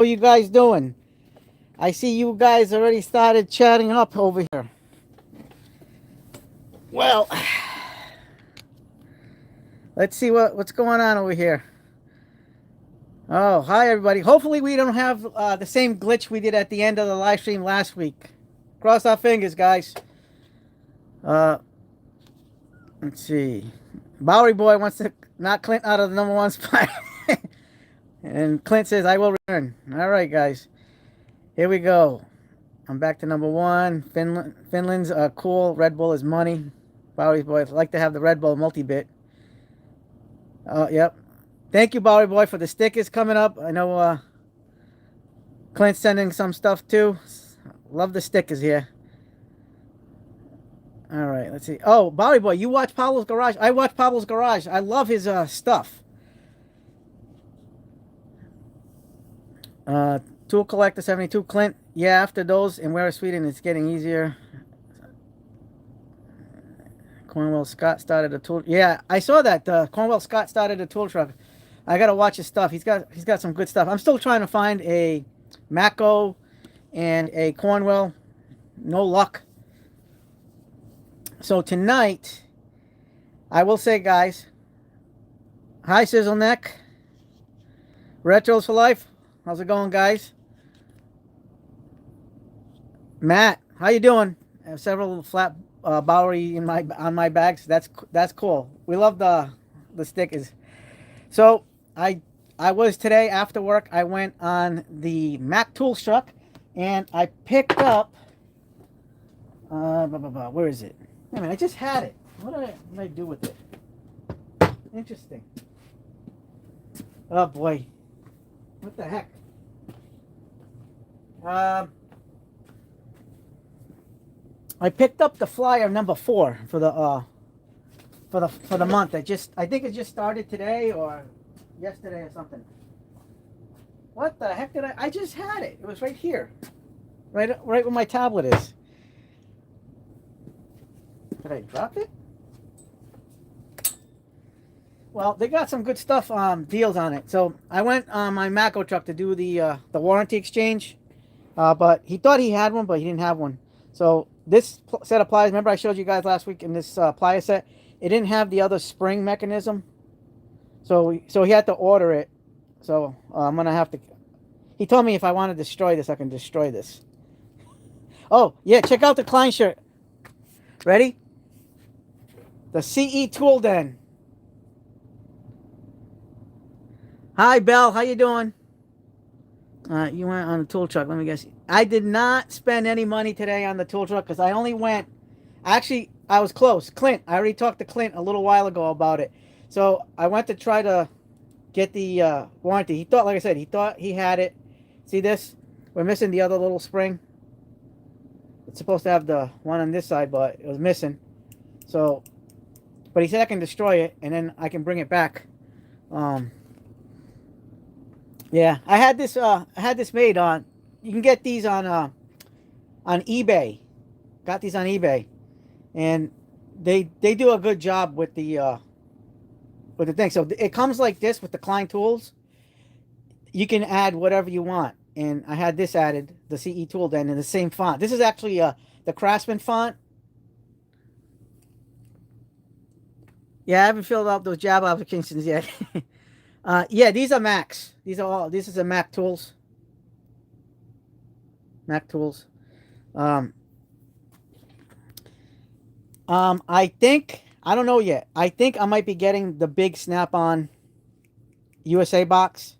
How you guys doing? I see you guys already started chatting up over here. Well, let's see what's going on over here. Oh, hi everybody. Hopefully we don't have the same glitch we did at the end of the live stream last week. Cross our fingers, guys. Uh, let's see. Bowery Boy wants to knock Clint out of the number one spot. And Clint says, I will return. All right, guys. Here we go. I'm back to number one. Finland's cool. Red Bull is money. Bowery Boy, I'd like to have the Red Bull multi-bit. Yep. Thank you, Bowery Boy, for the stickers coming up. I know Clint's sending some stuff too. Love the stickers here. All right, let's see. Oh, Bowery Boy, you watch Pablo's Garage? I watch Pablo's Garage. I love his stuff. Tool Collector 72. Clint, yeah, after those in Where Sweden, it's getting easier. Cornwell Scott started a tool. Yeah, I saw that. Cornwell Scott started a tool truck. I gotta watch his stuff. He's got some good stuff. I'm still trying to find a Mako and a Cornwell. No luck. So tonight, I will say, guys. Hi, Sizzle Neck. Retros for life. How's it going, guys? Matt, how you doing? I have several flat Bowery on my bags. That's cool. We love the stickers. So I was today after work. I went on the Mac Tools truck and I picked up. Where is it? I mean, I just had it. What did I do with it? Interesting. Oh boy, what the heck? I picked up the flyer number 4 for the month. I think it just started today or yesterday or something. What the heck did I just had it. It was right here. Right where my tablet is. Did I drop it? Well, they got some good stuff deals on it. So I went on my Mako truck to do the warranty exchange. But he thought he had one, but he didn't have one. So this set of pliers, remember I showed you guys last week in this plier set, it didn't have the other spring mechanism. So he had to order it. So I'm going to have to... He told me if I want to destroy this, I can destroy this. Oh, yeah, check out the Klein shirt. Ready? The CE Tool Den. Hi, Belle. How you doing? You went on the tool truck. Let me guess. I did not spend any money today on the tool truck because I only went... Actually, I was close. Clint. I already talked to Clint a little while ago about it. So I went to try to get the warranty. He thought, like I said, he thought he had it. See this? We're missing the other little spring. It's supposed to have the one on this side, but it was missing. So, but he said I can destroy it and then I can bring it back. Yeah, I had this made on. You can get these on eBay. Got these on eBay, and they do a good job with the thing. So it comes like this with the Klein tools. You can add whatever you want, and I had this added, the CE tool Den, in the same font. This is actually the Craftsman font. Yeah, I haven't filled out those job applications yet. Yeah, these are Macs. This is a Mac tools. Mac tools. I think, I don't know yet. I think I might be getting the big Snap-on USA box.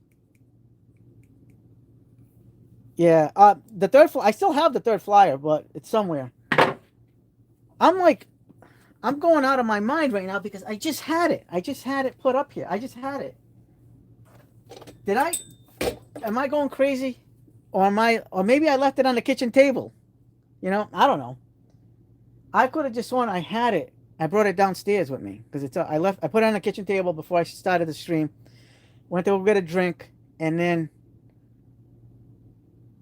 Yeah, the third I still have the third flyer, but it's somewhere. I'm going out of my mind right now because I just had it. I just had it put up here. I just had it. Am I going crazy? Or maybe I left it on the kitchen table. You know, I don't know. I could have just sworn I had it. I brought it downstairs with me because I put it on the kitchen table before I started the stream. Went to go get a drink and then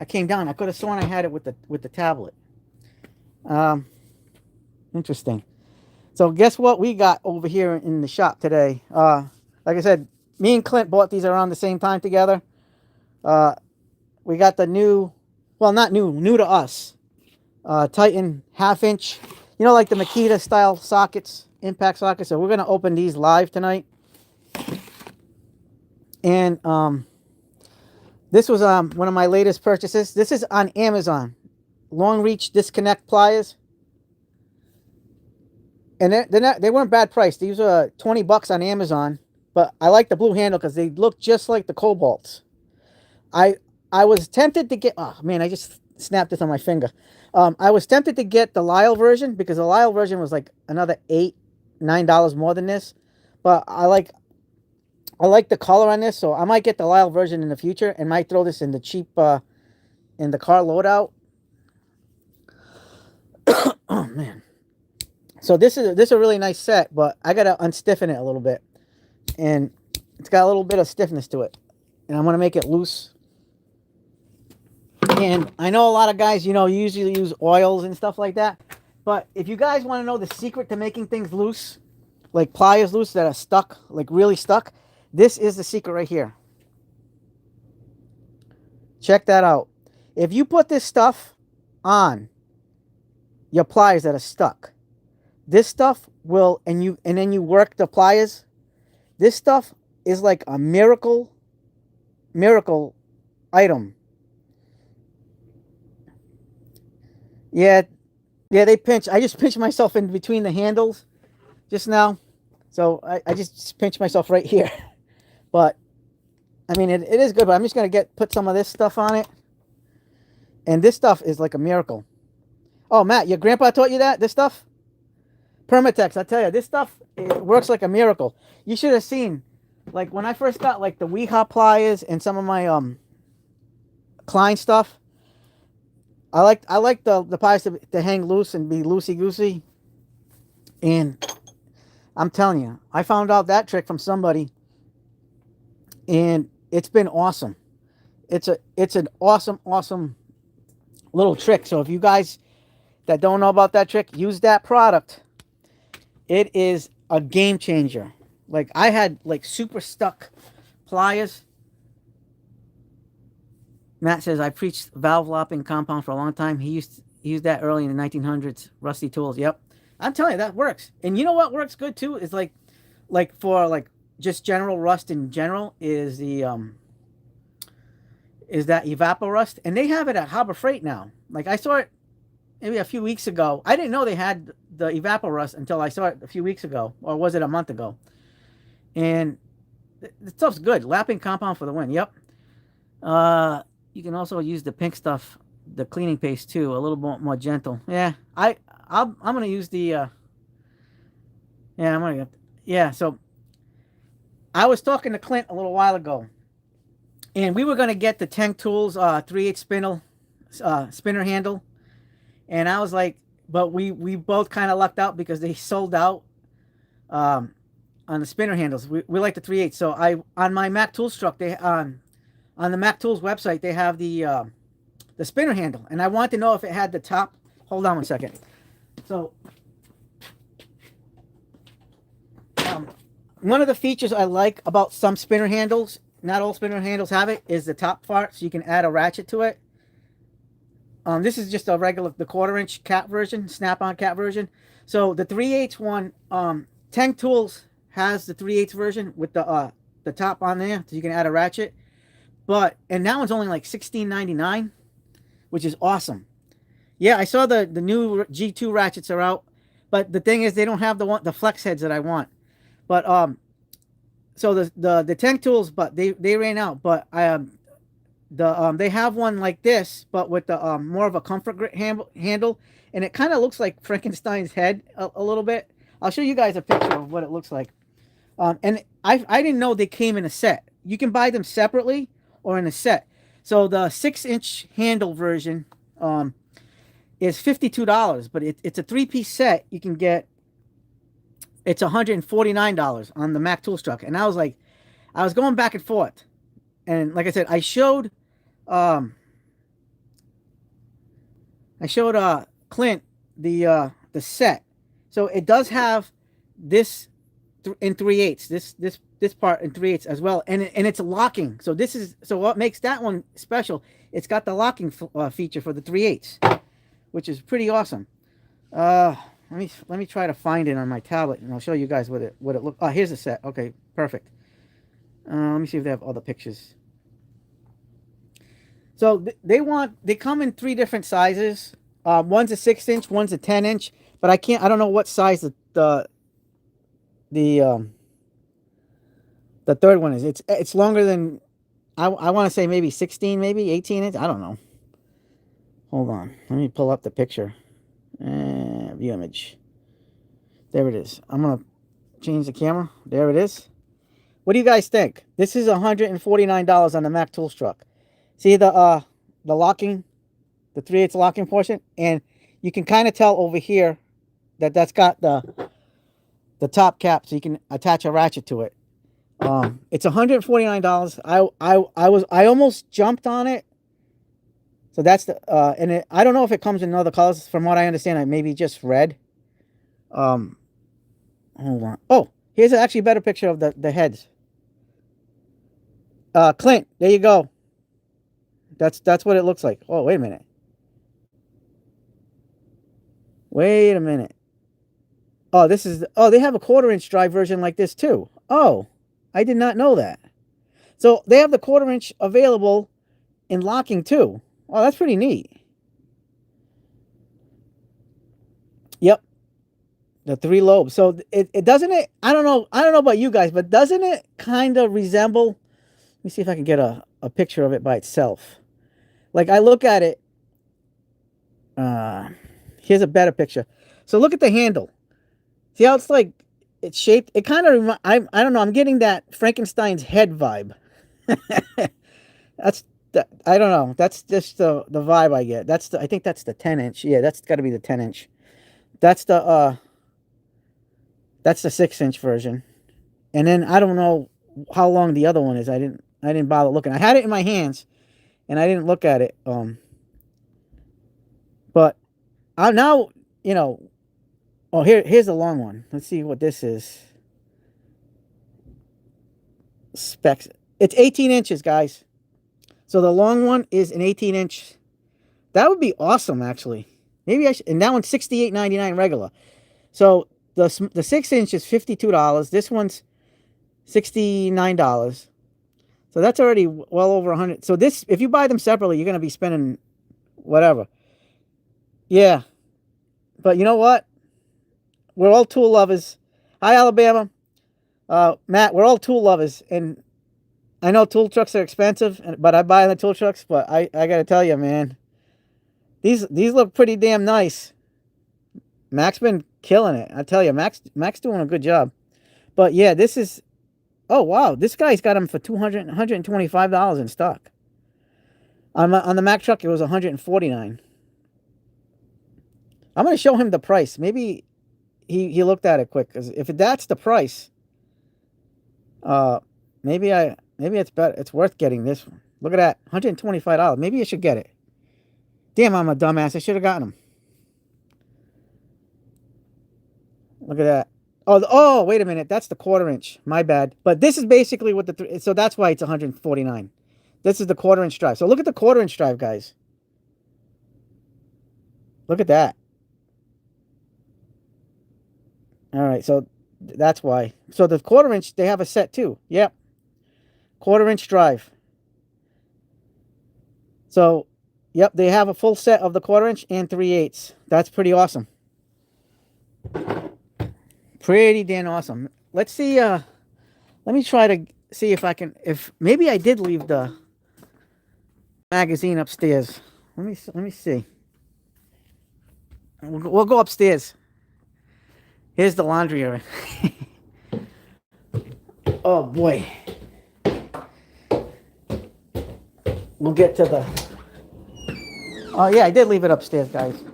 I came down. I could have sworn I had it with the tablet. Interesting. So guess what we got over here in the shop today? Like I said, me and Clint bought these around the same time together. we got the new, well, not new, new to us, Titan 1/2 inch. You know, like the Makita style sockets, impact sockets. So we're gonna open these live tonight. And this was one of my latest purchases. This is on Amazon. Long reach disconnect pliers. And they weren't bad price. These were $20 on Amazon. But I like the blue handle because they look just like the Cobalts. I was tempted to get... Oh, man, I just snapped this on my finger. I was tempted to get the Lyle version because the Lyle version was like another $8, $9 more than this. But I like the color on this, so I might get the Lyle version in the future and might throw this in the cheap, in the car loadout. Oh, man. So this is a really nice set, but I got to unstiffen it a little bit. And it's got a little bit of stiffness to it. And I'm going to make it loose. And I know a lot of guys, you know, usually use oils and stuff like that. But if you guys want to know the secret to making things loose, like pliers loose that are stuck, like really stuck, this is the secret right here. Check that out. If you put this stuff on your pliers that are stuck, this stuff will, and then you work the pliers, this stuff is like a miracle item. Yeah, they pinch. I just pinched myself in between the handles just now. So I just pinched myself right here. But, I mean, it is good, but I'm just going to put some of this stuff on it. And this stuff is like a miracle. Oh, Matt, your grandpa taught you that? This stuff? Permatex, I tell you, this stuff, it works like a miracle. You should have seen, like, when I first got, like, the Weehop pliers and some of my, Klein stuff. I like the pliers to hang loose and be loosey-goosey. And I'm telling you, I found out that trick from somebody. And it's been awesome. It's an awesome little trick. So if you guys that don't know about that trick, use that product. It is a game changer. Like, I had like super stuck pliers. Matt says, I preached valve lopping compound for a long time. He used that early in the 1900s. Rusty tools. Yep. I'm telling you, that works. And you know what works good too? Is like for like just general rust in general is that Evapo-Rust. And they have it at Harbor Freight now. Like, I saw it maybe a few weeks ago. I didn't know they had the Evapo-Rust until I saw it a few weeks ago. Or was it a month ago? And the stuff's good. Lapping compound for the win. Yep. You can also use the pink stuff, the cleaning paste too, a little more gentle. Yeah, I'm gonna use the. So I was talking to Clint a little while ago, and we were gonna get the Tank Tools 3/8 spinner handle, and I was like, but we both kind of lucked out because they sold out on the spinner handles. We like the 3/8. So on my Mac Tools truck on the Mac Tools website, they have the spinner handle. And I wanted to know if it had the top. Hold on one second. So, one of the features I like about some spinner handles, not all spinner handles have it, is the top part, so you can add a ratchet to it. This is just a regular, the 1/4 inch cap version, snap-on cap version. So, the 3/8 one, Tank Tools has the 3/8 version with the top on there, so you can add a ratchet. And that one's only like $16.99, which is awesome. Yeah, I saw the new G2 ratchets are out, but the thing is they don't have the flex heads that I want. But so the Tank Tools, but they ran out. But they have one like this, but with the more of a comfort grip handle, and it kind of looks like Frankenstein's head a little bit. I'll show you guys a picture of what it looks like. And I didn't know they came in a set. You can buy them separately or in a set. So the 6-inch handle version is $52, but it's a 3-piece set. You can get, it's $149 on the Mac Tools truck. And I was like, I was going back and forth. And like I said, I showed Clint the set. So it does have this in 3/8, this part in 3/8 as well, and it's locking. So what makes that one special it's got the locking feature for the 3/8, which is pretty awesome. Uh, let me try to find it on my tablet, and I'll show you guys what it look. Oh, here's the set. Okay, perfect. Let me see if they have other pictures. So they come in 3 different sizes. One's a 6 inch, one's a 10 inch, but I don't know what size the the third one is. It's longer than I want to say maybe 16, maybe 18 inch. I don't know. Hold on, let me pull up the picture. View image. There it is. I'm gonna change the camera. There it is. What do you guys think? This is $149 on the Mac Tools truck. See the locking, the 3/8 locking portion, and you can kind of tell over here that that's got the top cap, so you can attach a ratchet to it. It's $149. I almost jumped on it. So that's the and I don't know if it comes in other colors. From what I understand, it may be just red. Hold on. Oh, here's an actually better picture of the heads. Clint, there you go. That's what it looks like. Oh, wait a minute. Wait a minute. Oh, they have a 1/4 inch drive version like this too. Oh, I did not know that. So they have the 1/4 inch available in locking too. Oh, that's pretty neat. Yep. The 3 lobes. So it doesn't it, I don't know about you guys, but doesn't it kind of resemble, let me see if I can get a picture of it by itself. Like I look at it, here's a better picture. So look at the handle. See how it's like, it's shaped? It kind of I don't know, I'm getting that Frankenstein's head vibe. I don't know. That's just the vibe I get. I think that's the 10 inch. Yeah, that's got to be the 10 inch. That's the 6 inch version. And then I don't know how long the other one is. I didn't bother looking. I had it in my hands and I didn't look at it. But I now, oh, here's the long one. Let's see what this is. Specs. It's 18 inches, guys. So the long one is an 18 inch. That would be awesome, actually. Maybe I should. And that one's $68.99 regular. So the 6 inch is $52. This one's $69. So that's already well over 100. So this, if you buy them separately, you're gonna be spending whatever. Yeah, but you know what? We're all tool lovers. Hi, Alabama. Matt, we're all tool lovers, and I know tool trucks are expensive, but I buy the tool trucks. But I gotta tell you, man, these look pretty damn nice. Mac's been killing it. I tell you, Mac's doing a good job. But yeah, this is. Oh wow, this guy's got them for $125 in stock. On the Mac truck, it was $149. I'm gonna show him the price. Maybe he looked at it quick, because if that's the price, maybe it's better. It's worth getting this one. Look at that, $125. Maybe I should get it. Damn, I'm a dumbass. I should have gotten them. Look at that. Oh, wait a minute. That's the 1/4 inch. My bad. But this is basically what so that's why it's $149. This is the 1/4 inch drive. So look at the 1/4 inch drive, guys. Look at that. All right, so that's why. So the 1/4 inch, they have a set too. Yep. 1/4 inch drive. So, yep, they have a full set of the 1/4 inch and 3/8. That's pretty awesome. Pretty damn awesome. Let's see. Let me try to see if I can. If maybe I did leave the magazine upstairs. Let me see. We'll go upstairs. Here's the laundry area. Oh boy. We'll get to the. Oh yeah, I did leave it upstairs, guys.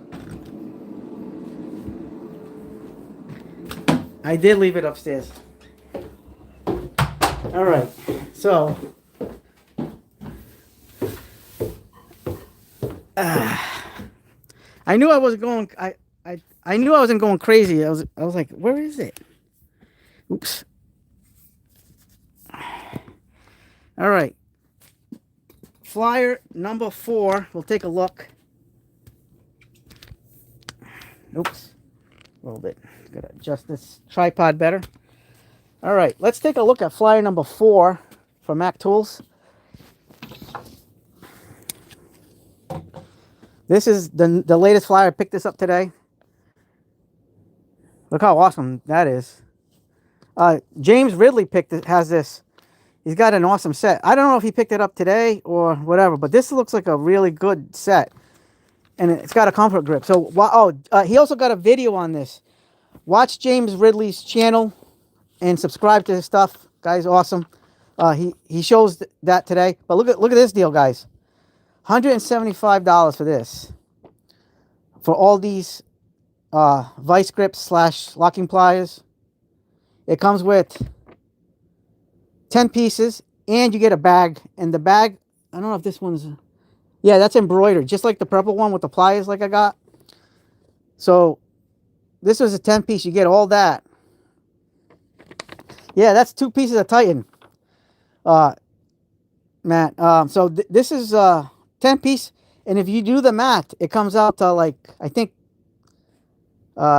I did leave it upstairs. All right, so I knew I wasn't going. I knew I wasn't going crazy. I was like, where is it? Oops. All right. flyer number 4. We'll take a look. Oops. A little bit. Gotta adjust this tripod better. All right, let's take a look at flyer number 4 for Mac Tools. This is the latest flyer. I picked this up today. Look how awesome that is. James Ridley has this. He's got an awesome set. I don't know if he picked it up today or whatever, but this looks like a really good set. And it's got a comfort grip. So, he also got a video on this. Watch James Ridley's channel and subscribe to his stuff. Guy's awesome. He shows that today. But look at this deal, guys. $175 for this. For all these vice grips / locking pliers. It comes with 10 pieces, and you get a bag. And the bag, I don't know if this one's... Yeah, that's embroidered, just like the purple one with the pliers like I got. So, this was a 10-piece. You get all that. Yeah, that's 2 pieces of Titan, Matt. So, this is 10-piece. And if you do the math, it comes out to like, I think,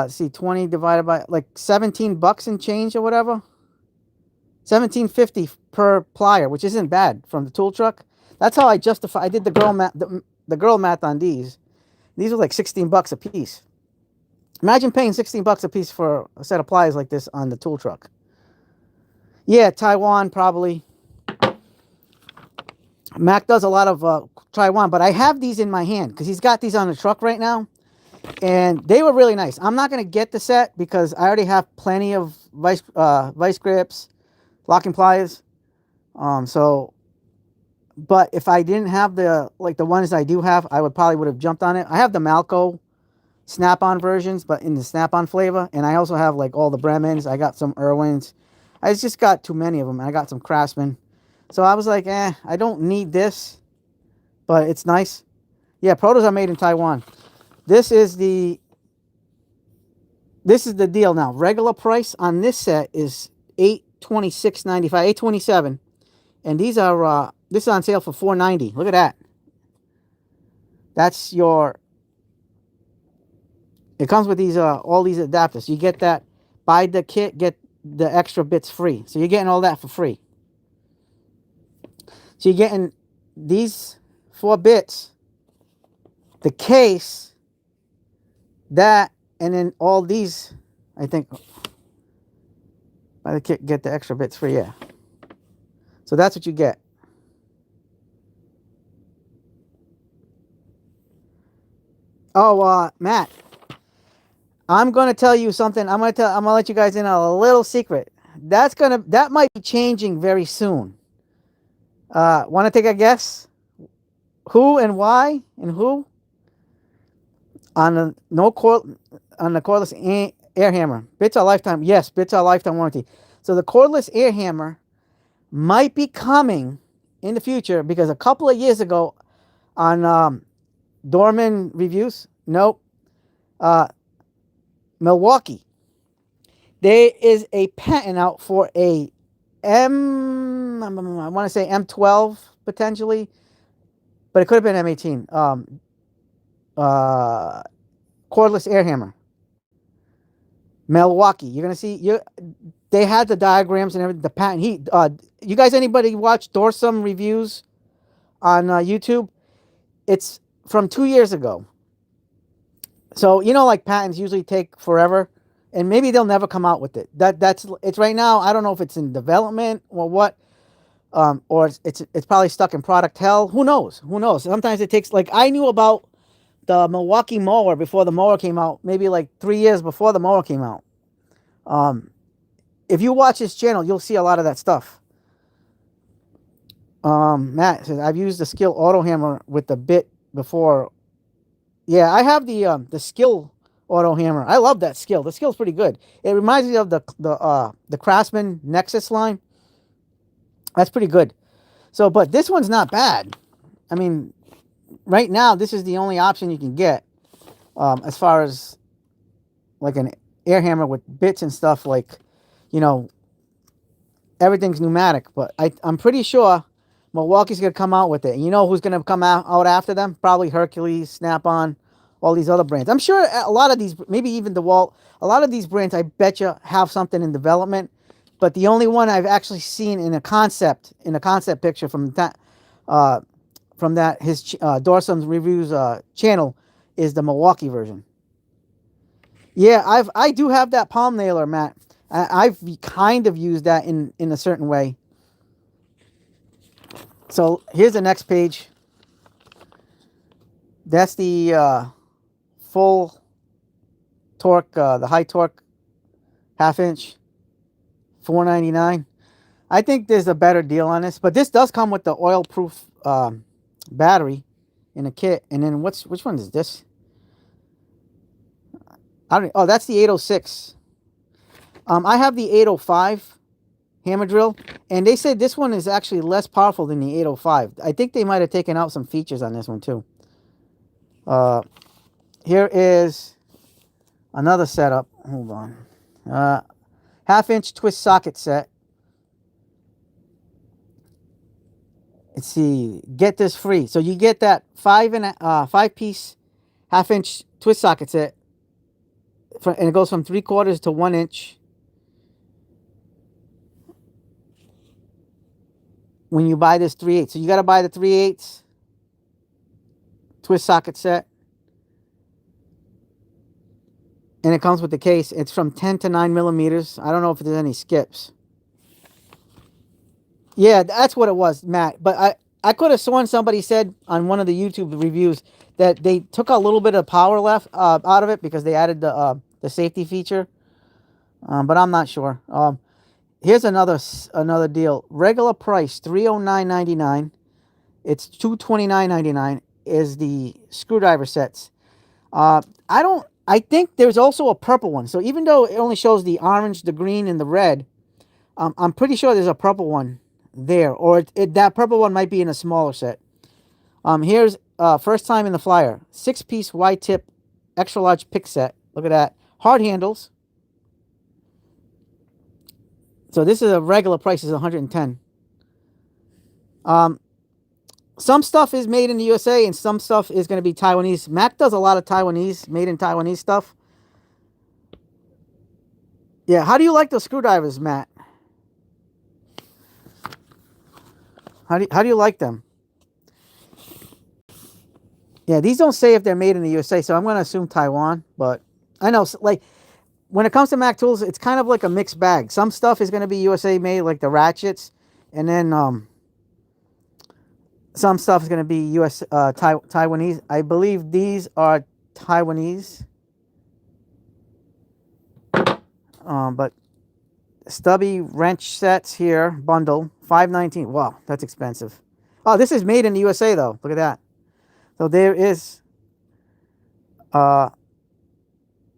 see, 20 divided by like $17 and change or whatever. $17.50 per plier, which isn't bad from the tool truck. That's how I justify. I did the girl math, the girl math on these. These are like $16 a piece. Imagine paying $16 a piece for a set of pliers like this on the tool truck. Yeah, Taiwan probably. Mac does a lot of Taiwan, but I have these in my hand because he's got these on the truck right now. And they were really nice. I'm not going to get the set because I already have plenty of vice grips, locking pliers. But if I didn't have the ones I do have, I would have jumped on it. I have the Malco snap-on versions, but in the snap-on flavor. And I also have like all the Bremens. I got some Irwins. I just got too many of them. And I got some Craftsman. So I was like, I don't need this, but it's nice. Yeah, Protos are made in Taiwan. This is the deal now. Regular price on this set is $826.95, $827, and these are this is on sale for $490. Look at that. That's your. It comes with these all these adapters. You get that. Buy the kit, get the extra bits free. So you're getting all that for free. So you're getting these 4 bits, the case, that, and then all these, I think, buy the kit, get the extra bits free, yeah. So that's what you get. Oh, Matt, I'm going to tell you something. I'm going to let you guys in on a little secret. That might be changing very soon. Want to take a guess? Who and why and who? On the cordless air hammer. Bits are lifetime. Yes, bits are lifetime warranty. So the cordless air hammer might be coming in the future because a couple of years ago on Dorman reviews, Milwaukee, there is a patent out for a I want to say M12 potentially, but it could have been M18. Cordless air hammer. Milwaukee. You're gonna see. They had the diagrams and everything. The patent. You guys, anybody watch Dorsum reviews on YouTube? It's from 2 years ago. So like patents usually take forever. And maybe they'll never come out with it. It's right now. I don't know if it's in development or what, or it's probably stuck in product hell. Who knows? Sometimes it takes. Like I knew about the Milwaukee mower before the mower came out. Maybe like 3 years before the mower came out. If you watch his channel, you'll see a lot of that stuff. Matt says I've used the Skill Auto Hammer with the bit before. Yeah, I have the Skill Auto Hammer. I love that Skill. The Skill's pretty good. It reminds me of the Craftsman Nexus line. That's pretty good. So, but this one's not bad. I mean, right now this is the only option you can get as far as like an air hammer with bits and stuff. Like, everything's pneumatic. But I'm pretty sure Milwaukee's going to come out with it. And you know who's going to come out after them? Probably Hercules, Snap-on, all these other brands. I'm sure a lot of these, maybe even DeWalt, a lot of these brands, I bet you, have something in development. But the only one I've actually seen in a concept picture from that, his Dorsum's Reviews channel, is the Milwaukee version. Yeah, I do have that palm nailer, Matt. I've kind of used that in a certain way. So here's the next page. That's the full torque, the high torque, 1/2 inch, $4.99. I think there's a better deal on this, but this does come with the oil-proof battery in a kit. And then which one is this? Oh, that's the 806. I have the 805 hammer drill, and they said this one is actually less powerful than the 805. I think they might have taken out some features on this one too. Here is another setup. Hold on. 1/2 inch twist socket set. Let's see. Get this free. So you get that 5-piece 1/2 inch twist socket set, and it goes from 3/4 to 1 inch. When you buy this 3/8, so you got to buy the 3/8 twist socket set, and it comes with the case. It's from 10 to 9 millimeters. I don't know if there's any skips. Yeah, that's what it was, Matt. But I could have sworn somebody said on one of the YouTube reviews that they took a little bit of power left out of it because they added the safety feature. But I'm not sure. Here's another deal. Regular price $309.99. It's $229.99 is the screwdriver sets. I think there's also a purple one. So even though it only shows the orange, the green, and the red, I'm pretty sure there's a purple one there, or that purple one might be in a smaller set. Here's first time in the flyer, 6-piece wide tip extra large pick set. Look at that. Hard handles. So this is a regular price is $110. Some stuff is made in the USA and some stuff is going to be Taiwanese. Mac does a lot of made in Taiwanese stuff. Yeah, how do you like those screwdrivers, Matt? How do you like them? Yeah, these don't say if they're made in the USA, so I'm going to assume Taiwan. But I know, like, when it comes to Mac tools, it's kind of like a mixed bag. Some stuff is going to be USA made, like the ratchets, and then some stuff is going to be Taiwanese. I believe these are Taiwanese. But stubby wrench sets here, bundle, $5.19. Wow, that's expensive. Oh, this is made in the USA though. Look at that. So there is a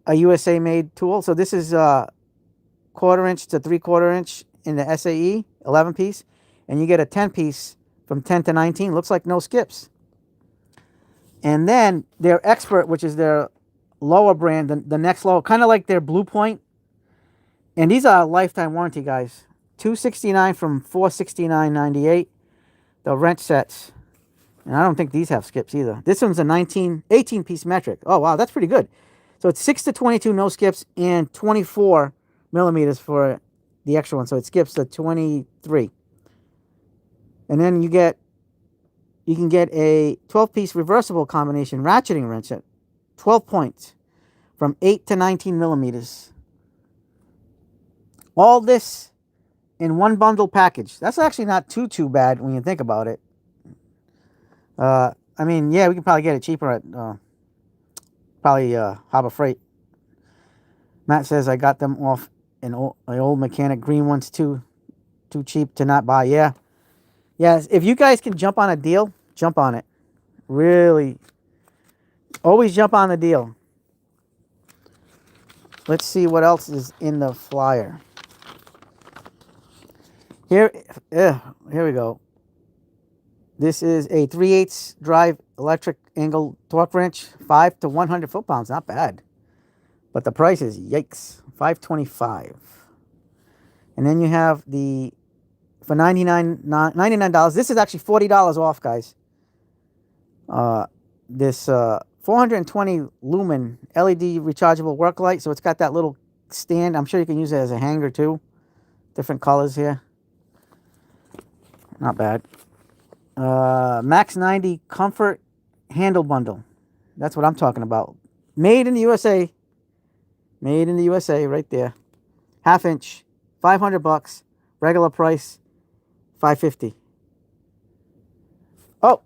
USA made tool. So this is 1/4 inch to 3/4 inch in the SAE 11-piece, and you get a 10-piece from 10 to 19. Looks like no skips. And then their Expert, which is their lower brand, the next lower, kind of like their Blue Point. And these are lifetime warranty, guys. $269 from $469.98. The wrench sets. And I don't think these have skips either. This one's a 18-piece metric. Oh, wow, that's pretty good. So it's 6 to 22, no skips, and 24 millimeters for the extra one. So it skips to 23. And then you can get a 12-piece reversible combination ratcheting wrench at 12 points from 8 to 19 millimeters. All this in one bundle package. That's actually not too bad when you think about it. I mean, yeah, we can probably get it cheaper at Harbor Freight. Matt says I got them off an old mechanic. Green ones too cheap to not buy. Yeah. Yes, if you guys can jump on a deal, jump on it. Really. Always jump on the deal. Let's see what else is in the flyer. Here we go. This is a 3/8 drive electric angle torque wrench, 5 to 100 foot-pounds. Not bad. But the price is, yikes, $525. And then you have the for $99. This is actually $40 off, guys. This 420 lumen LED rechargeable work light. So it's got that little stand. I'm sure you can use it as a hanger too. Different colors here. Not bad. Max 90 comfort handle bundle. That's what I'm talking about. Made in the USA. Made in the USA right there. Half inch, $500. Regular price, $550. Oh,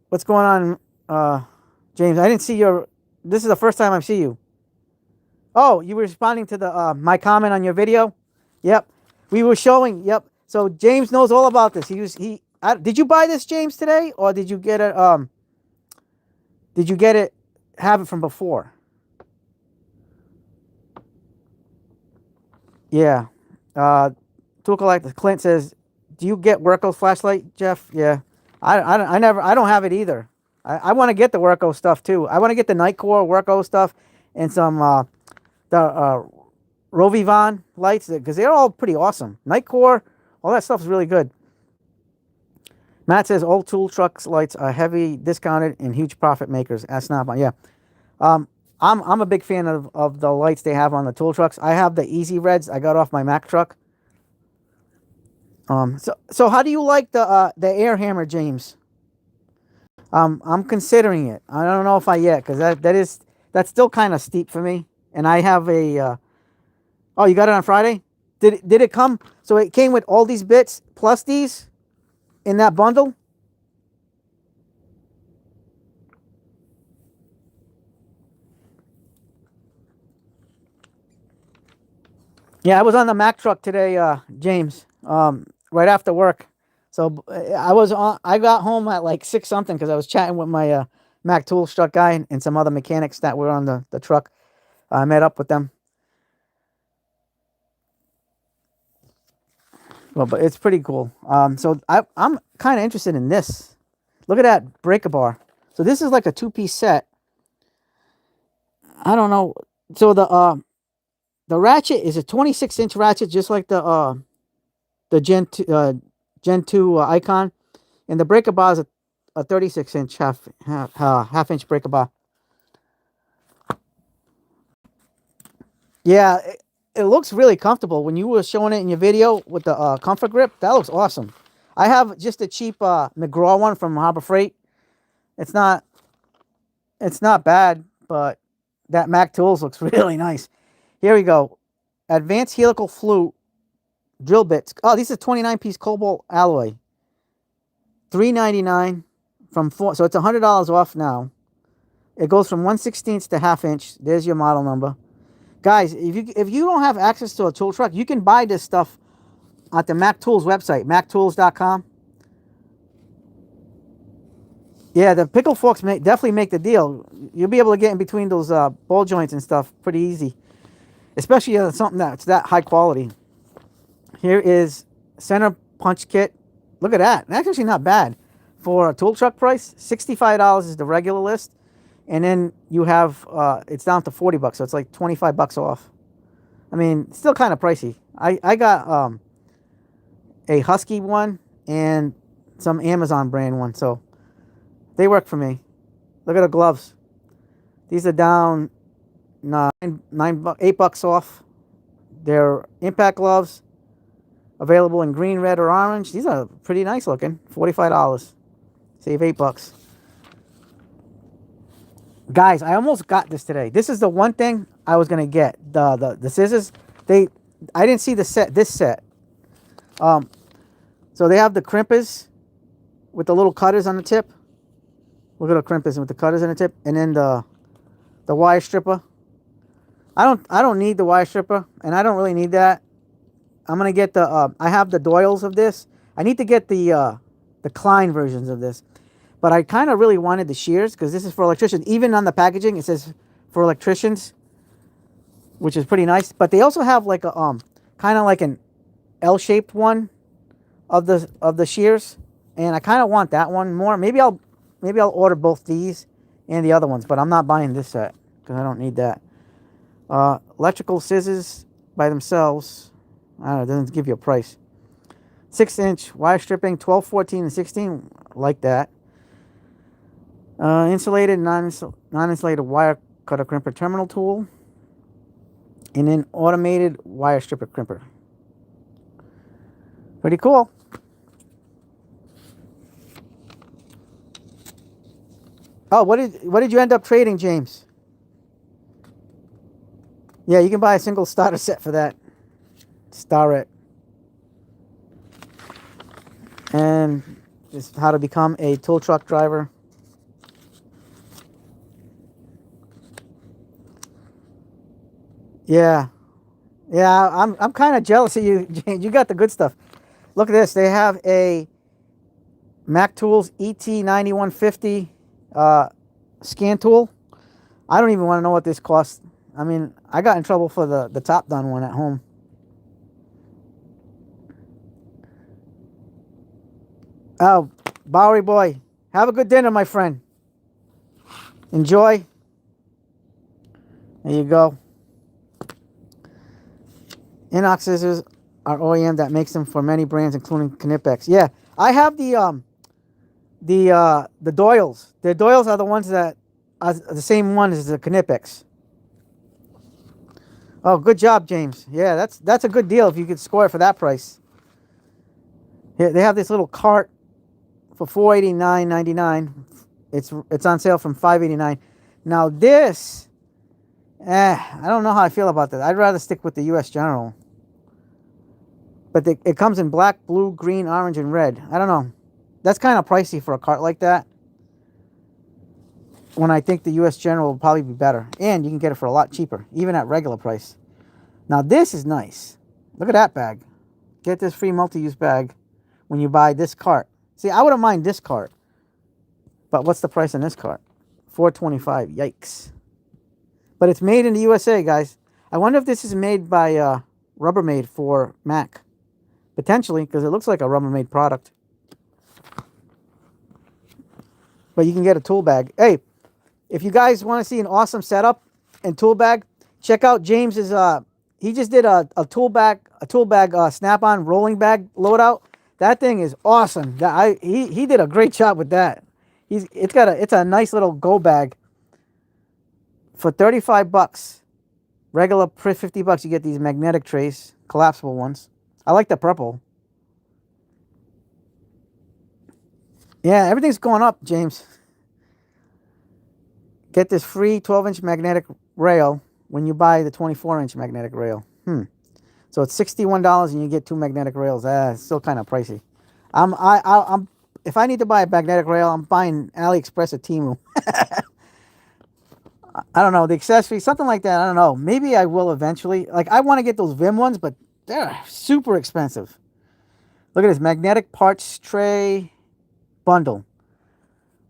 what's going on, James? I didn't see your. This is the first time I see you. Oh, you were responding to the my comment on your video. Yep, we were showing. Yep. So James knows all about this. Did you buy this, James, today, or did you get it? Did you get it? Have it from before? Yeah. Tool Collector Clint says, "Do you get Worko flashlight, Jeff?" Yeah. I don't have it either. I want to get the Worko stuff too. I want to get the Nightcore Worko stuff and some the Rovivon lights because they're all pretty awesome. Nightcore, all that stuff is really good. Matt says old tool trucks lights are heavy discounted and huge profit makers. That's not my, yeah. I'm a big fan of the lights they have on the tool trucks. I have the Easy Reds I got off my Mack truck. So how do you like the air hammer, James? I'm considering it. I don't know if I yet because that's still kind of steep for me. And I have a oh, you got it on Friday? Did it come? So it came with all these bits plus these in that bundle? Yeah, I was on the Mack truck today, James. Right after work. So I got home at like 6 something because I was chatting with my Mack Tools truck guy and some other mechanics that were on the truck. I met up with them. Well, but it's pretty cool. So I'm kind of interested in this. Look at that breaker bar. So this is like a 2-piece set. I don't know. So the ratchet is a 26-inch ratchet, just like the Gen 2 Icon, and the breaker bar is a 36-inch half-inch breaker bar. Yeah, it looks really comfortable. When you were showing it in your video with the comfort grip, that looks awesome. I have just a cheap McGraw one from Harbor Freight. It's not bad, but that Mack Tools looks really nice. Here we go. Advanced helical flute drill bits. Oh, these are 29-piece cobalt alloy. $3.99 from 4. So it's $100 off now. It goes from 1/16 to half-inch. There's your model number. Guys, if you don't have access to a tool truck, you can buy this stuff at the Mack Tools website, macktools.com. Yeah, the pickle forks definitely make the deal. You'll be able to get in between those ball joints and stuff pretty easy. Especially something that's that high quality. Here is center punch kit. Look at that. That's actually not bad. For a tool truck price, $65 is the regular list. And then you have, it's down to $40, so it's like $25 off. I mean, it's still kind of pricey. I got a Husky one and some Amazon brand one, so they work for me. Look at the gloves. These are down $8 off. They're impact gloves, available in green, red, or orange. These are pretty nice looking. $45. Save $8. Guys, I almost got this today. This is the one thing I was gonna get. The scissors. I didn't see this set. So they have the crimpers with the little cutters on the tip. Look at the crimpers with the cutters on the tip, and then the wire stripper. I don't need the wire stripper, and I don't really need that. I'm gonna get the I have the Doyles of this. I need to get the Klein versions of this. But I kind of really wanted the shears because this is for electricians. Even on the packaging, it says for electricians, which is pretty nice. But they also have like a kind of like an L-shaped one of the shears, and I kind of want that one more. Maybe I'll order both these and the other ones, but I'm not buying this set because I don't need that. Electrical scissors by themselves, I don't know, it doesn't give you a price. 6-inch wire stripping, 12, 14, and 16. Like that. Insulated, non-insulated wire cutter crimper terminal tool. And then automated wire stripper crimper. Pretty cool. Oh, what did you end up trading, James? Yeah, you can buy a single starter set for that. Starret. And this is how to become a tool truck driver. Yeah. Yeah, I'm kind of jealous of you, James. You got the good stuff. Look at this. They have a Mac Tools ET9150 scan tool. I don't even want to know what this costs. I mean, I got in trouble for the top done one at home. Oh, Bowery boy, have a good dinner, my friend. Enjoy. There you go. Inox scissors are OEM that makes them for many brands, including Knipex. Yeah, I have the Doyles. The Doyles are the ones that are the same one as the Knipex. Oh, good job, James. Yeah, that's a good deal if you could score it for that price. Here, they have this little cart for $489.99. It's on sale from $589. Now this, I don't know how I feel about that. I'd rather stick with the U.S. General. But it comes in black, blue, green, orange, and red. I don't know. That's kind of pricey for a cart like that. When I think the U.S. General will probably be better. And you can get it for a lot cheaper, even at regular price. Now this is nice. Look at that bag. Get this free multi-use bag when you buy this cart. See, I wouldn't mind this cart. But what's the price on this cart? $425. Yikes. But it's made in the USA, guys. I wonder if this is made by Rubbermaid for Mac. Potentially, because it looks like a Rubbermaid product. But you can get a tool bag. Hey, if you guys want to see an awesome setup and tool bag, check out James's. He just did a tool bag snap-on rolling bag loadout. That thing is awesome. He did a great job with that. It's a nice little go bag. For $35, regular $50, you get these magnetic trays, collapsible ones. I like the purple. Yeah, everything's going up, James. Get this free 12-inch magnetic rail when you buy the 24-inch magnetic rail. So it's $61 and you get 2 magnetic rails. It's still kind of pricey. If I need to buy a magnetic rail, I'm buying AliExpress or Temu. I don't know, the accessories, something like that. I don't know. Maybe I will eventually. Like, I want to get those Vim ones, but they're super expensive. Look at this magnetic parts tray bundle.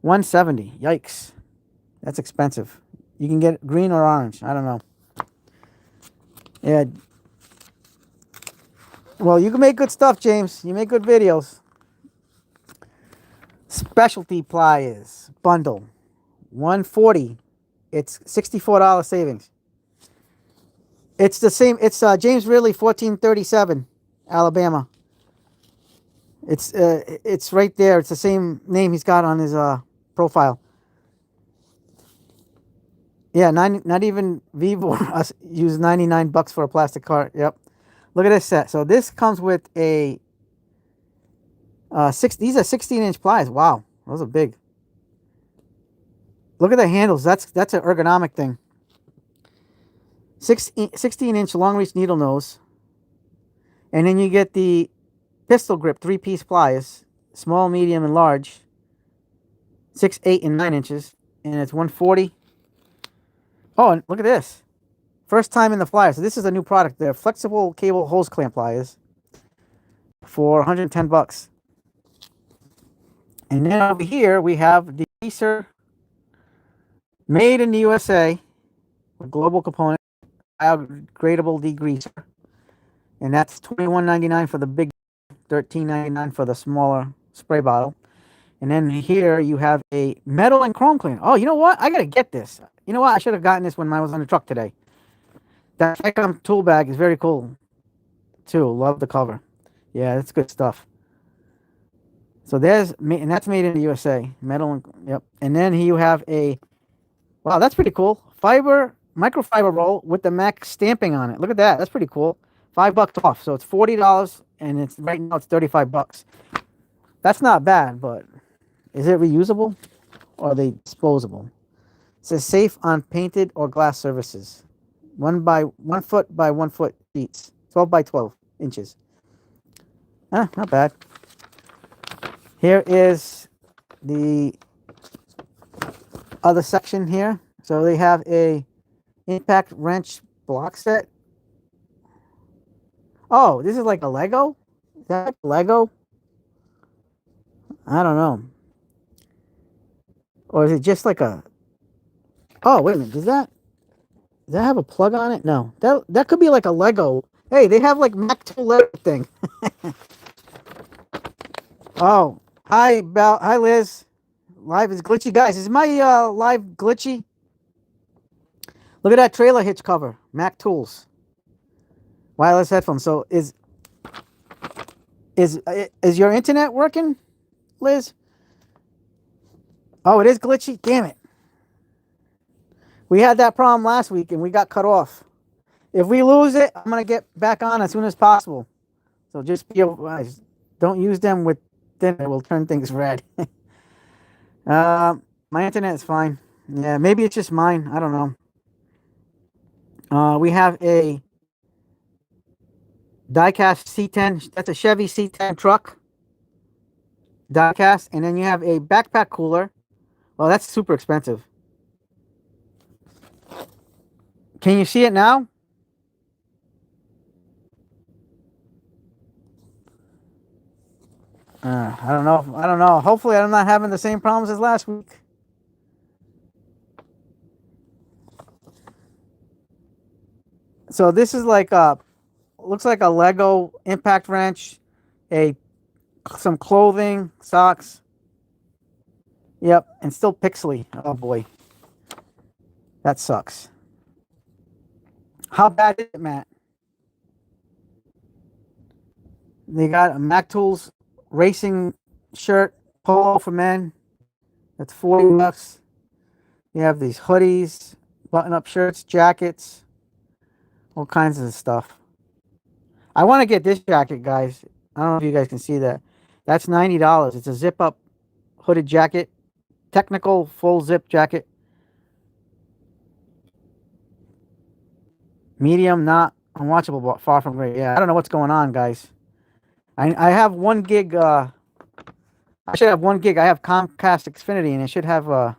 $170. Yikes. That's expensive. You can get green or orange. I don't know. Yeah. Well, you can make good stuff, James. You make good videos. Specialty pliers bundle. $140. It's $64 savings. It's the same. It's James Ridley, 1437, Alabama. It's right there. It's the same name he's got on his profile. Yeah, not even Vivo used $99 for a plastic cart. Yep. Look at this set. So this comes with a these are 16-inch pliers. Wow, those are big. Look at the handles. That's an ergonomic thing. 16-inch long reach needle nose. And then you get the pistol grip 3-piece pliers, small, medium, and large. 6, 8, and 9 inches. And it's $140. Oh, and look at this. First time in the flyer. So this is a new product. They're flexible cable hose clamp pliers for $110. And then over here we have the degreaser, made in the USA with global component, biodegradable degreaser. And that's $21.99 for the big, $13.99 for the smaller spray bottle. And then here you have a metal and chrome cleaner. Oh, you know what? I got to get this. You know what? I should have gotten this when I was on the truck today. That Icon tool bag is very cool, too. Love the cover. Yeah, that's good stuff. So and that's made in the USA. Metal, yep. And then you have a, wow, that's pretty cool. Microfiber roll with the Mac stamping on it. Look at that. That's pretty cool. $5 off. So it's $40, and it's right now it's $35. That's not bad, but is it reusable or are they disposable? It says safe on painted or glass surfaces. 1 foot by 1 foot sheets. 12 by 12 inches. Not bad. Here is the other section here. So they have a impact wrench block set. Oh, this is like a Lego? Is that like Lego? I don't know. Or is it just like a... Oh, wait a minute. Does that have a plug on it? No. That could be like a Lego. Hey, they have like Mac tool Lego thing. Oh, hi, Belle. Hi, Liz. Live is glitchy. Guys, is my live glitchy? Look at that trailer hitch cover. Mac Tools. Wireless headphones. So is your internet working, Liz? Oh, it is glitchy? Damn it. We had that problem last week and we got cut off. If we lose it, I'm going to get back on as soon as possible. So just be advised. Don't use them with dinner. It will turn things red. My internet is fine. Yeah, maybe it's just mine. I don't know. We have a diecast C10. That's a Chevy C10 truck. Diecast. And then you have a backpack cooler. Well, that's super expensive. Can you see it now? I don't know. I don't know. Hopefully, I'm not having the same problems as last week. So this is like looks like a Lego impact wrench, some clothing, socks. Yep, and still pixely. Oh boy, that sucks. How bad is it, Matt? They got a Mac Tools racing shirt, polo for men. That's $40. You have these hoodies, button-up shirts, jackets, all kinds of stuff. I want to get this jacket, guys. I don't know if you guys can see that. That's $90. It's a zip-up hooded jacket, technical full zip jacket. Medium, not unwatchable, but far from great. Yeah, I don't know what's going on, guys. I have 1 gig. I should have 1 gig. I have Comcast Xfinity, and it should have.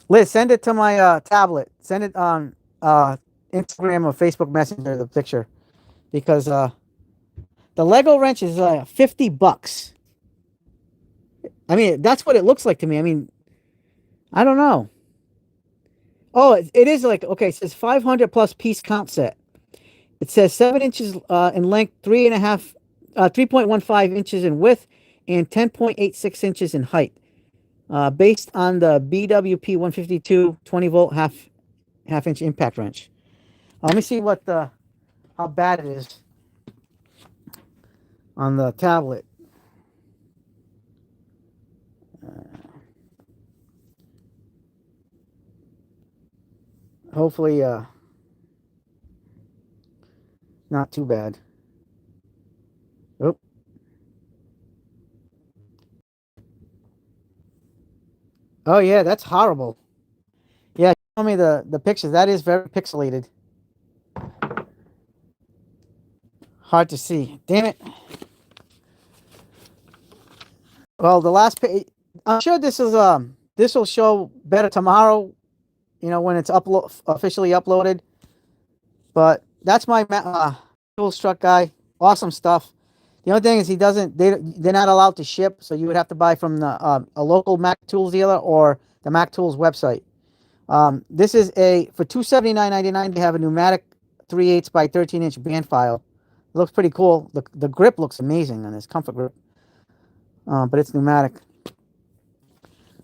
Liz, send it to my tablet. Send it on Instagram or Facebook Messenger, the picture, because the Lego wrench is $50. I mean, that's what it looks like to me. I mean, I don't know. Oh, it is like, okay, it says 500 plus piece count set. It says 7 inches in length, 3.15 inches in width, and 10.86 inches in height. Based on the BWP 152 20-volt half-inch impact wrench. Let me see how bad it is on the tablet. Hopefully, not too bad. Oh. Oh yeah, that's horrible. Yeah, show me the pictures. That is very pixelated. Hard to see. Damn it. Well, the last page. I'm sure this will show better tomorrow. You know, when it's officially uploaded. But that's my Tools truck guy. Awesome stuff. The only thing is they're not allowed to ship, so you would have to buy from a local Mac Tools dealer or the Mac Tools website. This is for $279.99. They have a pneumatic 3/8 by 13-inch band file. It looks pretty cool. The grip looks amazing on this comfort grip, but it's pneumatic.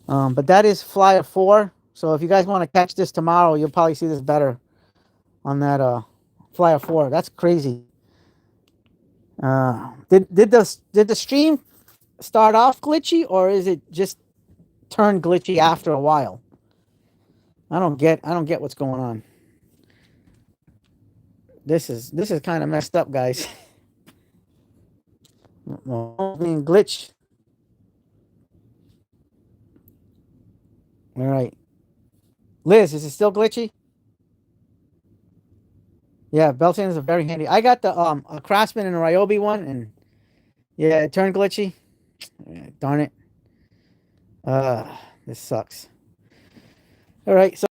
But that is Flyer 4. So if you guys want to catch this tomorrow, you'll probably see this better on that Flyer 4. That's crazy. Did the stream start off glitchy, or is it just turn glitchy after a while? I don't get what's going on. This is kind of messed up, guys. Well, being glitched. All right, Liz, is it still glitchy? Yeah, belt sanders are very handy. I got the a Craftsman and a Ryobi one, and yeah, it turned glitchy. Yeah, darn it. This sucks. All right, so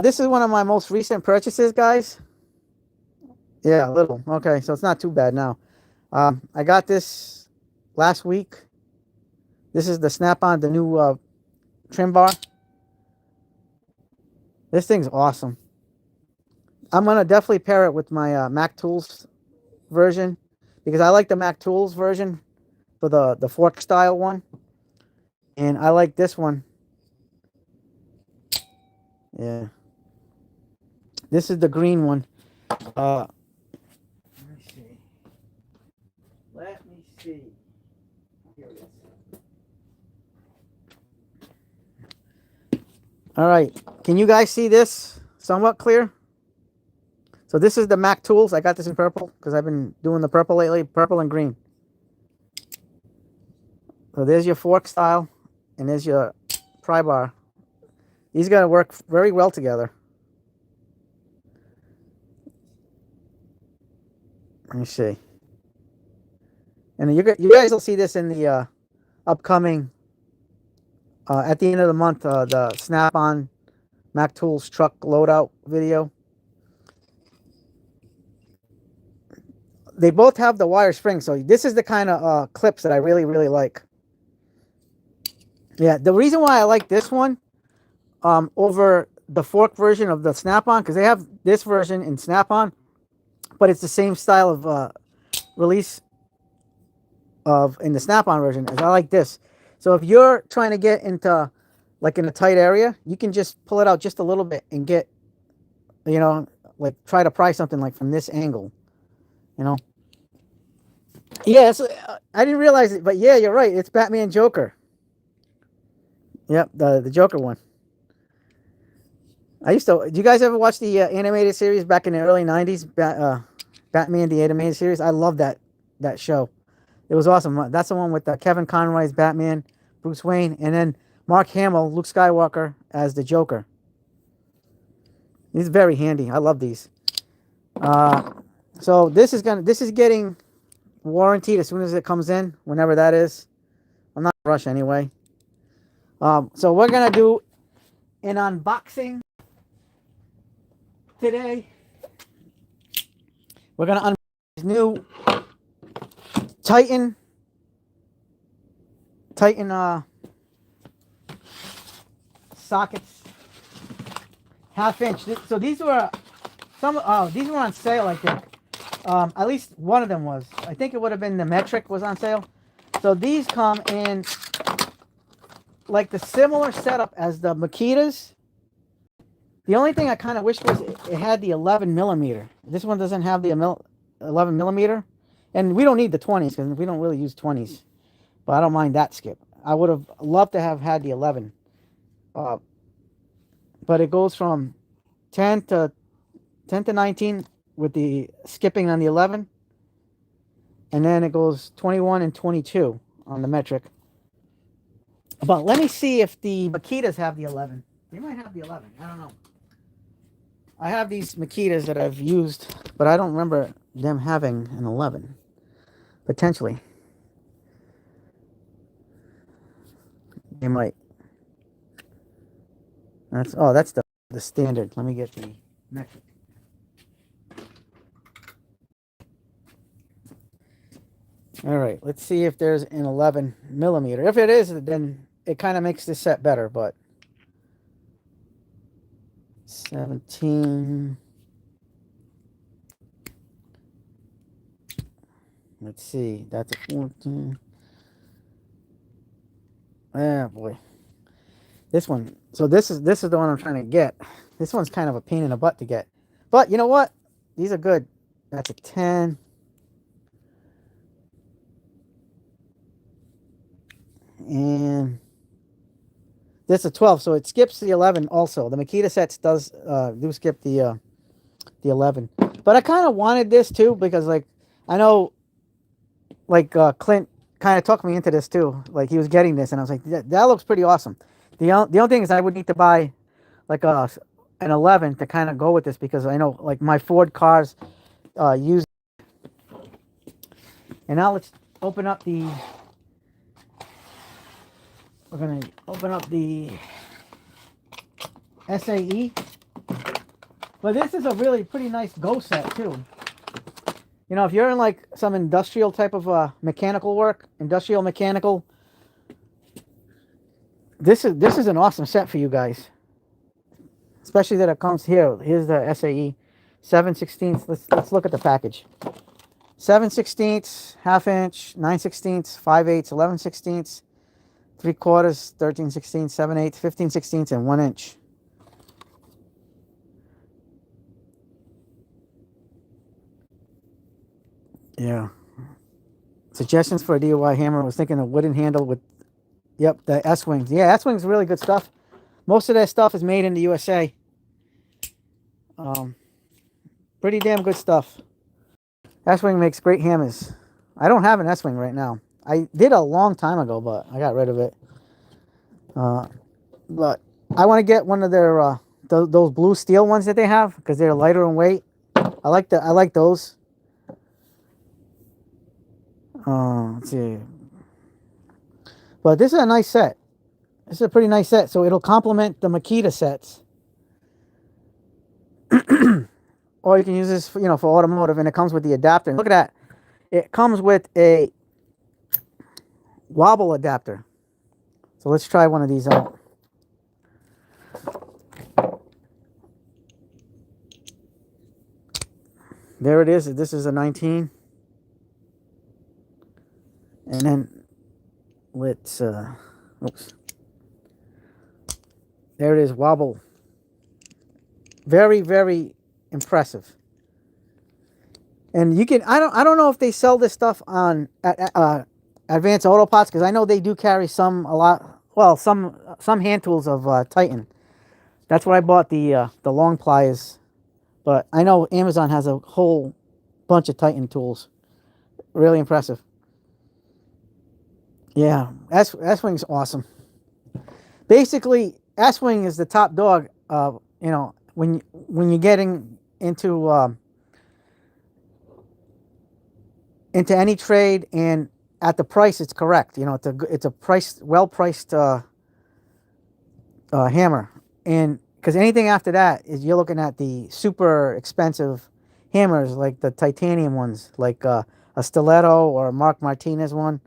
this is one of my most recent purchases, guys. Yeah, a little. Okay, so it's not too bad now. I got this last week. This is the Snap-on, the new trim bar. This thing's awesome. I'm gonna definitely pair it with my Mac Tools version because I like the Mac Tools version for the fork style one, and I like this one. Yeah, this is the green one. Let me see. Let me see. Here it is. All right, can you guys see this somewhat clear? So this is the Mac Tools. I got this in purple because I've been doing the purple lately, purple and green. So there's your fork style, and there's your pry bar. These gotta work very well together. Let me see. And you guys will see this in the upcoming, at the end of the month, the Snap-on Mac Tools truck loadout video. They both have the wire spring, so this is the kind of clips that I really, really like. Yeah, the reason why I like this one over the fork version of the Snap-on, because they have this version in Snap-on, but it's the same style of release of in the Snap-on version. As I like this. So if you're trying to get into like in a tight area, you can just pull it out just a little bit and get, like try to pry something like from this angle. Yeah, so, I didn't realize it, but yeah, you're right. It's Batman Joker. Yep, the Joker one. I used to. Did you guys ever watch the animated series back in the early '90s? Batman the animated series. I love that show. It was awesome. That's the one with Kevin Conroy's Batman, Bruce Wayne, and then Mark Hamill, Luke Skywalker as the Joker. These are very handy. I love these. So this is getting warranted as soon as it comes in, whenever that is. I'm not in a rush anyway. So we're gonna do an unboxing today. We're gonna unbox this new Titan sockets, 1/2 inch. So these were these were on sale, I think. At least one of them was. I think it would have been the metric was on sale. So these come in like the similar setup as the Makitas. The only thing I kind of wish was it had the 11 millimeter. This one doesn't have the 11 millimeter. And we don't need the 20s because we don't really use 20s. But I don't mind that skip. I would have loved to have had the 11. But it goes from 10 to 19 with the skipping on the 11. And then it goes 21 and 22 on the metric. But let me see if the Makitas have the 11. They might have the 11. I don't know. I have these Makitas that I've used, but I don't remember them having an 11. Potentially. They might. That's the standard. Let me get the metric. All right, let's see if there's an 11 millimeter. If it is, then it kind of makes this set better, but 17. Let's see, that's a 14. Ah, boy. This one. So this is the one I'm trying to get. This one's kind of a pain in the butt to get. But you know what? These are good. That's a 10. And this is a 12, so it skips the 11 also. The Makita sets do skip the 11. But I kind of wanted this too because like I know like Clint kind of talked me into this too. Like he was getting this, and I was like, that looks pretty awesome. The only thing is I would need to buy like an 11 to kind of go with this because I know like my Ford cars use. And now let's open up the. We're gonna open up the SAE. But this is a really pretty nice Go set too. You know, if you're in like some industrial type of mechanical work, industrial mechanical, this is an awesome set for you guys. Especially that it comes here. Here's the SAE 7/16. Let's look at the package. 7/16, half inch, 9/16, 5/8, 11/16, 3/4, 13/16, 7/8, 15/16, and 1 inch. Yeah. Suggestions for a DIY hammer. I was thinking a wooden handle with, yep, the S-Wings. Yeah, S-Wings really good stuff. Most of that stuff is made in the USA. Pretty damn good stuff. S-Wing makes great hammers. I don't have an S-Wing right now. I did a long time ago, but I got rid of it. But I want to get one of their those blue steel ones that they have because they're lighter in weight. I like those. Let's see. But this is a nice set. This is a pretty nice set, so it'll complement the Makita sets. Or you can use this for, for automotive, and it comes with the adapter. Look at that. It comes with a wobble adapter. So let's try one of these out. There it is. This is a 19. And then let's oops. There it is, wobble. Very, very impressive. And you can I don't know if they sell this stuff on Advanced Auto Parts, because I know they do carry some hand tools of Titan. That's where I bought the long pliers. But I know Amazon has a whole bunch of Titan tools. Really impressive. Yeah, S-Wing's awesome. Basically, S-Wing is the top dog. When you're getting into any trade, and at the price, it's correct. It's a well priced hammer, and because anything after that is you're looking at the super expensive hammers like the titanium ones, like a Stiletto or a Mark Martinez one.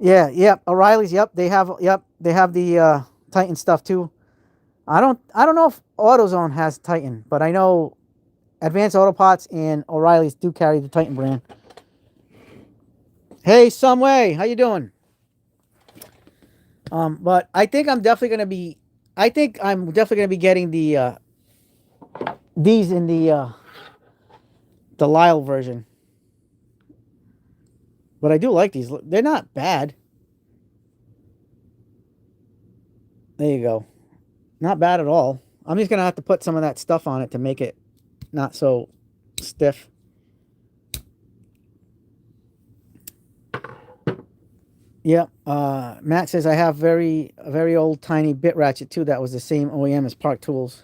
Yeah, yep. O'Reilly's, yep. They have the Titan stuff too. I don't know if AutoZone has Titan, but I know Advanced Auto Parts and O'Reilly's do carry the Titan brand. Hey, Someway, how you doing? But I think I'm definitely gonna be getting the these in the Lyle version. But I do like these. They're not bad. There you go. Not bad at all. I'm just going to have to put some of that stuff on it to make it not so stiff. Yep. Matt says I have a very old tiny bit ratchet too. That was the same OEM as Park Tools.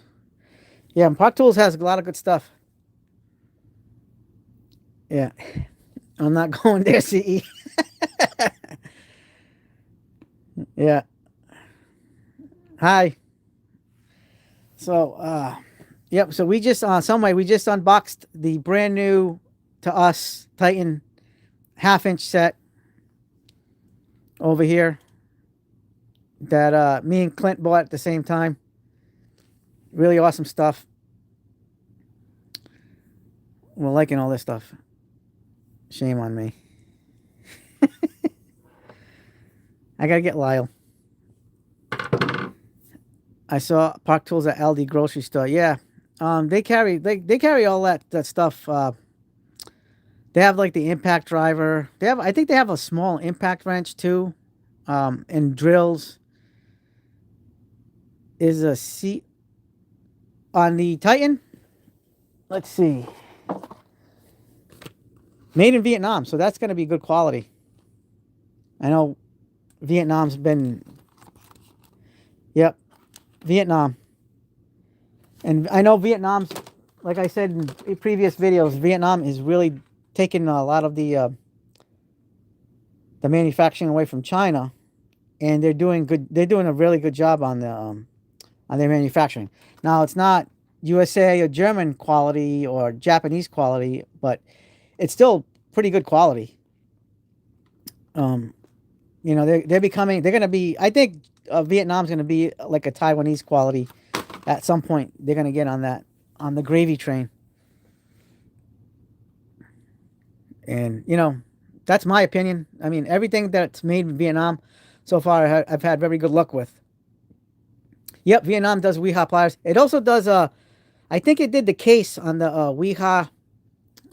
Yeah, and Park Tools has a lot of good stuff. Yeah. I'm not going there, CE. Yeah. Hi. So, yep. So we just we just unboxed the brand new to us Titan half-inch set over here that me and Clint bought at the same time. Really awesome stuff. We're liking all this stuff. Shame on me. I gotta get Lyle. I saw Park Tools at Aldi grocery store. Yeah, they carry all that stuff. They have like the impact driver. They have, I think they have a small impact wrench too, and drills. Is a seat on the Titan. Let's see, made in Vietnam, so that's going to be good quality. I know Vietnam's been, yep, Vietnam, and I know Vietnam's, like I said in previous videos, Vietnam is really taking a lot of the manufacturing away from China, and they're doing good. They're doing a really good job on their manufacturing. Now it's not USA or German quality or Japanese quality, but it's still pretty good quality. Um, you know, they're becoming, they're going to be, I think Vietnam's going to be like a Taiwanese quality at some point. They're going to get on that, on the gravy train. And, you know, that's my opinion. I mean, everything that's made in Vietnam so far, I've had very good luck with. Yep, Vietnam does Weeha pliers. It also does, I think it did the case on the Weeha,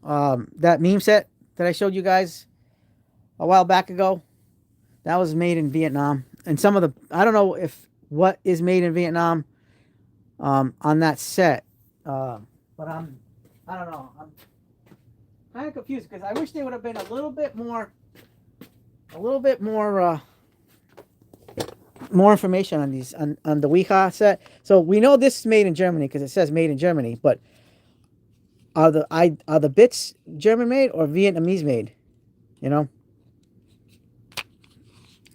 that meme set that I showed you guys a while back ago. That was made in Vietnam. And some of the, I don't know if what is made in Vietnam on that set. But I don't know. I'm kind of confused because I wish they would have been a little bit more more information on these, on the Weeha set. So we know this is made in Germany because it says made in Germany, but are the bits German made or Vietnamese made? You know?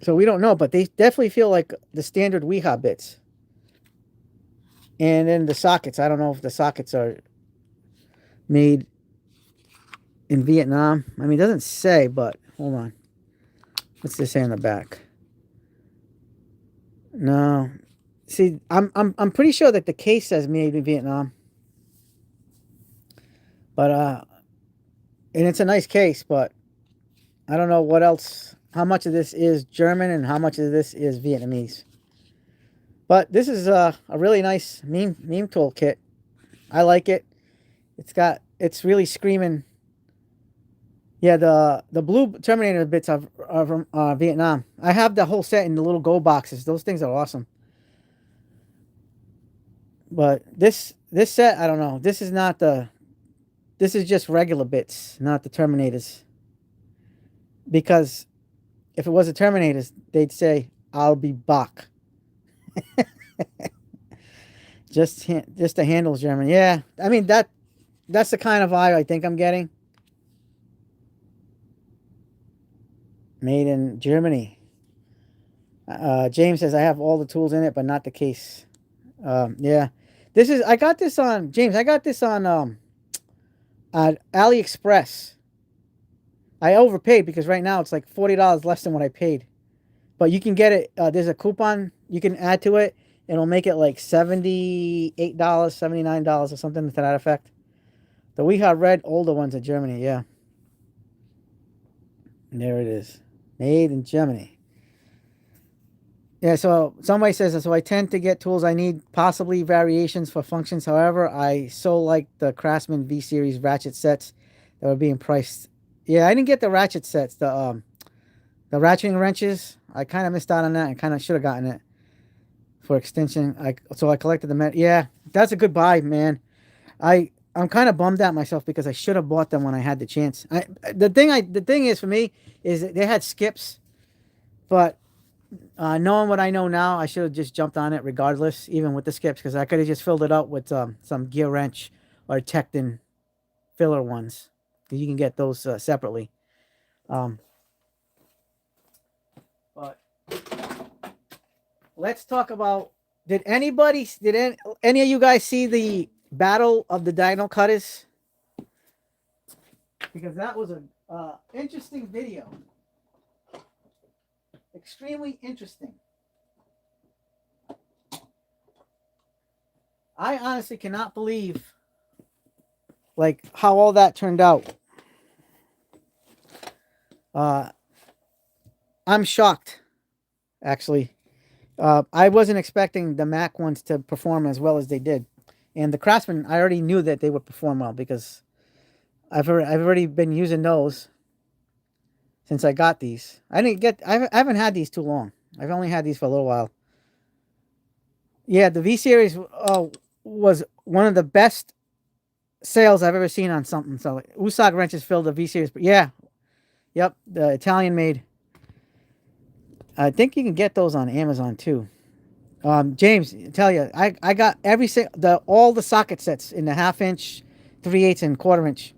So we don't know, but they definitely feel like the standard Weeha bits. And then the sockets, I don't know if the sockets are made in Vietnam. I mean, it doesn't say, but hold on. What's this say on the back? No. See, I'm pretty sure that the case says made in Vietnam. But and it's a nice case, but I don't know what else, how much of this is German and how much of this is Vietnamese. But this is a really nice meme tool kit. I like it. It's really screaming. Yeah, the blue Terminator bits are from Vietnam. I have the whole set in the little gold boxes. Those things are awesome. But this set, I don't know. This is just regular bits, not the Terminators. Because if it was the Terminators, they'd say, "I'll be back." just the handles German. Yeah, I mean that's the kind of vibe I think I'm getting. Made in Germany. James says I have all the tools in it, but not the case. Yeah, I got this on James. I got this on AliExpress. I overpaid because right now it's like $40 less than what I paid. But you can get it. There's a coupon you can add to it. It'll make it like $78, $79 or something to that effect. The Weeha Red older ones in Germany, yeah. And there it is. Made in Germany. Yeah, so somebody says, so I tend to get tools I need, possibly variations for functions. However, I so like the Craftsman V-Series ratchet sets that were being priced. Yeah, I didn't get the ratchet sets, the ratcheting wrenches. I kind of missed out on that and kind of should have gotten it for extension. So I collected the yeah, that's a good buy, man. I'm kind of bummed at myself because I should have bought them when I had the chance. The thing is for me is they had skips, but knowing what I know now, I should have just jumped on it regardless, even with the skips, because I could have just filled it up with some gear wrench or Tecton filler ones. You can get those separately. But let's talk about, did any of you guys see the Battle of the Dino Cutters? Because that was an interesting video. Extremely interesting. I honestly cannot believe like how all that turned out. I'm shocked, actually. I wasn't expecting the Mac ones to perform as well as they did. And the Craftsman, I already knew that they would perform well because I've already been using those since I got these. I haven't had these too long. I've only had these for a little while. Yeah, the V series was one of the best sales I've ever seen on something. So Usag wrenches filled the V series. But yeah, yep, the Italian made. I think you can get those on Amazon too. James, I tell you, I got all the socket sets in the half inch, 3/8, and quarter inch.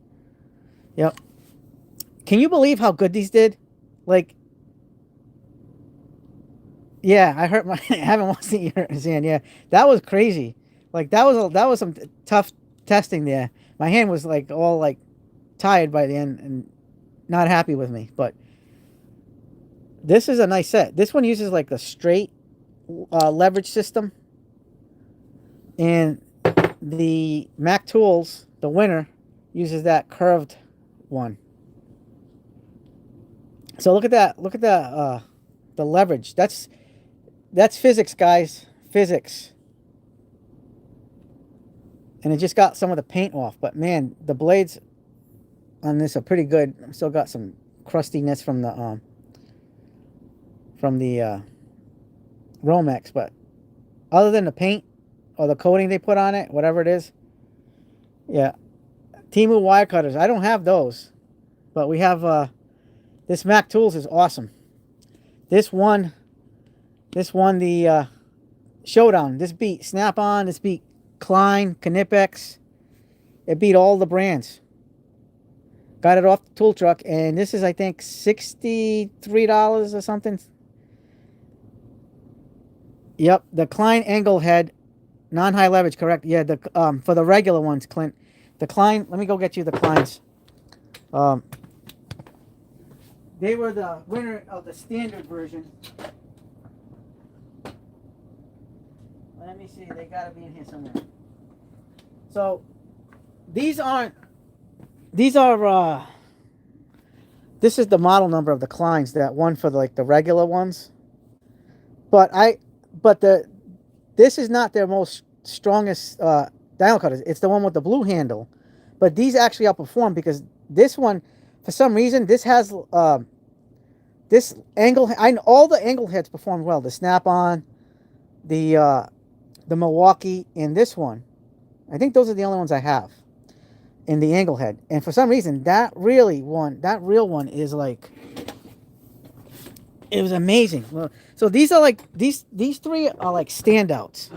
Yep. Can you believe how good these did? Like, yeah, I hurt my. I haven't watched the his hand. Yeah, that was crazy. Like that was some tough testing there. My hand was like all like tired by the end and not happy with me. But this is a nice set. This one uses like the straight leverage system, and the Mac Tools, the winner, uses that curved one. So look at that. Look at that. The leverage. That's physics, guys. Physics. And it just got some of the paint off. But man, the blades on this are pretty good. Still got some crustiness from the Romex, but other than the paint or the coating they put on it, whatever it is, yeah. Timu wire cutters. I don't have those, but we have this Mac Tools is awesome. This one the Showdown. This beat Snap-on. This beat Klein, Knipex. It beat all the brands. Got it off the tool truck, and this is, I think, $63 or something. Yep, the Klein angle head, non-high leverage, correct? Yeah, the for the regular ones, Clint. The Klein. Let me go get you the Kleins. They were the winner of the standard version. Let me see. They gotta be in here somewhere. So these aren't. These are. This is the model number of the Kleins. That one for the regular ones. But this is not their most strongest dial cutters. It's the one with the blue handle. But these actually outperform because this one, for some reason, this has this angle. All the angle heads perform well. The Snap-on, the Milwaukee, and this one. I think those are the only ones I have in the angle head. And for some reason, that real one is like, it was amazing. So these are like these three are like standouts.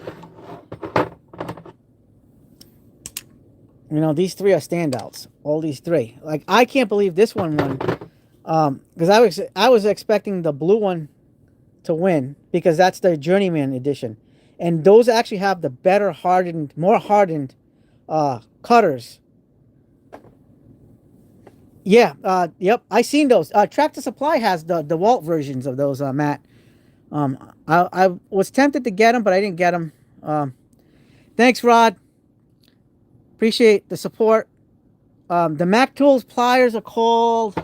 You know, these three are standouts. All these three. Like, I can't believe this one won. Because I was expecting the blue one to win because that's the Journeyman edition, and those actually have the better more hardened cutters. Yeah, yep, I seen those. Tractor Supply has the DeWalt versions of those, Matt. I was tempted to get them, but I didn't get them. Thanks, Rod. Appreciate the support. The Mac Tools pliers are called.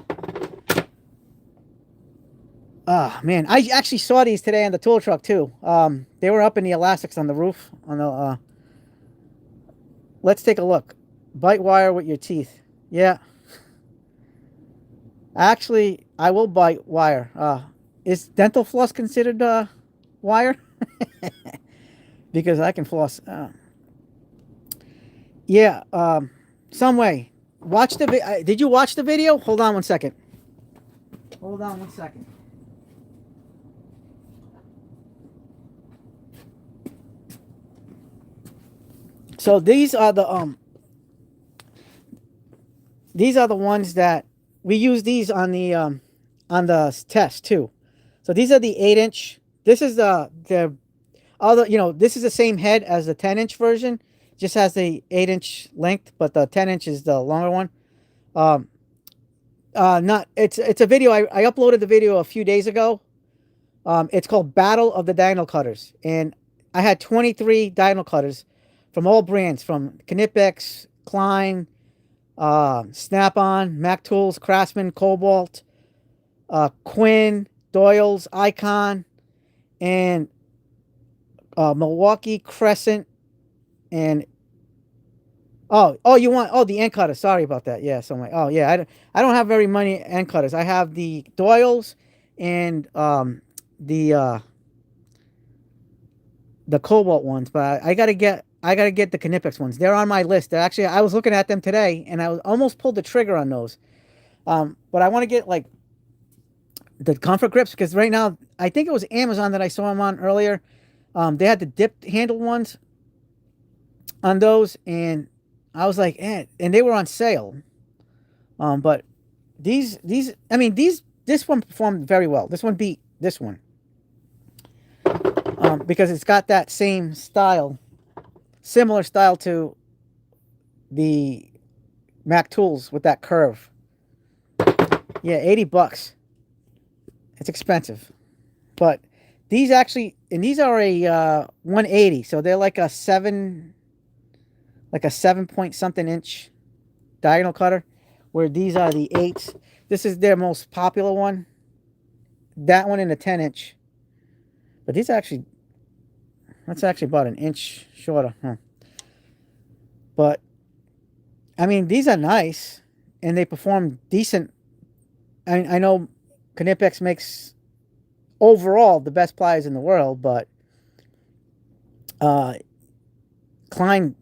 Man, I actually saw these today on the tool truck too. They were up in the elastics on the roof. Let's take a look. Bite wire with your teeth. Yeah. Actually, I will bite wire. Is dental floss considered wire? Because I can floss. Yeah. Some way. Watch the. Did you watch the video? Hold on one second. Hold on one second. So these are the ones that we use these on the test too. So these are the 8-inch. This is the other, this is the same head as the 10-inch version. Just has the 8-inch length, but the 10-inch is the longer one. It's a video. I uploaded the video a few days ago. It's called Battle of the Diagonal Cutters, and I had 23 diagonal cutters from all brands, from Knipex, Klein, Snap-on, Mac Tools, Craftsman, Cobalt, Quinn, Doyle's, Icon, and Milwaukee, Crescent, and Oh, you want, oh, the end cutter. Sorry about that. Yeah, so my, oh yeah, I don't have very many end cutters. I have the Doyle's and the uh the Cobalt ones, but I gotta get the Knipex ones. They're on my list. They're actually, I was looking at them today, and I was almost pulled the trigger on those. But I want to get like the comfort grips because right now I think it was Amazon that I saw them on earlier. They had the dip handle ones on those, and I was like, eh, and they were on sale. But I mean, this one performed very well. This one beat this one, because it's got that same style, similar style to the Mac Tools with that curve. Yeah, $80. It's expensive, but these actually, and these are a 180, so they're like a 7 point something inch diagonal cutter, where these are the 8s. This is their most popular one. That one in a 10 inch, but these actually, that's actually about an inch shorter, huh? But I mean, these are nice, and they perform decent. I know Knipex makes overall the best pliers in the world, but uh, Klein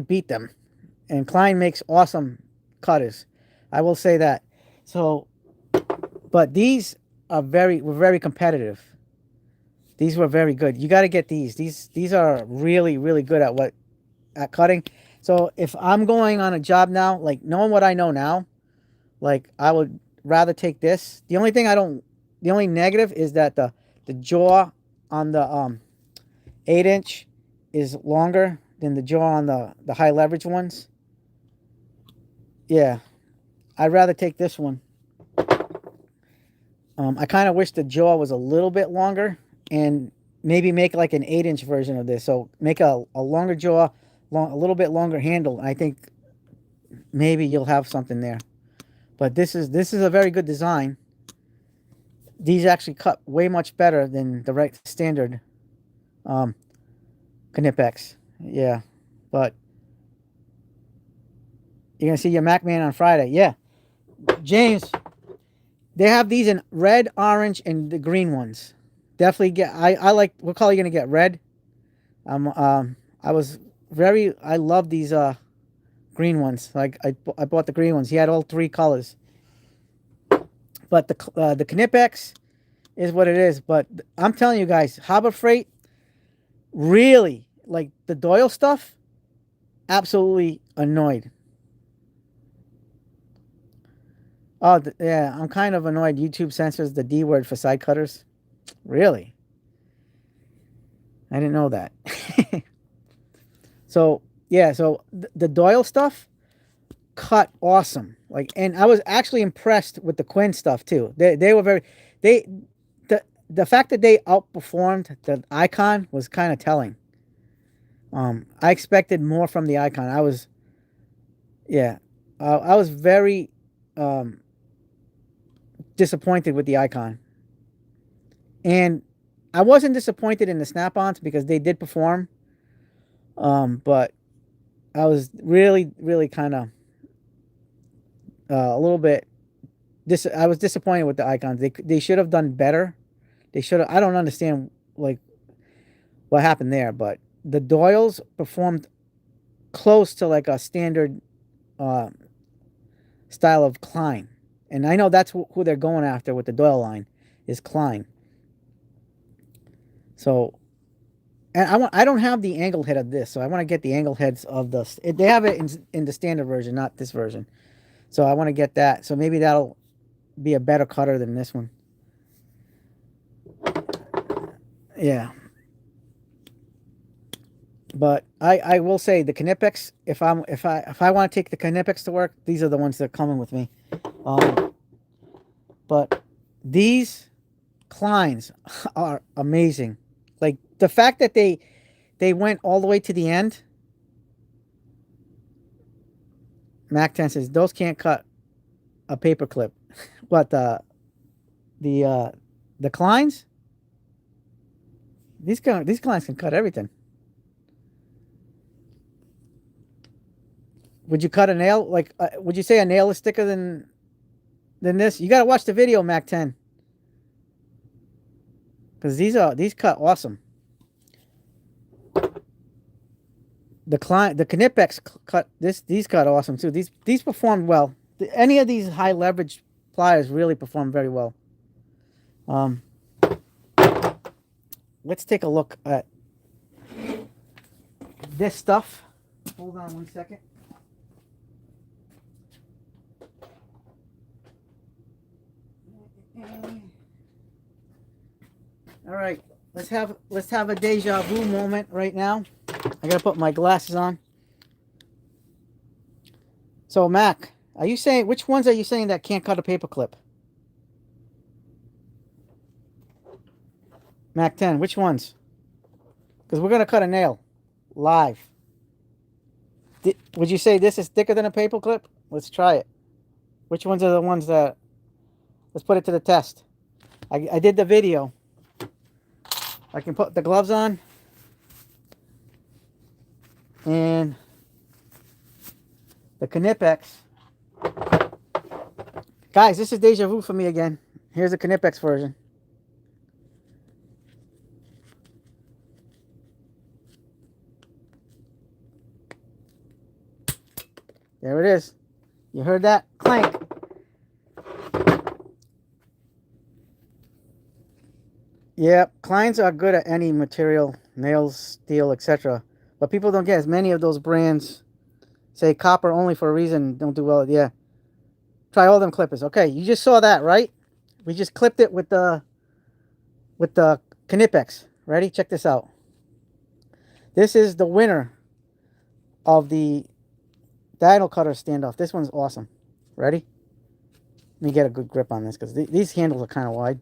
beat them, and Klein makes awesome cutters. I will say that. So, but these were very competitive. These were very good. You got to get these. These are really good at cutting. So if I'm going on a job now, like knowing what I know now, like I would rather take this. The only negative is that the jaw on the 8 inch is longer than the jaw on the high leverage ones. Yeah, I'd rather take this one. I kind of wish the jaw was a little bit longer, and maybe make like an 8 inch version of this. So make a longer jaw, a little bit longer handle. I think maybe you'll have something there. But this is a very good design. These actually cut way much better than the right standard um, Knipex. Yeah, but you're gonna see your Mac Man on Friday. Yeah, James. They have these in red, orange, and the green ones. Definitely get. I like. What color are you gonna get? Red. I was very. I love these green ones. Like I bought the green ones. He had all three colors. But the Knipex is what it is. But I'm telling you guys, Harbor Freight, really, like the Doyle stuff, absolutely annoyed. Oh, yeah, I'm kind of annoyed. YouTube censors the D word for side cutters. Really? I didn't know that. So, yeah, so the Doyle stuff cut awesome. Like, and I was actually impressed with the Quinn stuff too. They were they the fact that they outperformed the Icon was kind of telling. I expected more from the Icon. Yeah, I was very disappointed with the Icon, and I wasn't disappointed in the Snap-ons because they did perform. But I was really kind of a little bit I was disappointed with the Icons. They should have done better. They should have. I don't understand like what happened there, but the Doyles performed close to like a standard uh, style of Klein, and I know that's who they're going after with the Doyle line is Klein. So, and I don't have the angled head of this, so I want to get the angled heads of they have it in the standard version, not this version. So I want to get that. So maybe that'll be a better cutter than this one. Yeah. But I will say the Knipex, if I want to take the Knipex to work, these are the ones that are coming with me. But these Kleins are amazing. Like the fact that they went all the way to the end. Mac 10 says those can't cut a paper clip. But the Kleins, these Kleins can cut everything. Would you cut a nail? Like, would you say a nail is thicker than this? You gotta watch the video, Mac 10, because these cut awesome. The Knipex cut these cut awesome too. These performed well. Any of these high leverage pliers really perform very well. Let's take a look at this stuff. Hold on 1 second. All right, let's have a deja vu moment right now. I gotta put my glasses on. So Mac, are you saying which ones are you saying that can't cut a paper clip? Mac 10, which ones? Because we're gonna cut a nail live. Would you say this is thicker than a paper clip? Let's try it. Which ones are the ones that? Let's put it to the test. I did the video. I can put the gloves on. And the Knipex. Guys, this is deja vu for me again. Here's the Knipex version. There it is. You heard that? Clank. Yeah, Kleins are good at any material, nails, steel, etc. But people don't get as many of those brands. Say copper only for a reason. Don't do well. Yeah. Try all them clippers. Okay, you just saw that, right? We just clipped it with the Knipex. Ready? Check this out. This is the winner of the diagonal cutter standoff. This one's awesome. Ready? Let me get a good grip on this because these handles are kind of wide.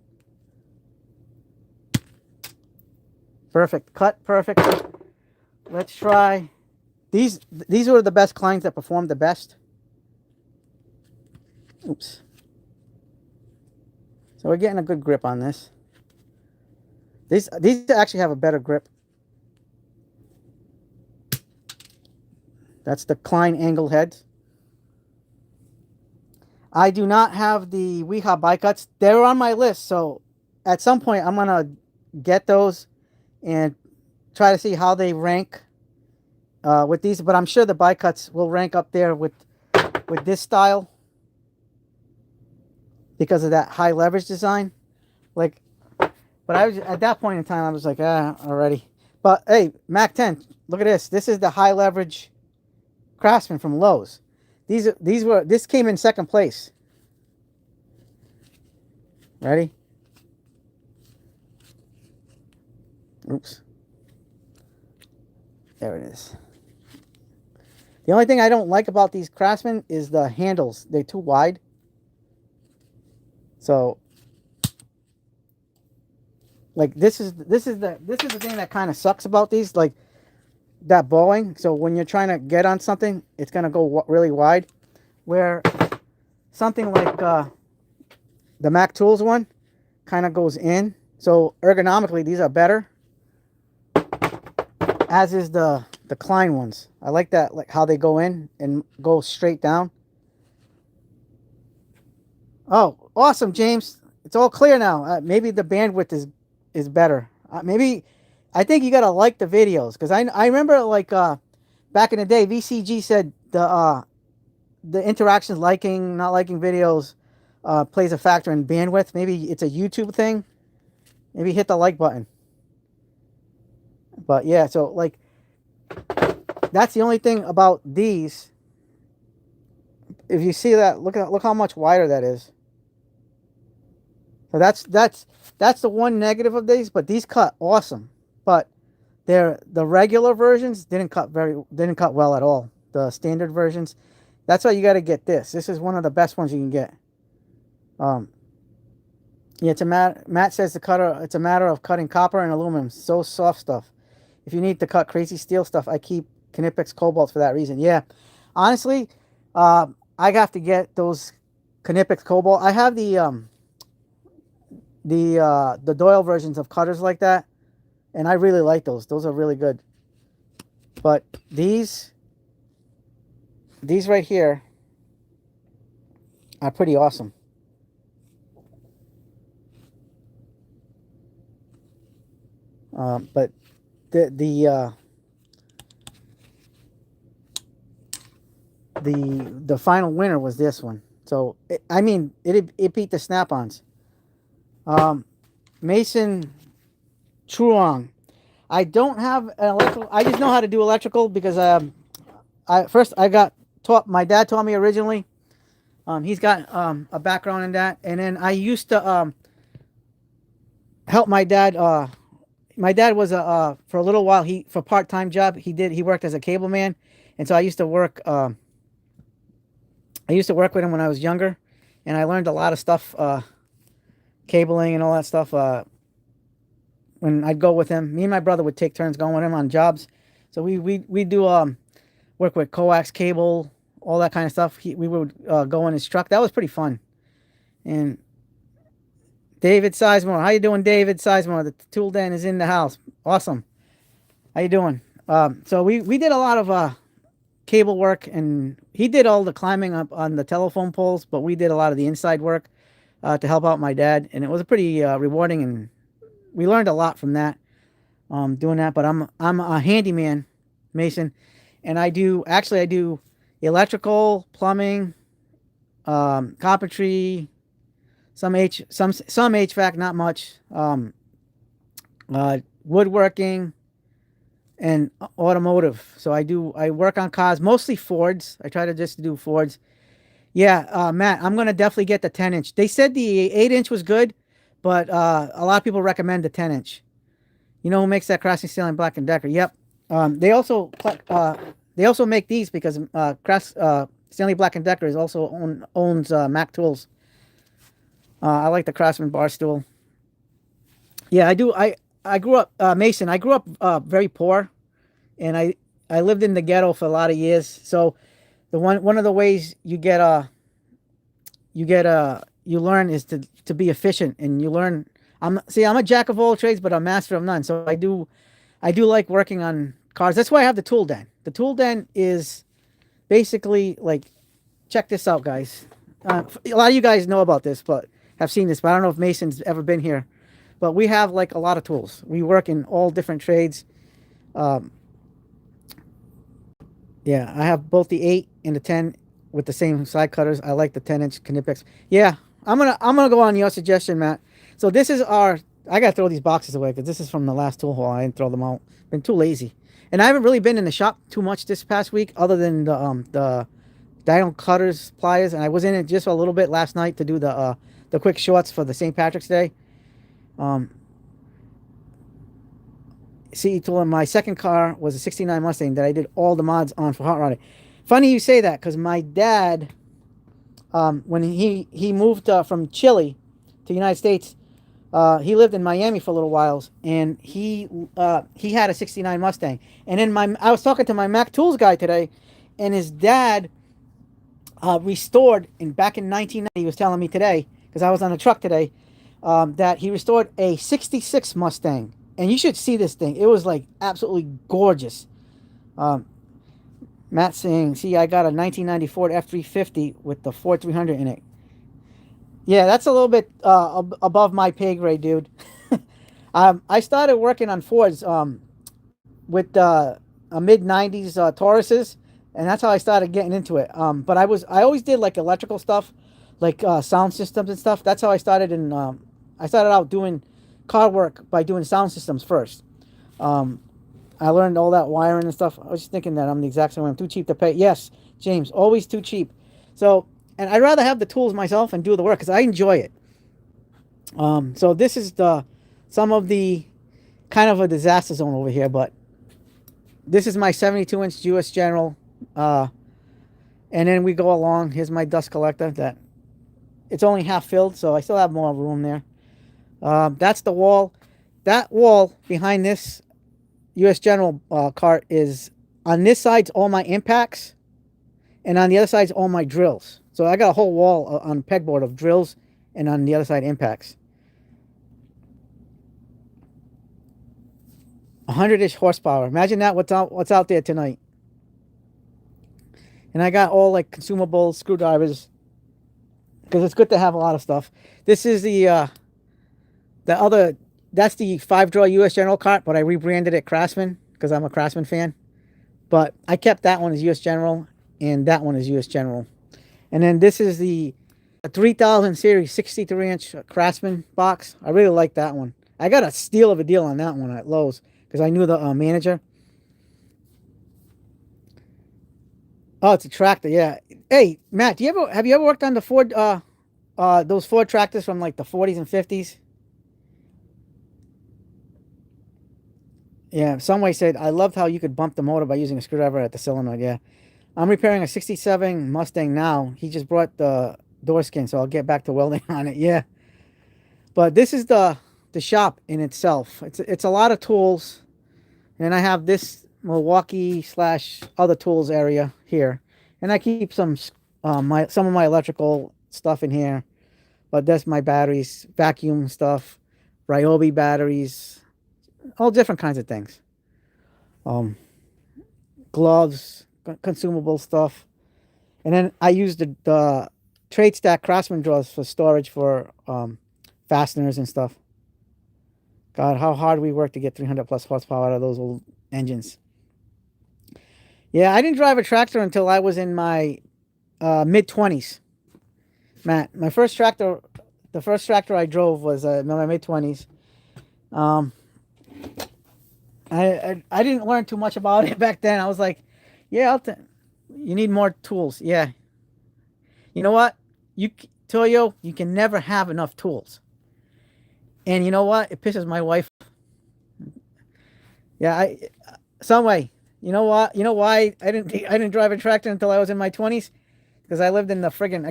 Perfect. Cut. Perfect. Let's try. These were the best Kleins that performed the best. Oops. So we're getting a good grip on this. These actually have a better grip. That's the Klein angle heads. I do not have the Weehaw bi-cuts. They're on my list, so at some point I'm gonna get those and try to see how they rank with these. But I'm sure the bi-cuts will rank up there with this style because of that high leverage design. Like, but I was at that point in time I was like, already. But hey, Mac 10, look at this. This is the high leverage Craftsman from Lowe's. This came in second place. Ready? Oops. There it is. The only thing I don't like about these Craftsman is the handles. They're too wide. So, like this is the thing that kind of sucks about these, like that bowing. So when you're trying to get on something, it's gonna go really wide. Where something like the Mac Tools one kind of goes in. So ergonomically, these are better. As is the Klein ones. I like that, like how they go in and go straight down. Oh, awesome, James. It's all clear now. Maybe the bandwidth is better. Maybe I think you gotta like the videos because I remember like back in the day, VCG said the interactions, liking, not liking videos plays a factor in bandwidth. Maybe it's a YouTube thing. Maybe hit the like button. But yeah, so like that's the only thing about these. If you see that, look how much wider that is. So that's the one negative of these, but these cut awesome. But the regular versions didn't cut well at all. The standard versions. That's why you got to get this. This is one of the best ones you can get. Yeah, Matt says it's a matter of cutting copper and aluminum. So soft stuff. If you need to cut crazy steel stuff, I keep Knipex Cobalt for that reason. Yeah, honestly, I have to get those Knipex Cobalt. I have the Doyle versions of cutters like that, and I really like those. Those are really good. But these, these right here are pretty awesome. But the the final winner was this one. So I mean, it beat the Snap-ons. Um, Mason Truong. I don't have an electrical. I just know how to do electrical because I got taught. My dad taught me originally. He's got a background in that, and then I used to help my dad. My dad was a for a little while. He for part-time job. He worked as a cable man, and so I used to work. I used to work with him when I was younger, and I learned a lot of stuff, cabling and all that stuff. When I'd go with him, me and my brother would take turns going with him on jobs. So we do work with coax cable, all that kind of stuff. We would go in his truck. That was pretty fun. And David Sizemore, how you doing, David Sizemore? The tool den is in the house. Awesome. How you doing? So we did a lot of cable work, and he did all the climbing up on the telephone poles, but we did a lot of the inside work to help out my dad, and it was a pretty rewarding, and we learned a lot from that, doing that. But I'm a handyman, Mason, and I do electrical, plumbing, carpentry, some HVAC, not much, woodworking, and automotive. So I work on cars, mostly Fords. I try to just do Fords. Yeah, Matt, I'm gonna definitely get the 10-inch. They said the 8-inch was good, but a lot of people recommend the 10-inch. You know who makes that Craftsman Stanley Black and Decker? Yep. They also make these because Stanley Black and Decker is also owns Mac Tools. I like the Craftsman bar stool. Yeah, I do. I grew up Mason. I grew up very poor, and I lived in the ghetto for a lot of years. So the one of the ways you learn is to be efficient, and you learn. I'm a jack of all trades, but a master of none. So I do like working on cars. That's why I have the tool den. The tool den is basically like, check this out, guys. A lot of you guys know about this, but have seen this, but I don't know if Mason's ever been here. But we have like a lot of tools. We work in all different trades. Um, yeah, I have both the 8 and the 10 with the same side cutters. I like the 10-inch Knipex. Yeah, I'm gonna go on your suggestion, Matt. So this is our. I gotta throw these boxes away because this is from the last tool haul. I didn't throw them out. Been too lazy, and I haven't really been in the shop too much this past week, other than the diagonal cutters, pliers, and I was in it just a little bit last night to do the quick shorts for the St. Patrick's Day. CE tool in my second car was a '69 Mustang that I did all the mods on for hot rodding. Funny you say that because my dad, when he moved from Chile to the United States, he lived in Miami for a little while, and he had a '69 Mustang. And then I was talking to my Mac Tools guy today, and his dad restored back in 1990. He was telling me today because I was on the truck today that he restored a '66 Mustang. And you should see this thing. It was like absolutely gorgeous. Matt saying, see, I got a 1994 F350 with the 4300 in it. Yeah, that's a little bit above my pay grade, dude. I started working on Fords with a mid 90s Tauruses, and that's how I started getting into it. But I always did like electrical stuff, like sound systems and stuff. That's how I started I started out doing car work by doing sound systems first. I learned all that wiring and stuff. I was just thinking that I'm the exact same way. I'm too cheap to pay. Yes, James, always too cheap. So, and I'd rather have the tools myself and do the work because I enjoy it. So this is some of the kind of a disaster zone over here, but this is my 72-inch US General. And then we go along. Here's my dust collector that it's only half filled, so I still have more room there. That's the wall. That wall behind this US General cart is, on this side's all my impacts, and on the other side's all my drills. So I got a whole wall on pegboard of drills, and on the other side impacts. 100-ish horsepower. Imagine that. What's out there tonight? And I got all like consumable screwdrivers because it's good to have a lot of stuff. This is the other. That's the 5 drawer U.S. General cart, but I rebranded it Craftsman because I'm a Craftsman fan. But I kept that one as U.S. General, and that one is U.S. General. And then this is the 3000 series 63-inch Craftsman box. I really like that one. I got a steal of a deal on that one at Lowe's because I knew the manager. Oh, it's a tractor, yeah. Hey, Matt, have you ever worked on the Ford those Ford tractors from like the 40s and 50s? Yeah, somebody said I loved how you could bump the motor by using a screwdriver at the solenoid. Yeah, I'm repairing a '67 Mustang now. He just brought the door skin, so I'll get back to welding on it. Yeah, but this is the shop in itself. It's a lot of tools, and I have this Milwaukee slash other tools area here, and I keep some of my electrical stuff in here. But that's my batteries, vacuum stuff, Ryobi batteries, all different kinds of things. Um, Gloves, consumable stuff, and then I use the trade stack Craftsman drawers for storage for fasteners and stuff. God, how hard we work to get 300 plus horsepower out of those old engines. Yeah, I didn't drive a tractor until I was in my mid 20s. Matt, the first tractor I drove was in my mid 20s. Um, I didn't learn too much about it back then. I was like, yeah, you need more tools. Yeah, you know what? Toyo, you can never have enough tools. And you know what? It pisses my wife. Yeah, some way. You know what? You know why I didn't drive a tractor until I was in my 20s? Because I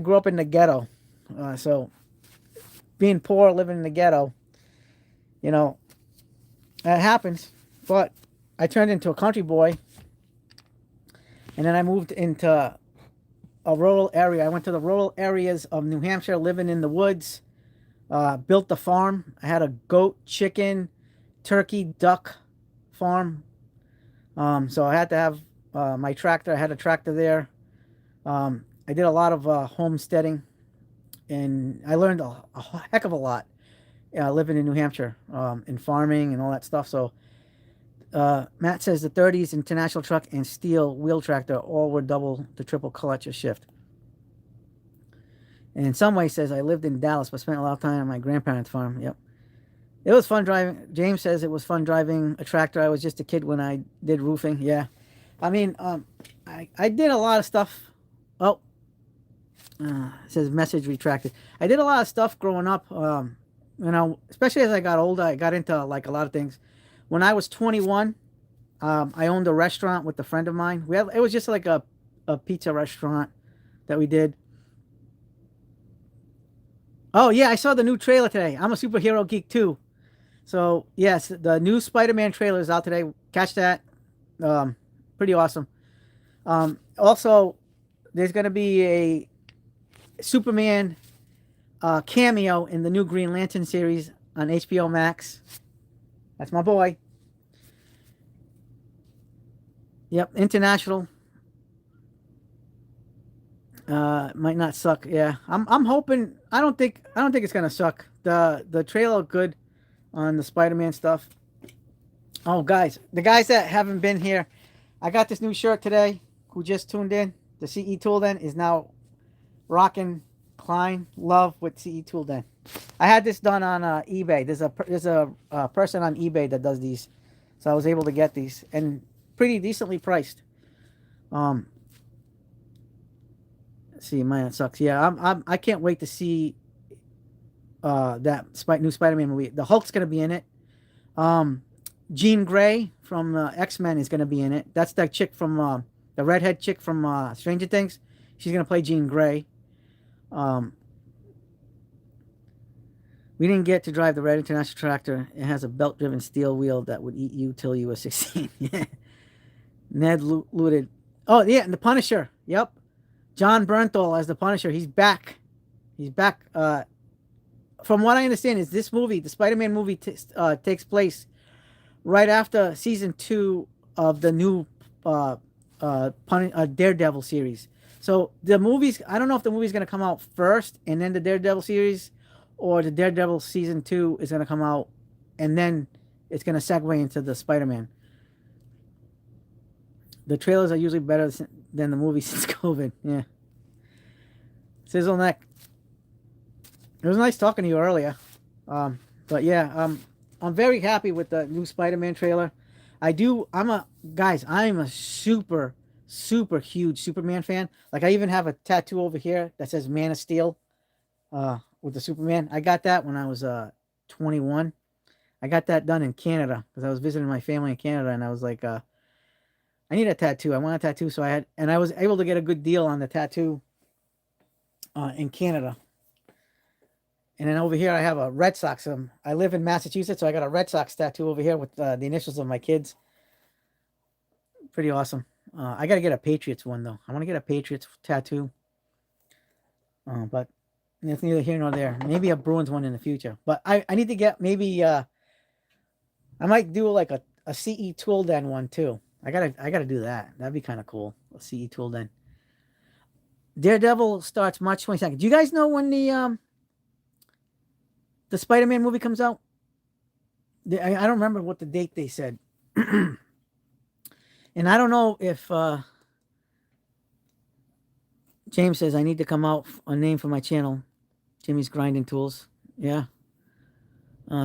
grew up in the ghetto. So being poor, living in the ghetto, you know, that happens. But I turned into a country boy, and then I moved into a rural area. I went to the rural areas of New Hampshire, living in the woods. Built the farm. I had a goat, chicken, turkey, duck farm. So I had to have my tractor. I had a tractor there. I did a lot of homesteading, and I learned a heck of a lot living in New Hampshire and farming and all that stuff. So Matt says the 30s International truck and steel wheel tractor all were double to triple clutch a shift. And in some way says I lived in Dallas but spent a lot of time on my grandparents' farm. Yep. It was fun driving. James says it was fun driving a tractor. I was just a kid when I did roofing. Yeah. I mean, I did a lot of stuff. Oh, it says message retracted. I did a lot of stuff growing up. Especially as I got older, I got into like a lot of things. When I was 21, I owned a restaurant with a friend of mine. It was just like a pizza restaurant that we did. Oh yeah, I saw the new trailer today. I'm a superhero geek too. So yes, the new Spider-Man trailer is out today. Catch that. Pretty awesome. Also, there's gonna be a Superman cameo in the new Green Lantern series on HBO Max. That's my boy. Yep, International. Might not suck. Yeah, I'm hoping. I don't think it's gonna suck. The trailer looked good on the Spider-Man stuff. Oh, guys, the guys that haven't been here, I got this new shirt today. Who just tuned in? The CE Tool Den is now rocking Klein Love with CE Tool Den. I had this done on eBay. There's a person on eBay that does these, so I was able to get these and pretty decently priced. See, mine sucks. Yeah, I can't wait to see that new Spider-Man movie. The Hulk's gonna be in it. Jean Grey from X-Men is gonna be in it. That's that chick from the redhead chick from Stranger Things. She's gonna play Jean Grey. We didn't get to drive the red International tractor. It has a belt-driven steel wheel that would eat you till you were 16. Yeah. Ned looted. Oh yeah, and the Punisher. Yep. John Bernthal as the Punisher. He's back. He's back. From what I understand, is this movie, the Spider-Man movie, takes place right after season 2 of the new Daredevil series. So the movies, I don't know if the movie's gonna come out first and then the Daredevil series, or the Daredevil season 2 is gonna come out and then it's gonna segue into the Spider-Man. The trailers are usually better than the movie since COVID. Yeah. Sizzle neck. It was nice talking to you earlier. But yeah, I'm very happy with the new Spider-Man trailer. I'm a super, super huge Superman fan. Like I even have a tattoo over here that says Man of Steel, with the Superman. I got that when I was 21. I got that done in Canada because I was visiting my family in Canada, and I was like, I need a tattoo. I want a tattoo, so I was able to get a good deal on the tattoo in Canada. And then over here, I have a Red Sox. I live in Massachusetts, so I got a Red Sox tattoo over here with the initials of my kids. Pretty awesome. I got to get a Patriots one, though. I want to get a Patriots tattoo. But it's neither here nor there. Maybe a Bruins one in the future. But I need to get maybe, I might do like a CE Tool Den one, too. I gotta do that. That'd be kind of cool. A CE Tool Den. Daredevil starts March 22nd. Do you guys know when the Spider-Man movie comes out? I don't remember what the date they said. And I don't know if James says I need to come out a name for my channel. Jimmy's Grinding Tools. Yeah.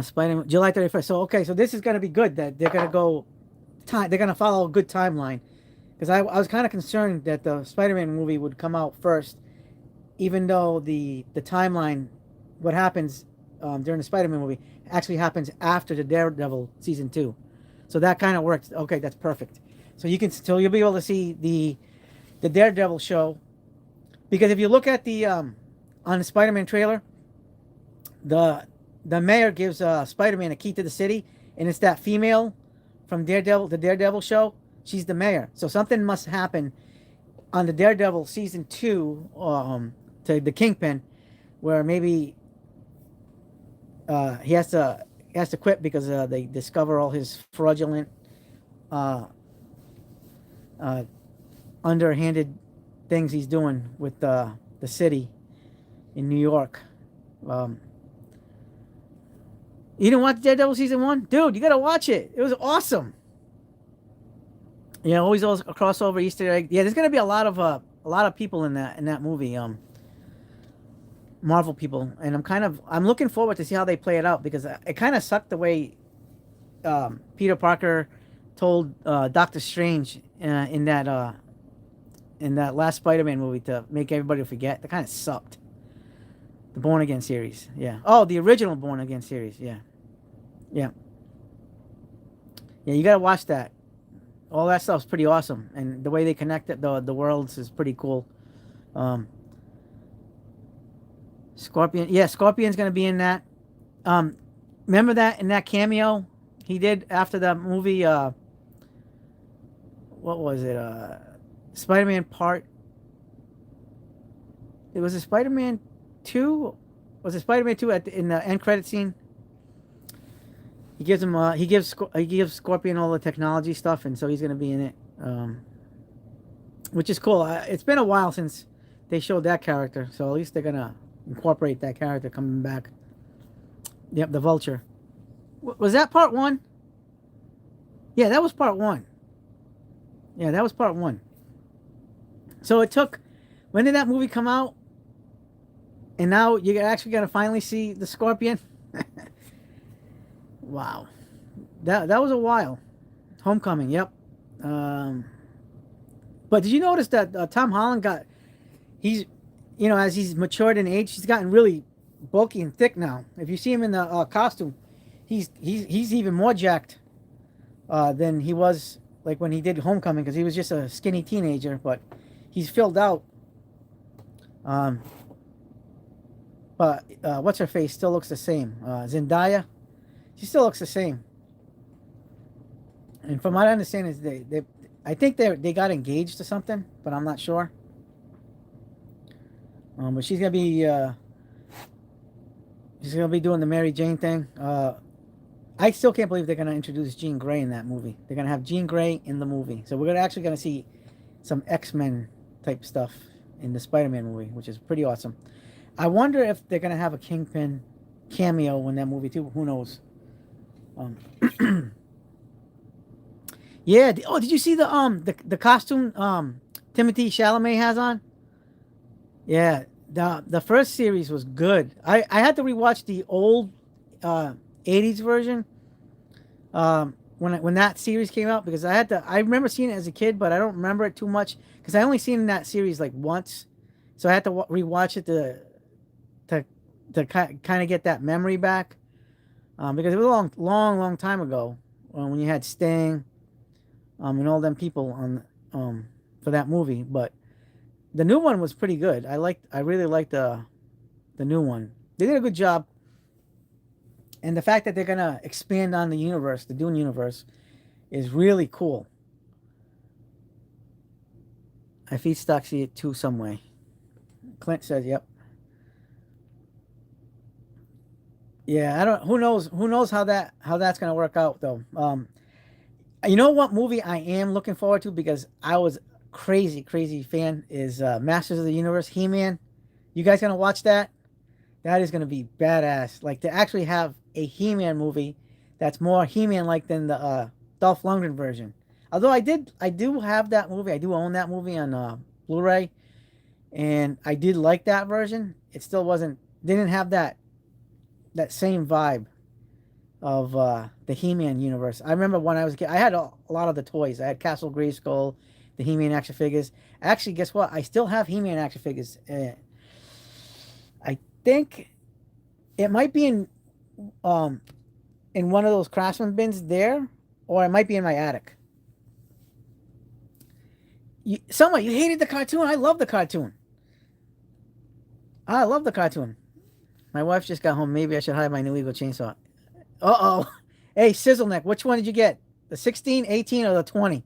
Spider-Man, July 31st. So, okay, so this is going to be good that they're going to go they're going to follow a good timeline. Because I was kind of concerned that the Spider-Man movie would come out first, even though the timeline, what happens during the Spider-Man movie, actually happens after the Daredevil season 2. So that kind of works. Okay, that's perfect. So you'll be able to see the Daredevil show, because if you look at the on the Spider-Man trailer, the mayor gives Spider-Man a key to the city, and it's that female from the Daredevil show. She's the mayor. So something must happen on the Daredevil season 2 to the Kingpin, where maybe he has to quit because they discover all his fraudulent, underhanded things he's doing with the city in New York. You didn't watch Daredevil season 1? Dude, you gotta watch it. It was awesome. Yeah, always a crossover Easter egg. Yeah, there's gonna be a lot of people in that movie. Marvel people, and I'm looking forward to see how they play it out, because it kind of sucked the way Peter Parker told Doctor Strange in that last Spider-Man movie to make everybody forget. That kind of sucked. The Born Again series, yeah. Oh, the original Born Again series, yeah. Yeah. Yeah, you gotta watch that. All that stuff's pretty awesome. And the way they connect the worlds is pretty cool. Scorpion. Yeah, Scorpion's gonna be in that. Remember that in that cameo he did after that movie, what was it? Spider-Man part. It was a Spider-Man 2. Was it Spider-Man 2 in the end credit scene? He gives him he gives Scorpion all the technology stuff, and so he's gonna be in it, which is cool. It's been a while since they showed that character, so at least they're gonna incorporate that character coming back. Yep, the Vulture. Was that part 1? Yeah, that was part 1. Yeah, that was part 1. So it took. When did that movie come out? And now you're actually gonna finally see the Scorpion. Wow, that was a while. Homecoming, yep. But did you notice that Tom Holland as he's matured in age, he's gotten really bulky and thick now. If you see him in the costume, he's even more jacked than he was like when he did Homecoming, because he was just a skinny teenager, but he's filled out. But what's her face still looks the same. Zendaya, she still looks the same. And from what I understand is I think they got engaged or something, but I'm not sure. But she's gonna be doing the Mary Jane thing. I still can't believe they're gonna introduce Jean Grey in that movie. They're gonna have Jean Grey in the movie, so we're actually gonna see some X-Men type stuff in the Spider-Man movie, which is pretty awesome. I wonder if they're gonna have a Kingpin cameo in that movie too. Who knows? Um, yeah. Oh, did you see the costume Timothy Chalamet has on? Yeah. The first series was good. I had to rewatch the old uh 80s version when that series came out because I remember seeing it as a kid, but I don't remember it too much because I only seen that series like once, so I had to rewatch it to kind of get that memory back, because it was a long time ago when you had Sting, and all them people on for that movie. But the new one was pretty good. I really liked the new one. They did a good job, and the fact that they're gonna expand on the universe, the Dune universe, is really cool. I feedstock see it too some way. Clint says, "Yep." Yeah, I don't. Who knows? Who knows how that's gonna work out though? You know what movie I am looking forward to because I was crazy fan is Masters of the Universe, He-Man. You guys gonna watch that? That is gonna be badass. Like to actually have a He-Man movie that's more He-Man like than the Dolph Lundgren version. Although I do have that movie. I do own that movie on Blu-ray, and I did like that version. It still wasn't. Didn't have that same vibe of the He-Man universe. I remember when I was a kid, I had a lot of the toys. I had Castle Grayskull, the He-Man action figures. Actually, guess what? I still have He-Man action figures. I think it might be in one of those Craftsman bins there, or it might be in my attic. You hated the cartoon. I love the cartoon. I love the cartoon. My wife just got home. Maybe I should hide my new Eagle chainsaw. Uh-oh. Hey, Sizzleneck, which one did you get? The 16, 18, or the 20?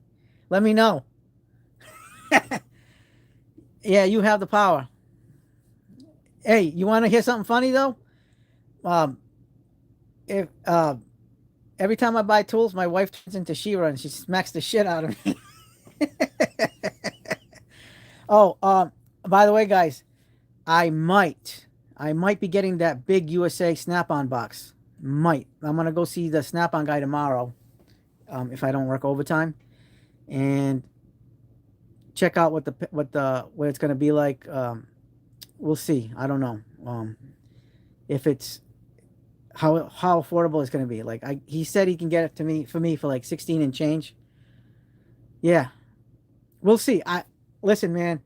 Let me know. Yeah, you have the power. Hey, you want to hear something funny, though? Um, if every time I buy tools, my wife turns into She-Ra and she smacks the shit out of me. Oh, by the way, guys, I might be getting that big USA Snap-on box. Might. I'm gonna go see the Snap-on guy tomorrow, if I don't work overtime, and check out what it's gonna be like. We'll see. I don't know. If it's how affordable it's gonna be. Like he said he can get it to me for like 16 and change. Yeah, we'll see. I listen, man.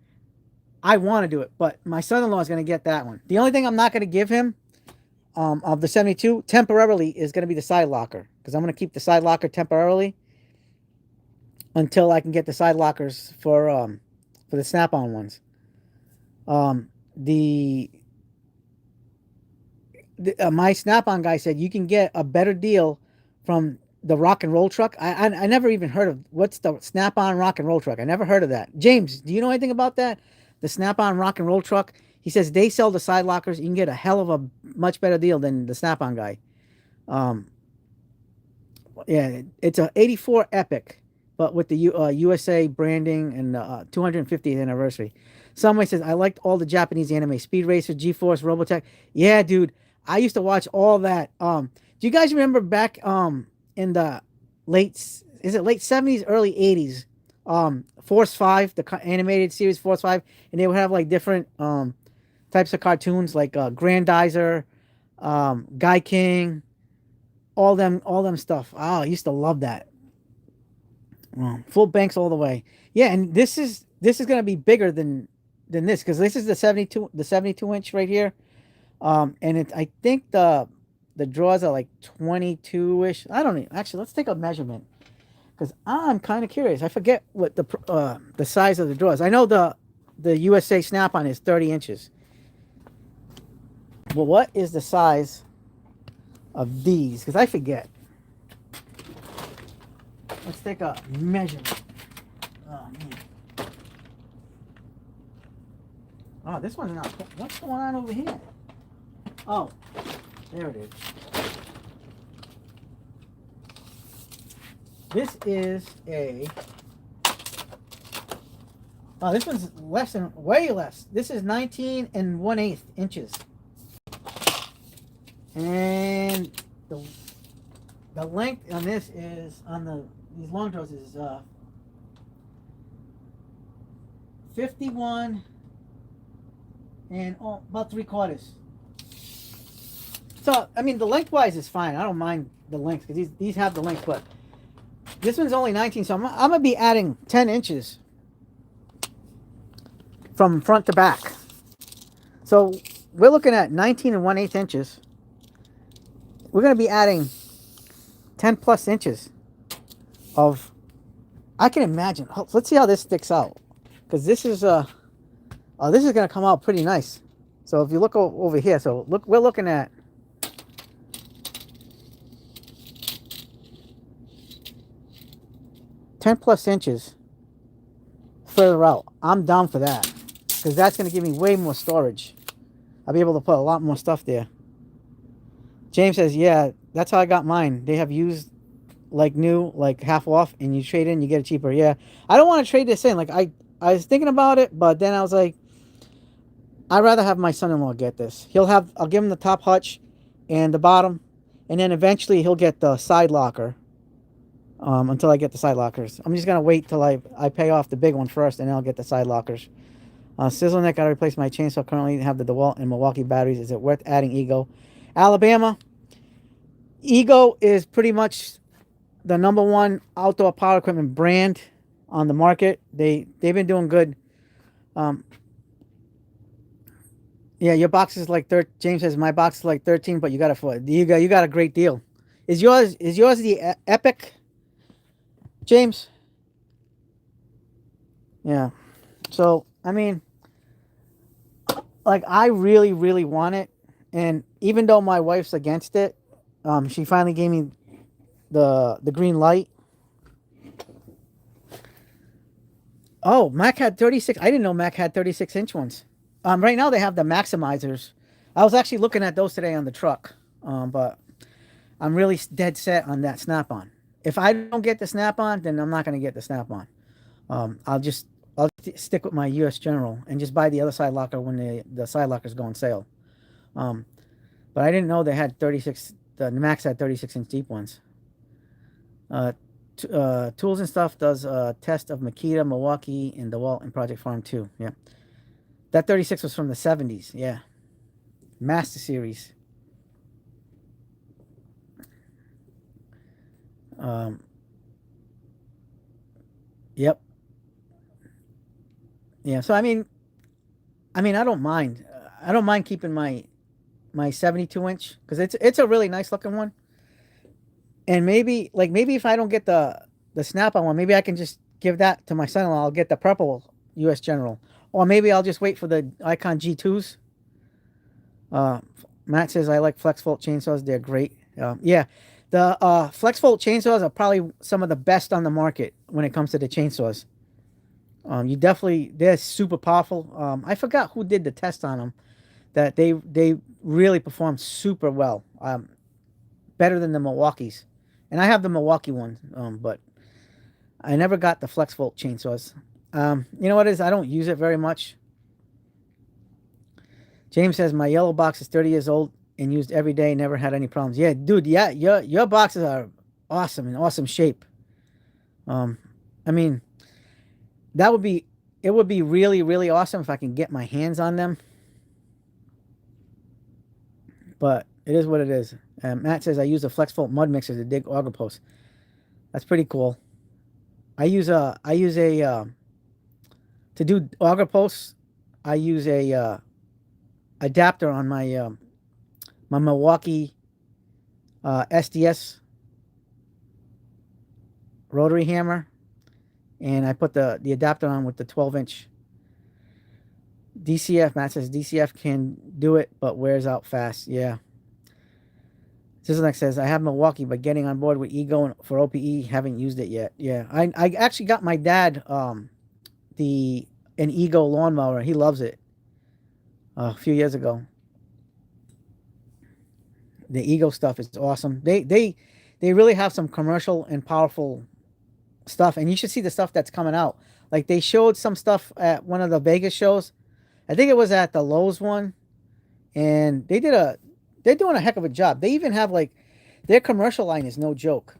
I want to do it, but my son-in-law is going to get that one. The only thing I'm not going to give him of the 72 temporarily is going to be the side locker because I'm going to keep the side locker temporarily until I can get the side lockers for the Snap-on ones. The my Snap-on guy said you can get a better deal from the rock and roll truck. I never even heard of what's the Snap-on rock and roll truck. I never heard of that. James, do you know anything about that? The Snap-on rock and roll truck. He says they sell the side lockers. You can get a hell of a much better deal than the Snap-on guy. Um, yeah, it's a '84 Epic, but with the USA branding and 250th anniversary. Somebody says I liked all the Japanese anime, Speed Racer, G-Force, Robotech. Yeah, dude, I used to watch all that. Do you guys remember back in the late '70s, early '80s? Force 5, the animated series Force 5, and they would have like different types of cartoons like Grandizer, Guy King, all them stuff. Oh, I used to love that. Full banks all the way. Yeah, and this is gonna be bigger than this because this is the 72 inch right here. And I think the drawers are like 22-ish. I don't know. Actually, let's take a measurement because I'm kind of curious. I forget what the size of the drawers. I know the USA Snap-on is 30 inches. Well, what is the size of these? Because I forget. Let's take a measurement. Oh, man. Oh, this one's not. What's going on over here? Oh, there it is. This is a Oh, this one's less than, way less. This is 19 and 1/8 inches. And the the length on this is, on these long drills, is 51 and about 3/4. So I mean, the lengthwise is fine. I don't mind the length because these have the length, but this one's only 19, so I'm gonna be adding 10 inches from front to back. So we're looking at 19 and 1/8 inches. We're gonna be adding 10 plus inches of. I can imagine. Let's see how this sticks out, because this is gonna come out pretty nice. So if you look over here, so look, we're looking at 10 plus inches further out. I'm down for that because that's going to give me way more storage. I'll be able to put a lot more stuff there. James says, yeah, that's how I got mine. They have used like new, like half off, and you trade in, you get it cheaper. Yeah, I don't want to trade this in. Like I was thinking about it, but then I was like, I'd rather have my son-in-law get this. I'll give him the top hutch and the bottom, and then eventually he'll get the side locker. Until I get the side lockers. I'm just going to wait till I pay off the big one first, and then I'll get the side lockers. Sizzleneck, got to replace my chainsaw. Currently have the DeWalt and Milwaukee batteries. Is it worth adding Ego? Alabama, Ego is pretty much the #1 outdoor power equipment brand on the market. They've been doing good. Yeah, your box is like James says my box is like 13, but you got a great deal. Is yours the Epic? James? Yeah. So, I mean, like, I really, really want it. And even though my wife's against it, she finally gave me the green light. Oh, Mac had 36. I didn't know Mac had 36-inch ones. Right now they have the maximizers. I was actually looking at those today on the truck. But I'm really dead set on that snap-on. If I don't get the snap-on, then I'm not going to get the snap-on. I'll stick with my U.S. General and just buy the other side locker when the side lockers go on sale. But I didn't know they had 36. The Max had 36-inch deep ones. Tools and Stuff does a test of Makita, Milwaukee, and DeWalt and Project Farm 2. Yeah, that 36 was from the 70s. Yeah, Master Series. Yep. Yeah. So I mean, I don't mind. I don't mind keeping my 72-inch because it's a really nice looking one. And maybe if I don't get the snap-on one, maybe I can just give that to my son-in-law. I'll get the purple U.S. General, or maybe I'll just wait for the Icon G2s. Matt says I like FlexVolt chainsaws. They're great. Yeah, the FlexVolt chainsaws are probably some of the best on the market when it comes to the chainsaws. They're super powerful. I forgot who did the test on them. That they really perform super well. Better than the Milwaukees. And I have the Milwaukee one, but I never got the FlexVolt chainsaws. You know what it is? I don't use it very much. James says my yellow box is 30 years old and used every day, never had any problems. Yeah, dude, yeah, your boxes are awesome, in awesome shape. I mean, it would be really, really awesome if I can get my hands on them. But it is what it is. Matt says I use a FlexVolt mud mixer to dig auger posts. That's pretty cool. I use a to do auger posts. I use a adapter on my my Milwaukee SDS rotary hammer, and I put the adapter on with the 12-inch. DCF, Matt says DCF can do it, but wears out fast. Yeah. Sizzleneck says I have Milwaukee, but getting on board with Ego for OPE, haven't used it yet. Yeah, I actually got my dad an Ego lawnmower. He loves it. A few years ago. The Ego stuff is awesome. They really have some commercial and powerful stuff, and you should see the stuff that's coming out. Like they showed some stuff at one of the Vegas shows. I think it was at the Lowe's one, and they're doing a heck of a job. They even have like their commercial line is no joke.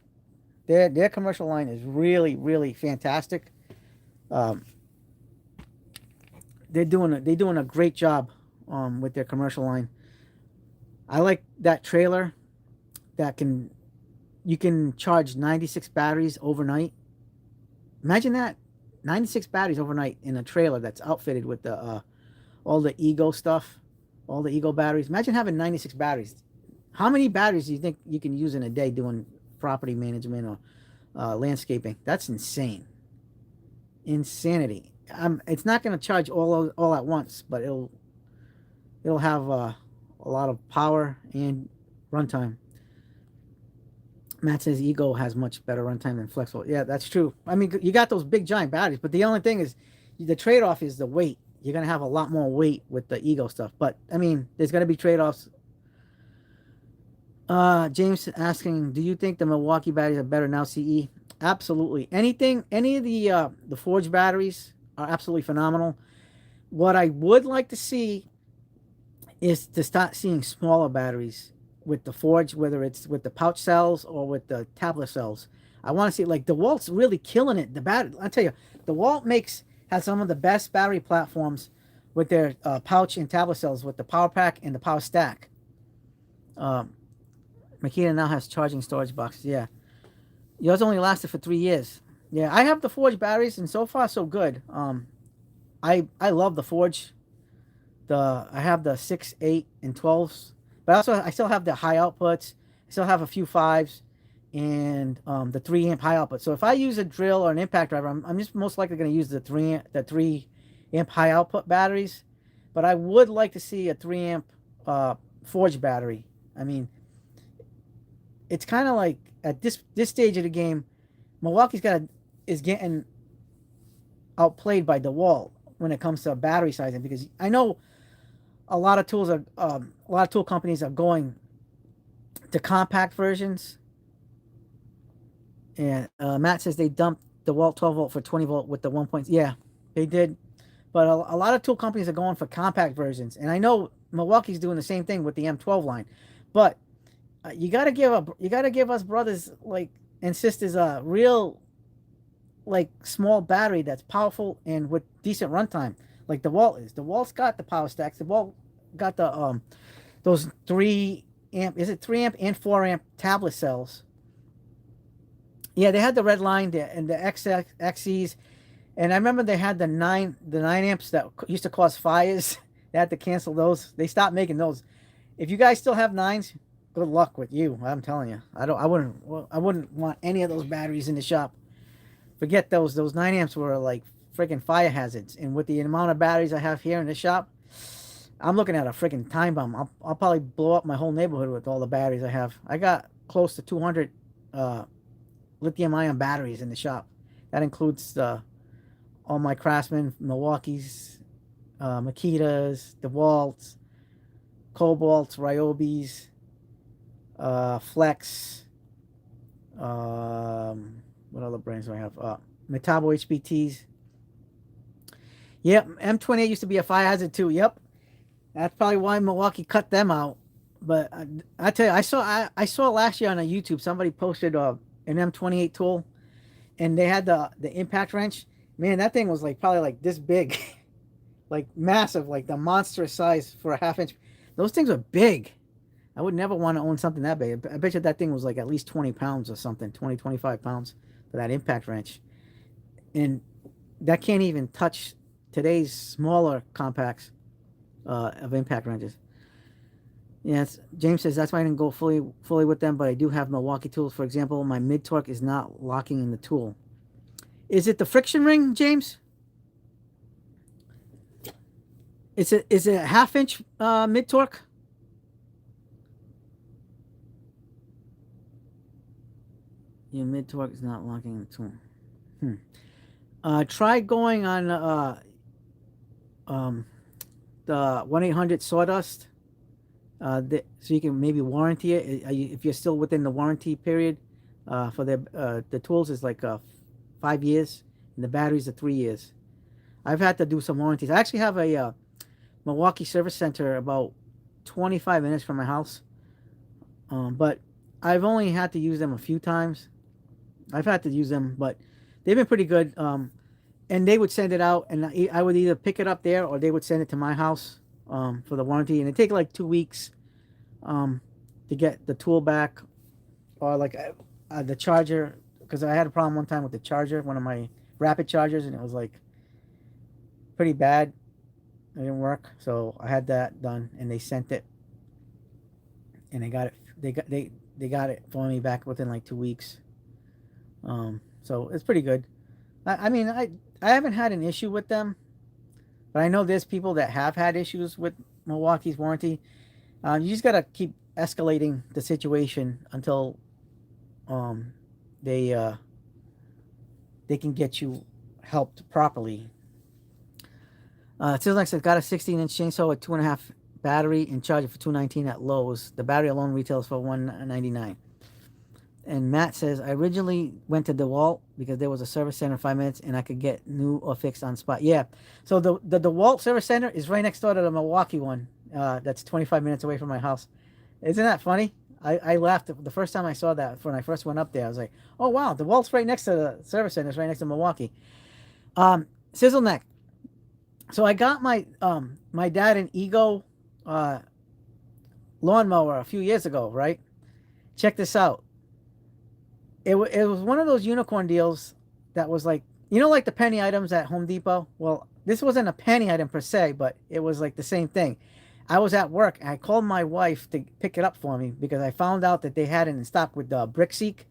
Their commercial line is really fantastic. Um, they're doing a great job with their commercial line. I like that trailer that can you can charge 96 batteries overnight. Imagine that, 96 batteries overnight in a trailer that's outfitted with the all the ego stuff, all the ego batteries. Imagine having 96 batteries. How many batteries do you think you can use in a day doing property management or landscaping? That's insane. Insanity. It's not going to charge all at once, but it'll have a lot of power and runtime. Matt says Ego has much better runtime than Flexible. Yeah, that's true. I mean, you got those big giant batteries, but the only thing is the trade off is the weight. You're going to have a lot more weight with the Ego stuff. But, I mean, there's going to be trade offs. James asking, do you think the Milwaukee batteries are better now, CE? Absolutely. Any of the Forge batteries are absolutely phenomenal. What I would like to see is to start seeing smaller batteries with the Forge, whether it's with the pouch cells or with the tablet cells. I want to see, like, DeWalt's really killing it. The battery, I tell you, DeWalt has some of the best battery platforms with their pouch and tablet cells with the power pack and the power stack. Makita now has charging storage boxes. Yeah, yours only lasted for 3 years. Yeah, I have the Forge batteries, and so far so good. I love the Forge. I have the 6, 8, and 12s, but also I still have the high outputs. I still have a few 5s and the 3 amp high output. So if I use a drill or an impact driver, I'm just most likely going to use the 3 amp high output batteries. But I would like to see a 3 amp Forge battery. I mean, it's kind of like at this stage of the game, Milwaukee's is getting outplayed by DeWalt when it comes to battery sizing, because I know a lot of tool companies are going to compact versions. And Matt says they dumped DeWalt 12 volt for 20 volt with the 1 point. Yeah, they did. But a lot of tool companies are going for compact versions, and I know Milwaukee's doing the same thing with the M12 line. But you gotta give us brothers like and sisters a real like small battery that's powerful and with decent runtime, like DeWalt is. DeWalt's got the power stacks. DeWalt got the those 3 amp, is it 3 amp and 4 amp tablet cells. Yeah, they had the red line there and the XCs, and I remember they had the 9 amps that used to cause fires. They had to cancel those. They stopped making those. If you guys still have 9s, good luck with you. I'm telling you, I wouldn't want any of those batteries in the shop. Forget those 9 amps were like freaking fire hazards. And with the amount of batteries I have here in the shop, I'm looking at a freaking time bomb. I'll probably blow up my whole neighborhood with all the batteries I have. I got close to 200 lithium-ion batteries in the shop. That includes all my Craftsman, Milwaukee's, Makitas, DeWalt's, Cobalt's, Ryobi's, Flex. What other brands do I have? Metabo HBTs. Yep, M28 used to be a fire hazard too. Yep, that's probably why Milwaukee cut them out. But I tell you, I saw last year on a YouTube somebody posted an M28 tool, and they had the impact wrench. Man, that thing was like probably like this big, like massive, like the monstrous size for a 1/2 inch. Those things are big. I would never want to own something that big. I bet you that thing was like at least 20 pounds or something, 20, 25 pounds for that impact wrench. And that can't even touch today's smaller compacts of impact wrenches. Yes, James says that's why I didn't go fully with them, but I do have Milwaukee tools. For example, my mid torque is not locking in the tool. Is it the friction ring, James? Is it a 1/2 inch mid torque? Your mid torque is not locking in the tool. Try going on the 1-800 sawdust. So you can maybe warranty it if you're still within the warranty period for the tools is like 5 years, and the batteries are 3 years. I've had to do some warranties. I actually have a Milwaukee service center about 25 minutes from my house, but I've only had to use them a few times. I've had to use them, but they've been pretty good. And they would send it out, and I would either pick it up there or they would send it to my house for the warranty, and it take like 2 weeks um, to get the tool back or like the charger, because I had a problem one time with the charger, one of my rapid chargers, and it was like pretty bad. It didn't work, so I had that done, and they sent it, and they got it. They got it for me back within like 2 weeks. So it's pretty good. I mean, I haven't had an issue with them, but I know there's people that have had issues with Milwaukee's warranty. You just gotta keep escalating the situation until um, they they can get you helped properly. It says got a 16-inch chainsaw with 2.5 battery and charge it for $219 at Lowe's. The battery alone retails for $199. And Matt says, I originally went to DeWalt because there was a service center in 5 minutes and I could get new or fixed on spot. Yeah. So the DeWalt service center is right next door to the Milwaukee one. That's 25 minutes away from my house. Isn't that funny? I laughed the first time I saw that when I first went up there. I was like, oh, wow, DeWalt's right next to the service center. It's right next to Milwaukee. Sizzle neck. So I got my dad an Ego lawnmower a few years ago, right? Check this out. It was one of those unicorn deals that was like, like the penny items at Home Depot? Well, this wasn't a penny item per se, but it was like the same thing. I was at work. And I called my wife to pick it up for me because I found out that they had it in stock with the BrickSeek.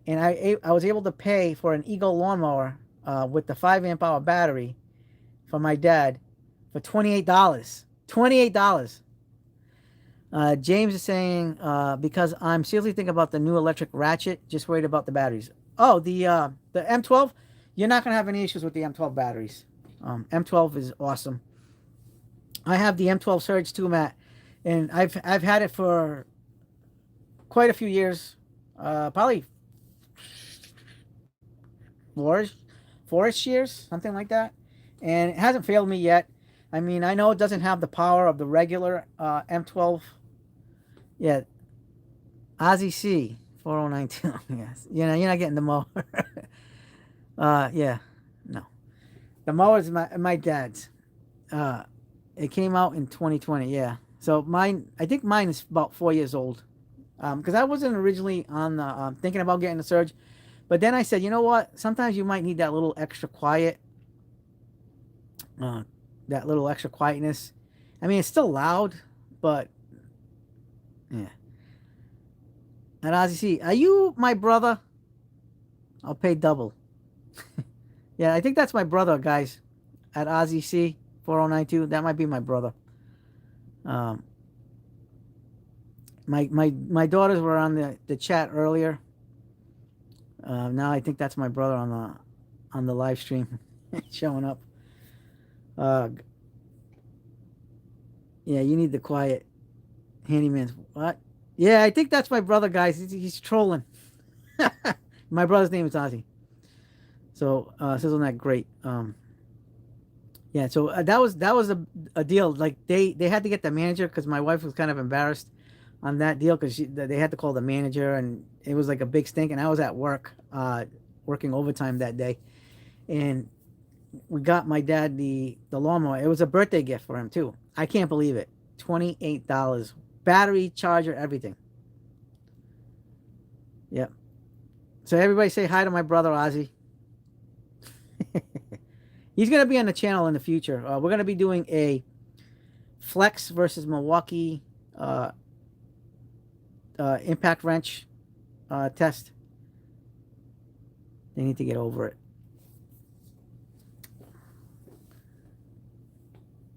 And I was able to pay for an Ego lawnmower with the 5 amp hour battery for my dad for $28. $28. James is saying, because I'm seriously thinking about the new electric ratchet, just worried about the batteries. Oh, the M12, you're not going to have any issues with the M12 batteries. M12 is awesome. I have the M12 Surge too, Matt, and I've had it for quite a few years, probably four-ish years, something like that, and it hasn't failed me yet. I mean, I know it doesn't have the power of the regular M12. Yeah, Ozzy C 4092. Yes, you're not getting the mower. Yeah, no, the mower is my dad's. It came out in 2020. Yeah, so I think mine is about 4 years old. Because I wasn't originally on the thinking about getting the Surge, but then I said, you know what? Sometimes you might need that little extra quiet. That little extra quietness. I mean, it's still loud, but yeah. And Ozzy C, are you my brother? I'll pay double. Yeah, I think that's my brother, guys. At Ozzy C 4092, that might be my brother. My daughters were on the chat earlier. Now I think that's my brother on the live stream showing up. Yeah, you need the quiet handyman. What? Yeah, I think that's my brother, guys. He's trolling. My brother's name is Ozzy. So Sizzle Neck, great. Yeah, so that was a deal. Like they had to get the manager because my wife was kind of embarrassed on that deal because they had to call the manager and it was like a big stink. And I was at work, working overtime that day, and we got my dad the lawnmower. It was a birthday gift for him too. I can't believe it. $28, battery, charger, everything. Yep. So everybody say hi to my brother Ozzy. He's gonna be on the channel in the future. We're gonna be doing a Flex versus Milwaukee impact wrench test. They need to get over it.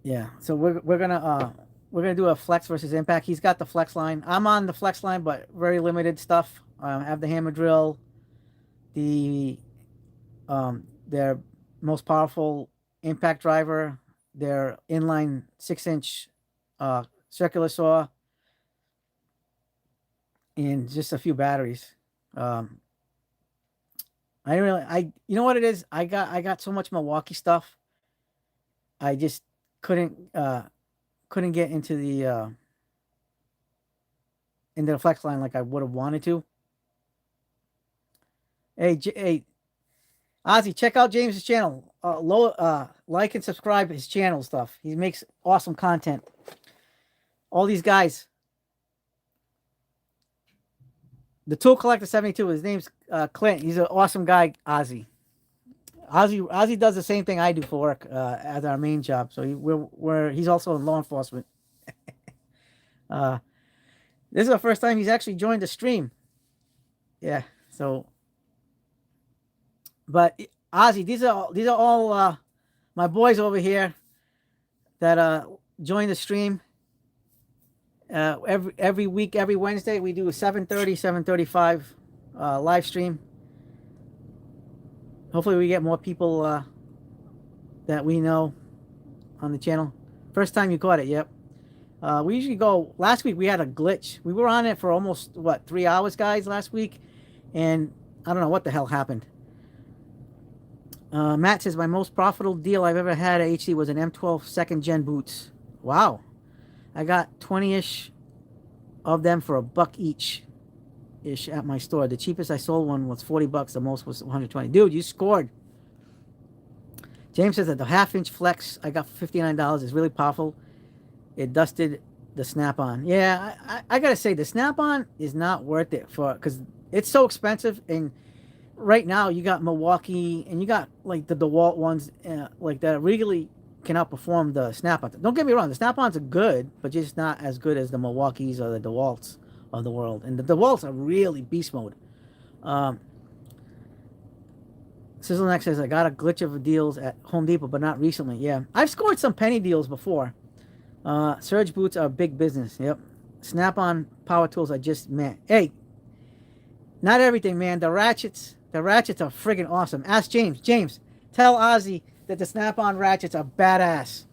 Yeah, so we're gonna do a Flex versus Impact. He's got the Flex line. I'm on the Flex line, but very limited stuff. I have the hammer drill, their most powerful impact driver, their inline 6-inch circular saw, and just a few batteries. I You know what it is? I got so much Milwaukee stuff. I just couldn't couldn't get into the flex line like I would have wanted to. Hey, Ozzy, check out James's channel. Like and subscribe his channel stuff. He makes awesome content. All these guys. The Tool Collector 72. His name's Clint. He's an awesome guy, Ozzy. Ozzy does the same thing I do for work as our main job. So he's also in law enforcement. uh, this is the first time he's actually joined the stream. Yeah. So, but Ozzy, these are all my boys over here that join the stream. Every week, every Wednesday, we do a 7:30, 7:35 live stream. Hopefully, we get more people that we know on the channel. First time you caught it, yep. We usually go. Last week we had a glitch. We were on it for almost 3 hours, guys, last week, and I don't know what the hell happened. Matt says my most profitable deal I've ever had at HD was an M12 second gen boots. Wow. I got 20-ish of them for $1 each ish at my store. The cheapest I sold one was $40. The most was 120. Dude, you scored. James says that the half-inch flex I got for $59 is really powerful. It dusted the snap-on. Yeah, I gotta say the snap-on is not worth it because it's so expensive. And right now you got Milwaukee and you got like the DeWalt ones like that really can outperform the snap-on. Don't get me wrong, the snap-ons are good, but just not as good as the Milwaukees or the DeWalts of the world. And the DeWalts are really beast mode. Sizzleneck says I got a glitch of deals at Home Depot, but not recently. Yeah, I've scored some penny deals before. Surge boots are big business. Yep. Snap-on power tools I just met. Hey, not everything, man. The ratchets are friggin' awesome. Ask James. James, tell Ozzy that the Snap-on ratchets are badass.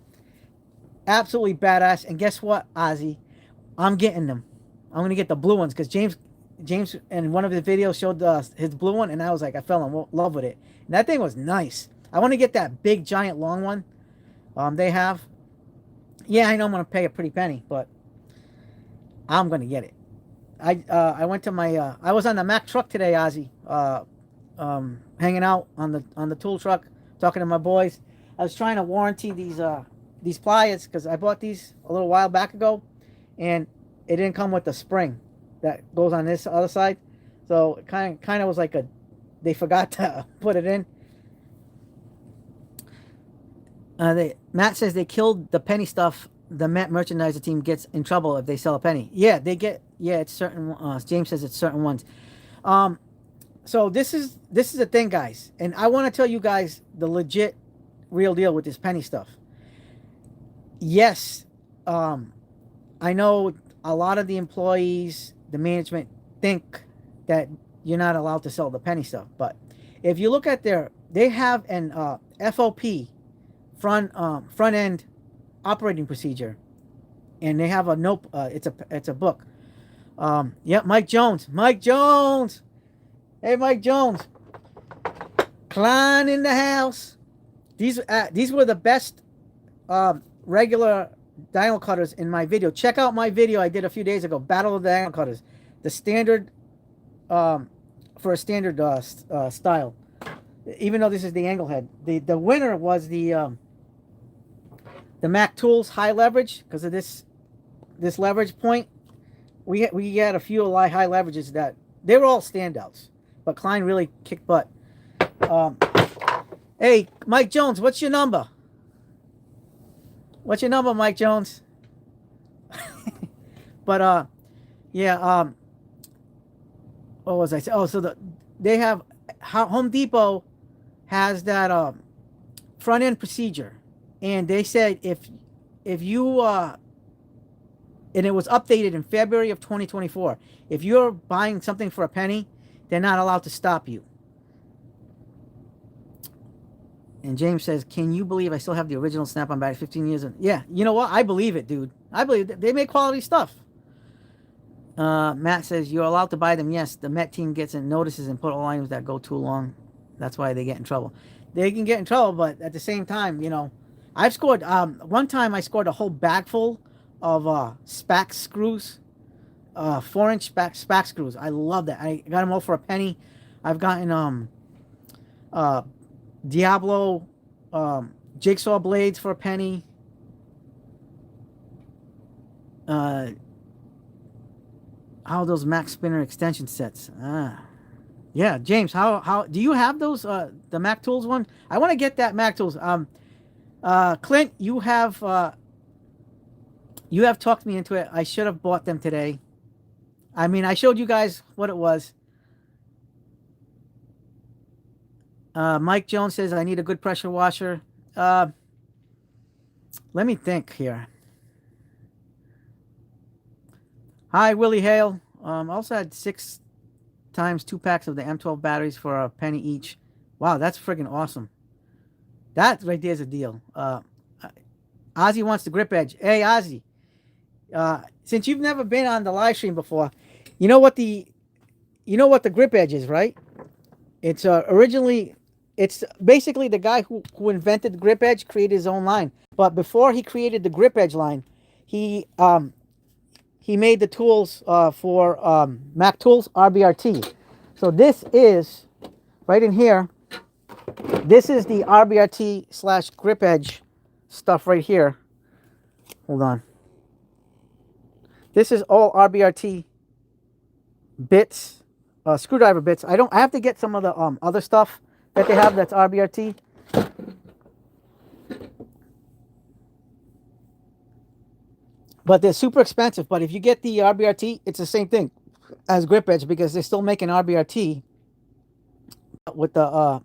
Absolutely badass. And guess what, Ozzy? I'm getting them. I'm gonna get the blue ones because James in one of his videos showed his blue one, and I was like, I fell in love with it. And that thing was nice. I want to get that big, giant, long one. They have. Yeah, I know I'm gonna pay a pretty penny, but I'm gonna get it. I went to my I was on the Mack truck today, Ozzy. Hanging out on the tool truck, talking to my boys. I was trying to warranty these pliers because I bought these a little while back ago, and it didn't come with the spring that goes on this other side. So it kind of was like they forgot to put it in. Matt says they killed the penny stuff. The Met merchandiser team gets in trouble if they sell a penny. Yeah, they get. Yeah, it's certain. James says it's certain ones. So this is the thing, guys, and I want to tell you guys the legit, real deal with this penny stuff. Yes, I know a lot of the employees, the management think that you're not allowed to sell the penny stuff, but if you look at they have an FOP, front end operating procedure, and they have a note. It's a book. Yep, Mike Jones. Hey, Mike Jones. Klein in the house. These were the best regular dial cutters in my video. Check out my video I did a few days ago, Battle of the Dial Cutters. The standard for a standard style. Even though this is the angle head. The winner was the Mac Tools high leverage because of this leverage point. We had a few high leverages that they were all standouts, but Klein really kicked butt. Hey, Mike Jones, what's your number? What's your number, Mike Jones? But yeah. What was I saying? Oh, so they have Home Depot has that front end procedure, and they said if you and it was updated in February of 2024. If you're buying something for a penny, they're not allowed to stop you. And James says, can you believe I still have the original Snap-on battery 15 years? Yeah, you know what? I believe it, dude. I believe it. They make quality stuff. Matt says, you're allowed to buy them. Yes, the Met team gets in notices and put all items that go too long. That's why they get in trouble. They can get in trouble, but at the same time, you know, I've scored. One time I scored a whole bag full of spac screws, 4-inch spac screws. I love that. I got them all for a penny. I've gotten uh, Diablo jigsaw blades for a penny. How those Mac Spinner extension sets? Yeah, James, how do you have those? The Mac Tools one. I want to get that Mac Tools. Clint, you have talked me into it. I should have bought them today. I mean, I showed you guys what it was. Mike Jones says I need a good pressure washer. Let me think here. Hi, Willie Hale. Also had 6 times 2 packs of the M12 batteries for a penny each. Wow, that's friggin' awesome. That right there is a deal. Ozzy wants the grip edge. Hey, Ozzy. Since you've never been on the live stream before, you know what the grip edge is, right? It's it's basically the guy who invented the grip edge created his own line. But before he created the grip edge line, he made the tools for Mac Tools RBRT. So this is right in here. This is the RBRT / grip edge stuff right here. Hold on. This is all RBRT bits, screwdriver bits. I have to get some of the other stuff that they have that's RBRT. But they're super expensive. But if you get the RBRT, it's the same thing as grip edge because they're still making RBRT with the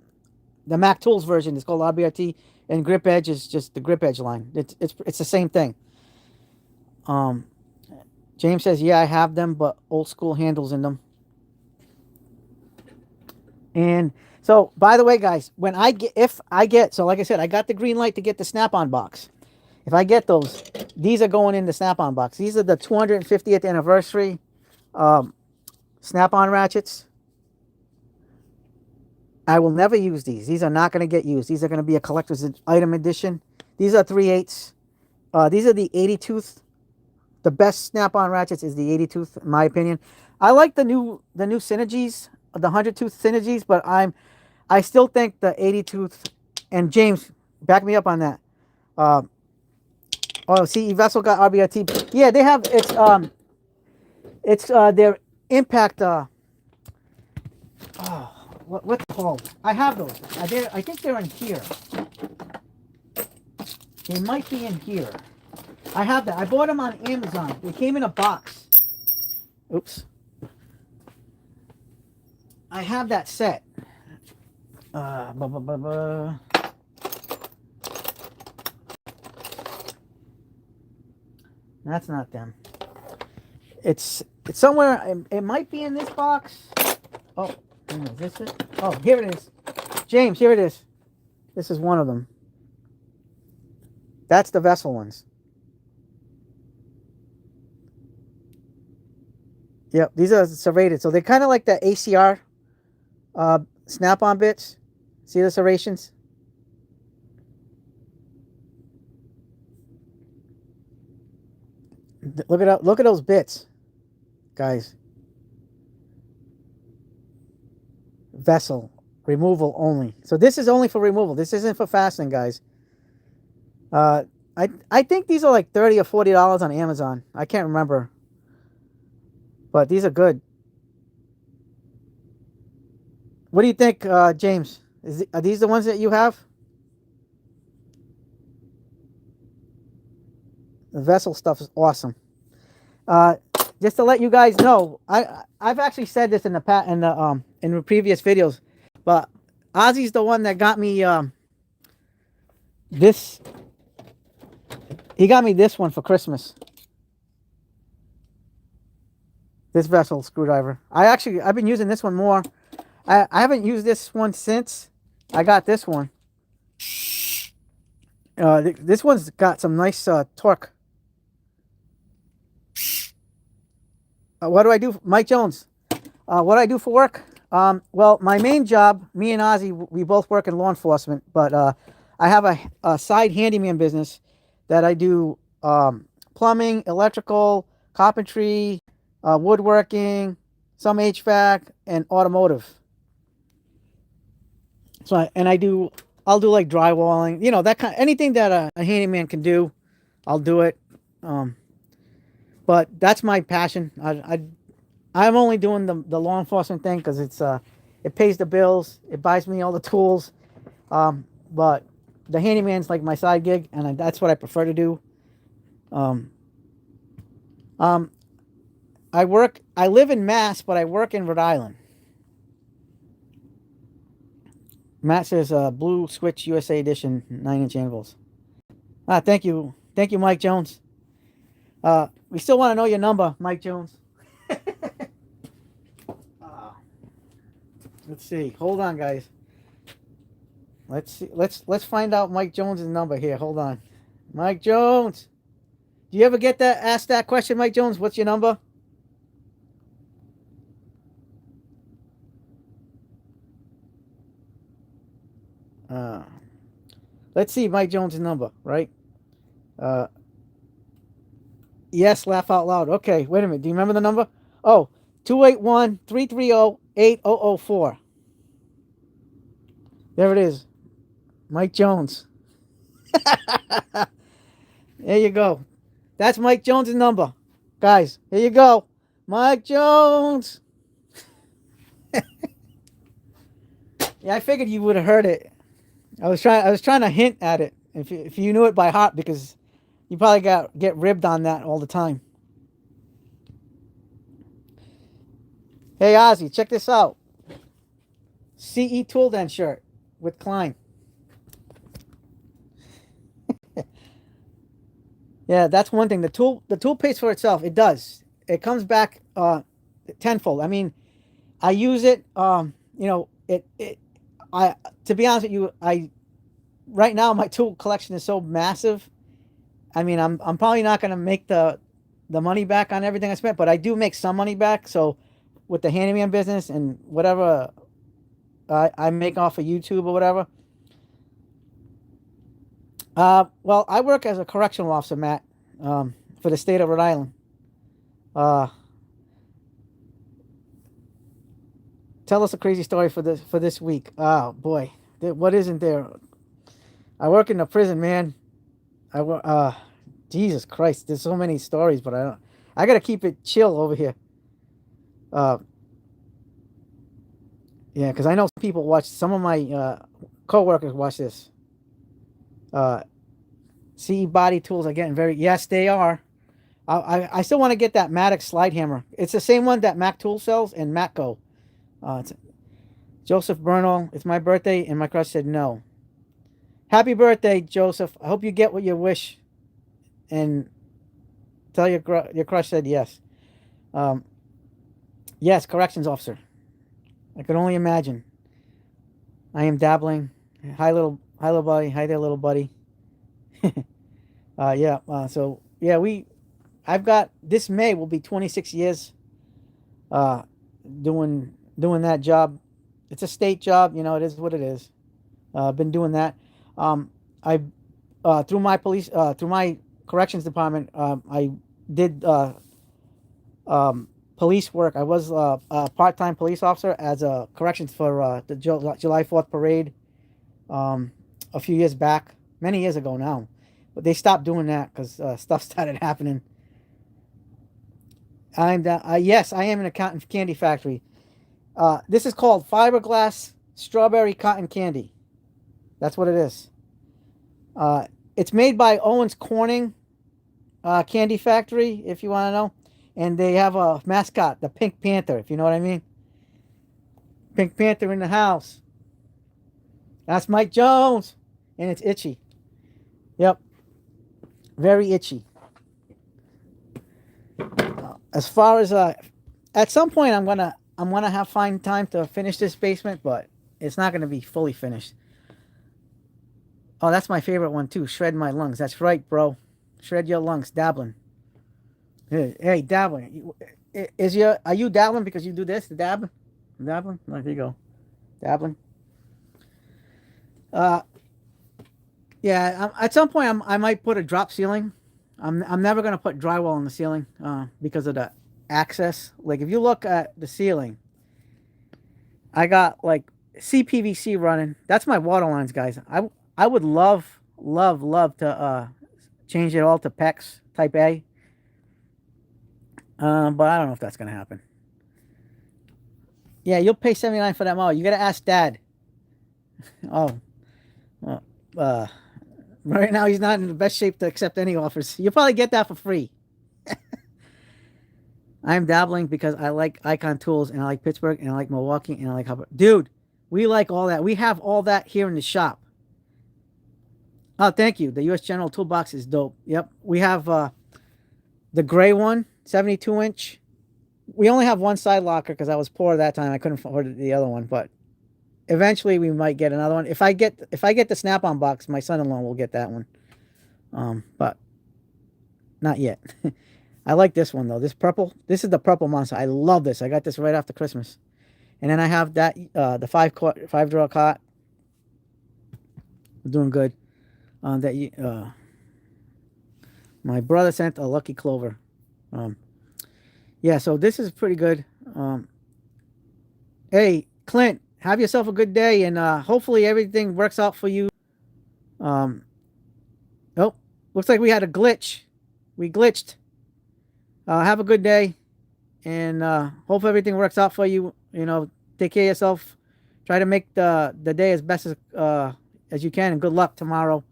Mac Tools version. It's called RBRT, and grip edge is just the grip edge line. It's the same thing. James says, yeah, I have them, but old school handles in them. And so, by the way, guys, if I get, so like I said, I got the green light to get the Snap-on box. If I get those, these are going in the Snap-on box. These are the 250th anniversary Snap-on ratchets. I will never use these. These are not going to get used. These are going to be a collector's item edition. These are 3/8. These are the 80 tooth. The best Snap-on ratchets is the 80 tooth, in my opinion. I like the new Synergies, the 100 tooth Synergies, but I still think the 80 tooth. And James, back me up on that. Oh, see, Vessel got RBRT. Yeah, they have it's their impact. What's it called? I have those. I think they're in here. They might be in here. I have that. I bought them on Amazon. They came in a box. Oops. I have that set. That's not them. It's somewhere. It might be in this box. Oh, is this it? Oh, here it is. James, here it is. This is one of them. That's the Vessel ones. Yep, these are serrated. So they're kind of like the ACR Snap-on bits. See the serrations? Look at those bits, guys. Vessel removal only. So this is only for removal. This isn't for fastening, guys. I think these are like $30 or $40 on Amazon. I can't remember. But these are good. What do you think, James? Are these the ones that you have? The Vessel stuff is awesome. Just to let you guys know, I've actually said this in the previous videos, but Ozzy's the one that got me this. He got me this one for Christmas. This Vessel screwdriver. I've been using this one more. I haven't used this one since I got this one. This one's got some nice torque. What do I do? Mike Jones. What do I do for work? Well, my main job, me and Ozzy, we both work in law enforcement, but I have a side handyman business that I do plumbing, electrical, carpentry, woodworking, some HVAC, and automotive. And I'll do like drywalling, that kind, anything that a handyman can do, I'll do it. Um, but that's my passion. I'm only doing the law enforcement thing because it pays the bills, it buys me all the tools. But the handyman's like my side gig, and that's what I prefer to do. Um, um, I live in Mass, but I work in Rhode Island. Matt says Blue Switch USA Edition 9-inch anvils. Thank you, Mike Jones. We still want to know your number, Mike Jones. uh, let's see. Hold on, guys. Let's see. Let's find out Mike Jones's number here. Hold on, Mike Jones. Do you ever get that asked that question, Mike Jones? What's your number? Uh, let's see Mike Jones's number, right? Uh, yes, laugh out loud. Okay, wait a minute. Do you remember the number? Oh, 281-330-8004. There it is. Mike Jones. There you go. That's Mike Jones' number. Guys, here you go. Mike Jones. Yeah, I figured you would have heard it. I was trying to hint at it if you knew it by heart because you probably get ribbed on that all the time. Hey Ozzy, check this out. CE Tool Den shirt with Klein. Yeah, that's one thing. The tool pays for itself. It does. It comes back tenfold. I mean, I use it. It. I to be honest with you, I right now my tool collection is so massive. I mean, I'm probably not going to make the money back on everything I spent, but I do make some money back. So with the handyman business and whatever I make off of YouTube or whatever. Well, I work as a correctional officer, Matt, for the state of Rhode Island. Uh, Tell us a crazy story for this week. Oh boy, what isn't there? I work in a prison, man. I work. Jesus Christ, there's so many stories, but I don't. I gotta keep it chill over here. Uh, yeah, because I know people watch. Some of my coworkers watch this. Uh, CE body tools are getting very. Yes, they are. I still want to get that Matic slide hammer. It's the same one that Mac Tool sells and Matco. It's Joseph Bernal. It's my birthday, and my crush said no. Happy birthday, Joseph. I hope you get what you wish, and tell your crush said yes. Um, yes, corrections officer. I could only imagine. I am dabbling. Hi little buddy. Hi there, little buddy. Yeah. So yeah, I've got this May will be 26 years. Uh, doing that job. It's a state job. It is what it is. I've been doing that. I through my corrections department. I did police work. I was a part-time police officer as a corrections for the July 4th parade a few years back, many years ago now. But they stopped doing that because stuff started happening. Yes, I am in a cotton candy factory. This is called fiberglass strawberry cotton candy. That's what it is. It's made by Owens Corning Candy Factory, if you want to know. And they have a mascot, the Pink Panther, if you know what I mean. Pink Panther in the house. That's Mike Jones. And it's itchy. Yep. Very itchy. As far as at some point I'm gonna find time to finish this basement, but it's not gonna be fully finished. Oh, that's my favorite one too. Shred my lungs. That's right, bro. Shred your lungs, dabbling. Hey, dabbling. Are you dabbling because you do this, the dab? Dabbling. There you go. Dabbling. Uh, yeah. At some point, I might put a drop ceiling. I'm never gonna put drywall on the ceiling because of the access. Like if you look at the ceiling, I got like CPVC running. That's my water lines, guys. I would love to change it all to PEX Type A. But I don't know if that's gonna happen. Yeah, you'll pay 79 for that model. You gotta ask Dad. Oh, well, right now he's not in the best shape to accept any offers. You'll probably get that for free. I'm dabbling because I like Icon Tools and I like Pittsburgh and I like Milwaukee and I like Hubbard. Dude, we like all that. We have all that here in the shop. Oh, thank you. The U.S. General Toolbox is dope. Yep, we have the gray one, 72-inch. We only have one side locker because I was poor that time. I couldn't afford the other one, but eventually we might get another one. If I get the Snap-on box, my son-in-law will get that one. But not yet. I like this one though. This purple. This is the purple monster. I love this. I got this right after Christmas. And then I have that the 5-drawer cot. I'm doing good. My brother sent a Lucky Clover. Yeah, so this is pretty good. Hey, Clint, have yourself a good day, and hopefully everything works out for you. Oh, looks like we had a glitch. We glitched. Have a good day, and hope everything works out for you. You know, take care of yourself. Try to make the day as best as you can, and good luck tomorrow.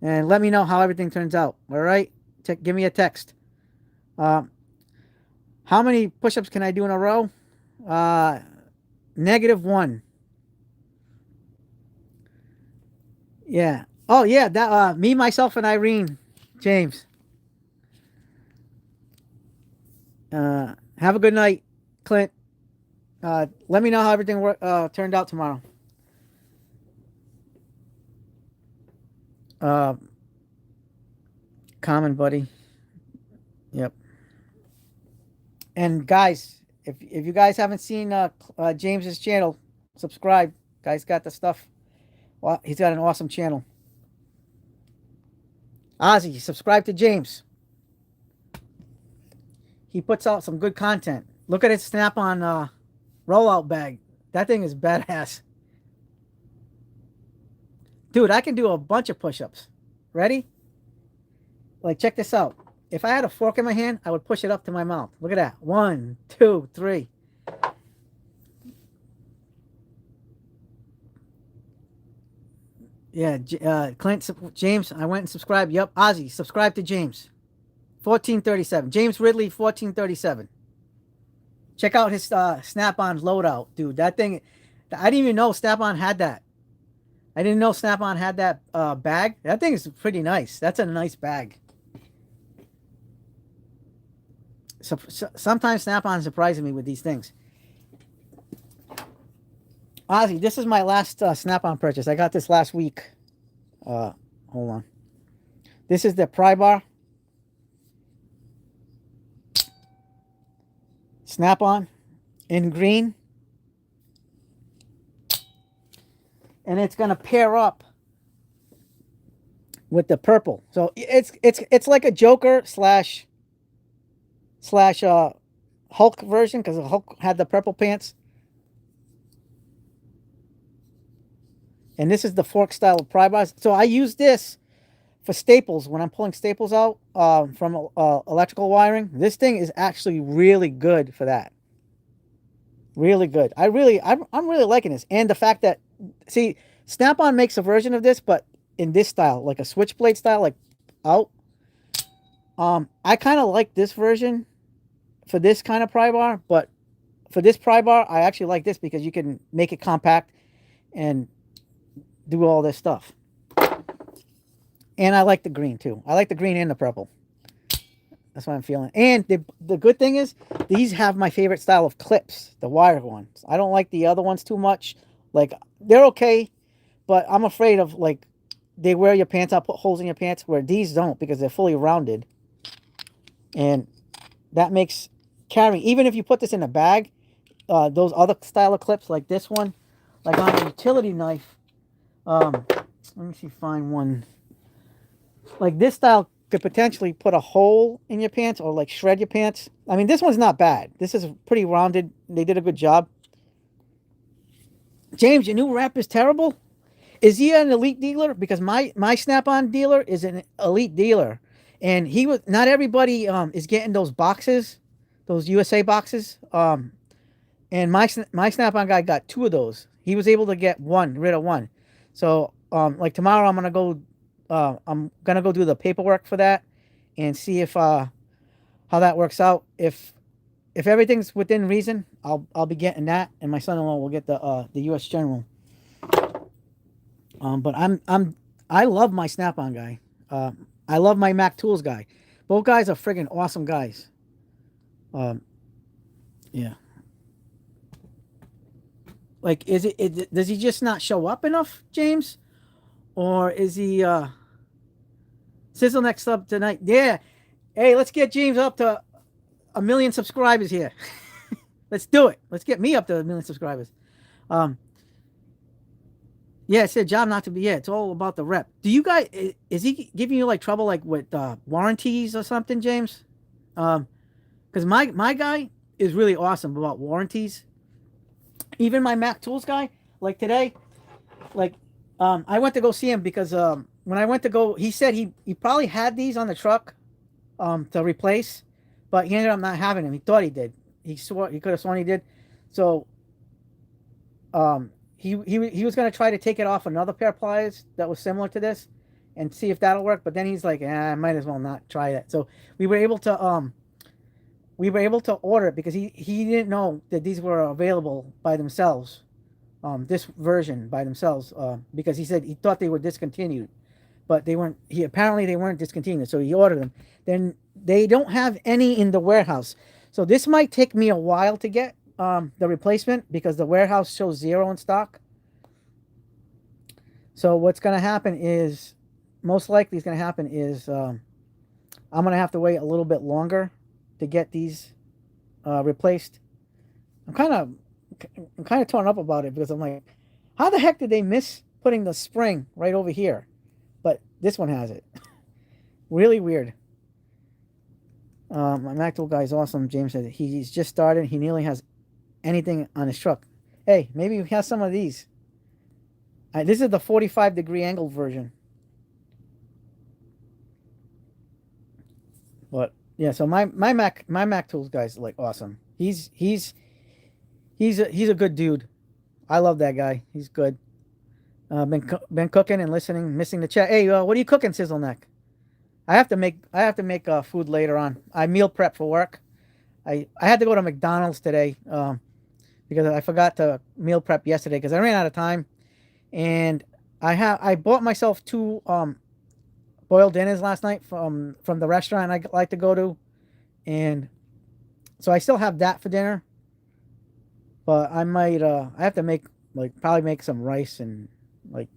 And let me know how everything turns out. All right? Give me a text. How many push-ups can I do in a row? -1. Yeah. Oh yeah, that me, myself, and Irene, James. Have a good night, Clint. Let me know how everything turned out tomorrow. Common buddy. Yep. And guys, if you guys haven't seen James's channel, subscribe. Guy's got the stuff. Well, he's got an awesome channel. Ozzy, subscribe to James. He puts out some good content. Look at his Snap-on rollout bag. That thing is badass. Dude, I can do a bunch of push-ups. Ready? Like, check this out. If I had a fork in my hand, I would push it up to my mouth. Look at that. 1, 2, 3. Yeah, Clint, James, I went and subscribed. Yep, Ozzy, subscribe to James. 1437. James Ridley, 1437. Check out his Snap-on loadout, dude. That thing, I didn't even know Snap-on had that. I didn't know Snap-on had that bag. That thing is pretty nice. That's a nice bag. So sometimes Snap-on surprises me with these things. Ozzy, this is my last Snap-on purchase. I got this last week. Hold on. This is the pry bar. Snap-on in green. And it's going to pair up with the purple. So it's like a Joker slash Hulk version, because Hulk had the purple pants. And this is the fork style of pry bars. So I use this for staples when I'm pulling staples out from electrical wiring. This thing is actually really good for that. Really good. I'm really liking this. And the fact that, see, Snap-on makes a version of this, but in this style, like a switchblade style, like out. I kind of like this version for this kind of pry bar, but for this pry bar, I actually like this because you can make it compact and do all this stuff. And I like the green too. I like the green and the purple. That's what I'm feeling. And the good thing is, these have my favorite style of clips, the wire ones. I don't like the other ones too much. Like, they're okay, but I'm afraid of, like, they wear your pants out, put holes in your pants, where these don't, because they're fully rounded. And that makes carrying, even if you put this in a bag, those other style of clips like this one, like on a utility knife. Let me see, find one like this style could potentially put a hole in your pants or like shred your pants. I mean, this one's not bad. This is pretty rounded. They did a good job. James, your new rep is terrible. Is he an elite dealer? Because my Snap-on dealer is an elite dealer, and he was not everybody is getting those boxes, those USA boxes. And my Snap-on guy got 2 of those. He was able to get rid of one. So like tomorrow I'm gonna go do the paperwork for that and see if how that works out. If everything's within reason, I'll be getting that, and my son-in-law will get the U.S. General. But I love my Snap-on guy. I love my Mac Tools guy. Both guys are friggin' awesome guys. Yeah. Like, does he just not show up enough, James? Or is he Sizzle next up tonight? Yeah. Hey, let's get James up to 1 million subscribers here. Let's do it. Let's get me up to 1 million subscribers. Yeah, it's a job not to be. Yeah, it's all about the rep. Do you guys? Is he giving you like trouble like with warranties or something, James? Because my guy is really awesome about warranties. Even my Mac Tools guy, like today, like I went to go see him because when I went to go, he said he probably had these on the truck to replace, but he ended up not having them. He thought he did. He could have sworn he did. So he was going to try to take it off another pair of pliers that was similar to this and see if that'll work. But then he's like, I might as well not try that. So we were able to order it because he didn't know that these were available by themselves, this version by themselves, because he said he thought they were discontinued, but they weren't. Apparently they weren't discontinued, so he ordered them. Then they don't have any in the warehouse, so this might take me a while to get the replacement because the warehouse shows 0 in stock. So what's going to happen is, most likely is going to happen is I'm going to have to wait a little bit longer to get these replaced. I'm kind of torn up about it because I'm like, how the heck did they miss putting the spring right over here? But this one has it. Really weird. My Mac Tool guy is awesome. James said he's just started. He nearly has anything on his truck. Hey, maybe he has some of these. This is the 45-degree angle version. But yeah, so my Mac Tools guy's like awesome. He's a good dude. I love that guy. He's good. Been cooking and listening, missing the chat. Hey, what are you cooking, Sizzle Neck? I have to make food later on. I meal prep for work. I had to go to McDonald's today because I forgot to meal prep yesterday because I ran out of time, and I bought myself 2 boiled dinners last night from the restaurant I like to go to, and so I still have that for dinner. But I might I have to probably make some rice and like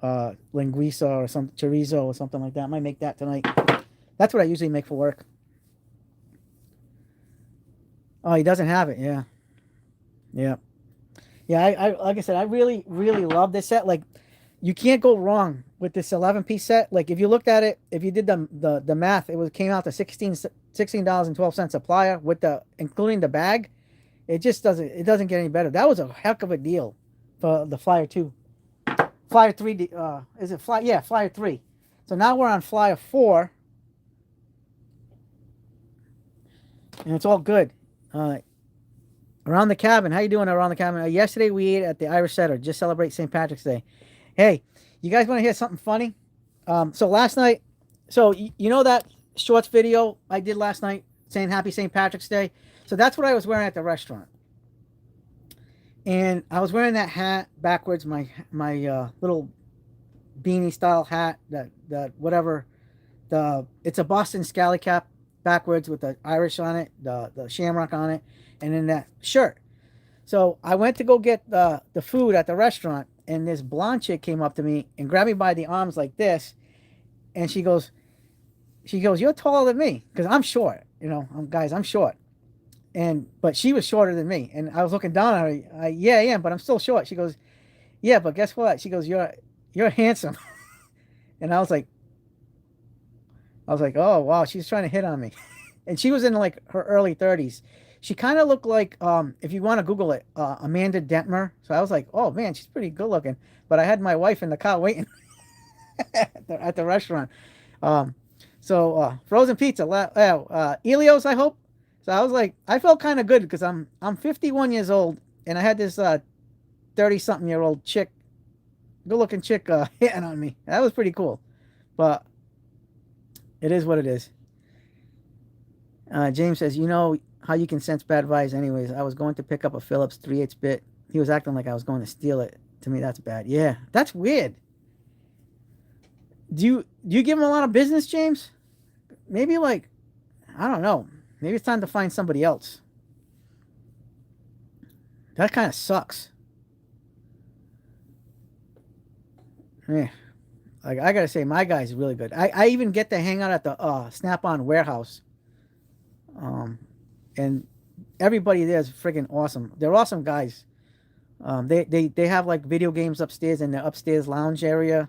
linguiça or some chorizo or something like that. I might make that tonight. That's what I usually make for work. Oh, he doesn't have it. Yeah. I like I said, I really love this set. Like, you can't go wrong with this 11-piece set. Like, if you looked at it, if you did the math, came out to $16.12 a plier with including the bag. It doesn't get any better. That was a heck of a deal for the Flyer 2. Flyer 3, is it Flyer? Yeah, Flyer 3. So now we're on Flyer 4. And it's all good. Around the Cabin. How you doing around the cabin? Yesterday we ate at the Irish Setter. Just celebrate St. Patrick's Day. Hey, you guys want to hear something funny? So last night, you know that shorts video I did last night saying Happy St. Patrick's Day? So that's what I was wearing at the restaurant. And I was wearing that hat backwards, my little beanie style hat, that whatever. It's a Boston Scally cap backwards with the Irish on it, the shamrock on it, and then that shirt. So I went to go get the food at the restaurant, and this blonde chick came up to me and grabbed me by the arms like this, and she goes, "You're taller than me," because I'm short. Guys, I'm short. but she was shorter than me, and I was looking down on her. Yeah, I am, but I'm still short. She goes, yeah, but guess what? She goes, you're handsome, and I was like, oh wow, she's trying to hit on me, and she was in like her early 30s. She kind of looked like, if you want to Google it, Amanda Detmer. So I was like, oh man, she's pretty good looking. But I had my wife in the car waiting at the restaurant. Um, frozen pizza, Elios, I hope. So I was like, I felt kind of good because I'm 51 years old, and I had this 30 something year old chick, good looking chick, hitting on me. That was pretty cool. But it is what it is. James says, you know how you can sense bad vibes anyways. I was going to pick up a Philips 3/8 bit. He was acting like I was going to steal it. To me, that's bad. Yeah, that's weird. Do you give him a lot of business, James? Maybe like, I don't know. Maybe it's time to find somebody else. That kind of sucks. Yeah. Like I gotta say, my guy's really good. I even get to hang out at the Snap-on warehouse. Um, and everybody there is freaking awesome. They're awesome guys. They have like video games upstairs in the upstairs lounge area.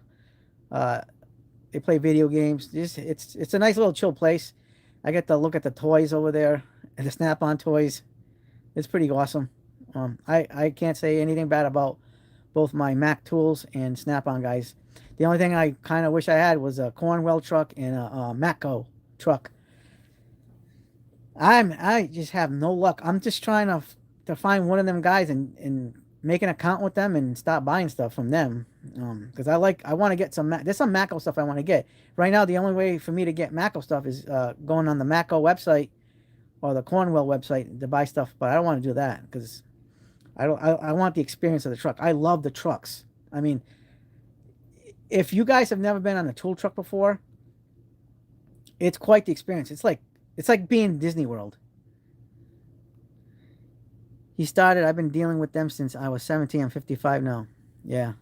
Uh, they play video games. It's a nice little chill place. I get to look at the toys over there, and the Snap-on toys. It's pretty awesome. I can't say anything bad about both my Mac tools and Snap-on guys. The only thing I kind of wish I had was a Cornwell truck and a Matco truck. I just have no luck. I'm just trying to find one of them guys and make an account with them and stop buying stuff from them. Because I want to get there's some Matco stuff I want to get. Right now, the only way for me to get Matco stuff is going on the Matco website or the Cornwell website to buy stuff. But I don't want to do that because I want the experience of the truck. I love the trucks. I mean, if you guys have never been on a tool truck before, it's quite the experience. It's like being in Disney World. I've been dealing with them since I was 17. I'm 55 now. Yeah.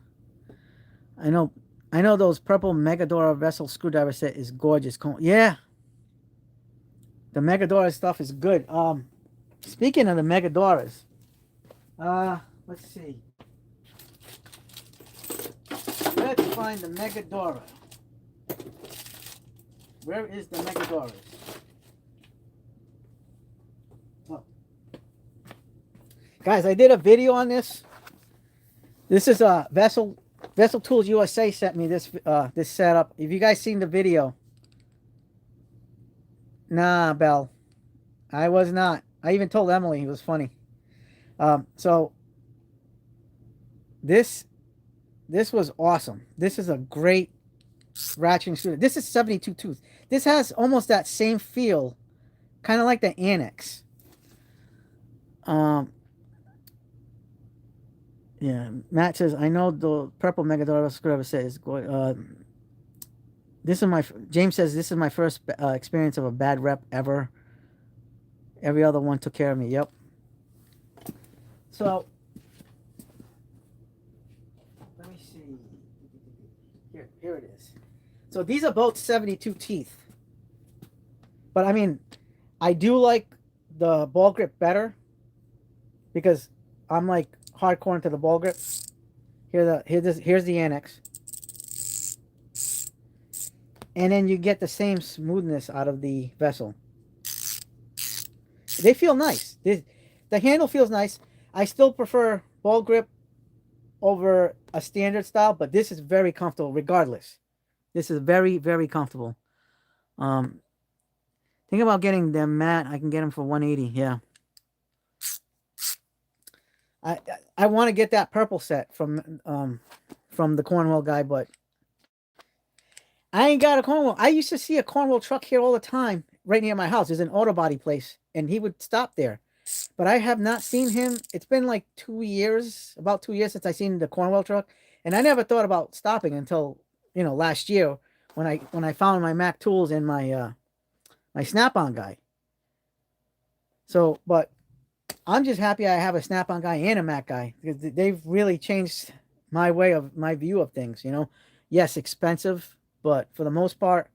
I know those purple Megadora vessel screwdriver set is gorgeous. Yeah. The Megadora stuff is good. Speaking of the Megadoras, let's see. Let's find the Megadora. Where is the Megadoras? Oh. Guys, I did a video on this. This is a Vessel Tools USA sent me this setup. If you guys seen the video. Nah, Bell. I was not. I even told Emily it was funny. So this was awesome. This is a great ratcheting screw. This is 72 tooth. This has almost that same feel, kind of like the Annex. Yeah, Matt says, I know the purple Megadora screwdriver set is going. James says, this is my first experience of a bad rep ever. Every other one took care of me. Yep. So, let me see. Here it is. So these are both 72 teeth. But I mean, I do like the ball grip better because I'm like hardcore into the ball grip. Here's the Annex. And then you get the same smoothness out of the Vessel. They feel nice. The handle feels nice. I still prefer ball grip over a standard style, but this is very comfortable regardless. This is very, very comfortable. Think about getting them matte. I can get them for 180. Yeah. I want to get that purple set from the Cornwell guy, but I ain't got a Cornwell. I used to see a Cornwell truck here all the time, right near my house. There's an auto body place, and he would stop there. But I have not seen him. It's been like 2 years, about 2 years since I seen the Cornwell truck, and I never thought about stopping until last year when I found my Mac tools and my my Snap-on guy. So, but I'm just happy I have a Snap-on guy and a Mac guy because they've really changed my view of things. Yes, expensive, but for the most part,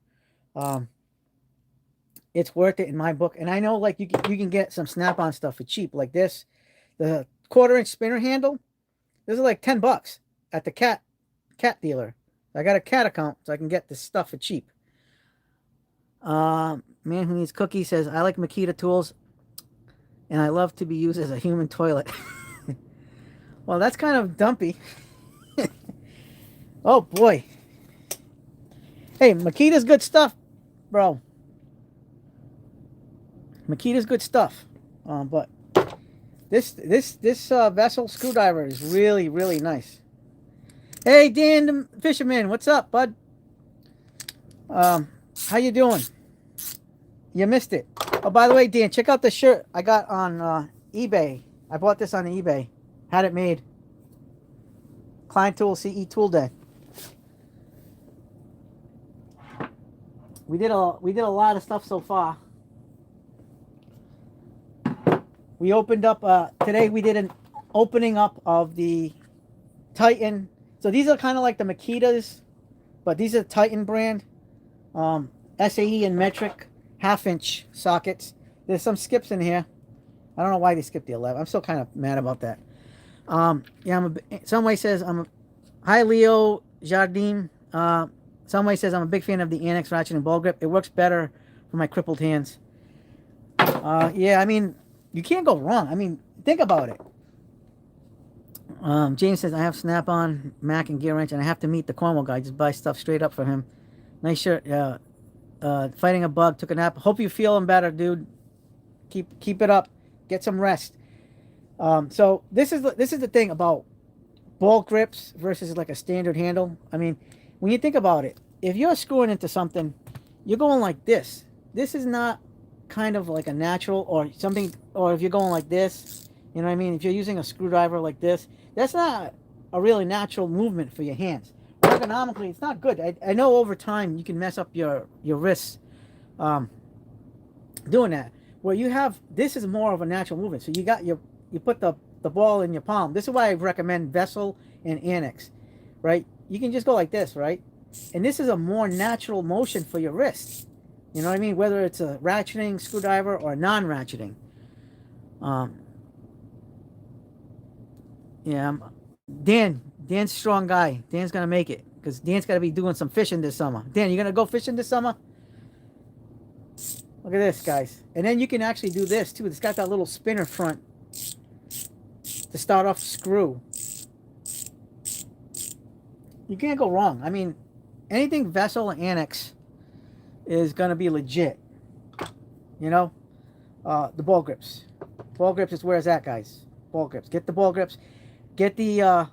it's worth it in my book. And I know like you can get some Snap-on stuff for cheap, like this, the 1/4 inch spinner handle. This is like $10 at the cat dealer. I got a cat account, so I can get this stuff for cheap. Man who needs cookies says I like Makita tools, and I love to be used as a human toilet. Well, that's kind of dumpy. Oh boy. Hey, Makita's good stuff, bro. Makita's good stuff. But this vessel screwdriver is really, really nice. Hey, Dan the Fisherman, what's up, bud? How you doing? You missed it. Oh, by the way, Dan, check out the shirt I got on eBay. I bought this on eBay. Had it made. Klein Tool CE Tool Day. We did a lot of stuff so far. We opened up today. We did an opening up of the Titan. So these are kind of like the Makitas, but these are Titan brand. SAE and metric 1/2 inch sockets. There's some skips in here. I don't know why they skipped the 11. I'm still kind of mad about that. Yeah, Someway says hi Leo Jardim. Someway says I'm a big fan of the Annex ratchet and ball grip. It works better for my crippled hands. Yeah, I mean, you can't go wrong. I mean, think about it. James says I have Snap-on, Mac, and Gear Wrench, and I have to meet the Cornwall guy. Just buy stuff straight up for him. Nice shirt. Fighting a bug. Took a nap. Hope you're feeling better, dude. Keep it up. Get some rest. So this is the thing about ball grips versus like a standard handle. I mean, when you think about it, if you're screwing into something, you're going like this. This is not kind of like a natural or something. Or if you're going like this, you know what I mean? If you're using a screwdriver like this, that's not a really natural movement for your hands. Ergonomically, it's not good. I know over time you can mess up your wrists doing that. Where you have, this is more of a natural movement. So you put the ball in your palm. This is why I recommend Vessel and Annex, right? You can just go like this, right? And this is a more natural motion for your wrist. You know what I mean? Whether it's a ratcheting screwdriver or non-ratcheting. Yeah, Dan's a strong guy. Dan's gonna make it because Dan's got to be doing some fishing this summer. Dan, you gonna go fishing this summer? Look at this, guys. And then you can actually do this too. It's got that little spinner front to start off the screw. You can't go wrong. I mean, anything Vessel or Annex is gonna be legit. You know, the ball grips. Ball grips is where it's at, guys. Ball grips. Get the ball grips. Get the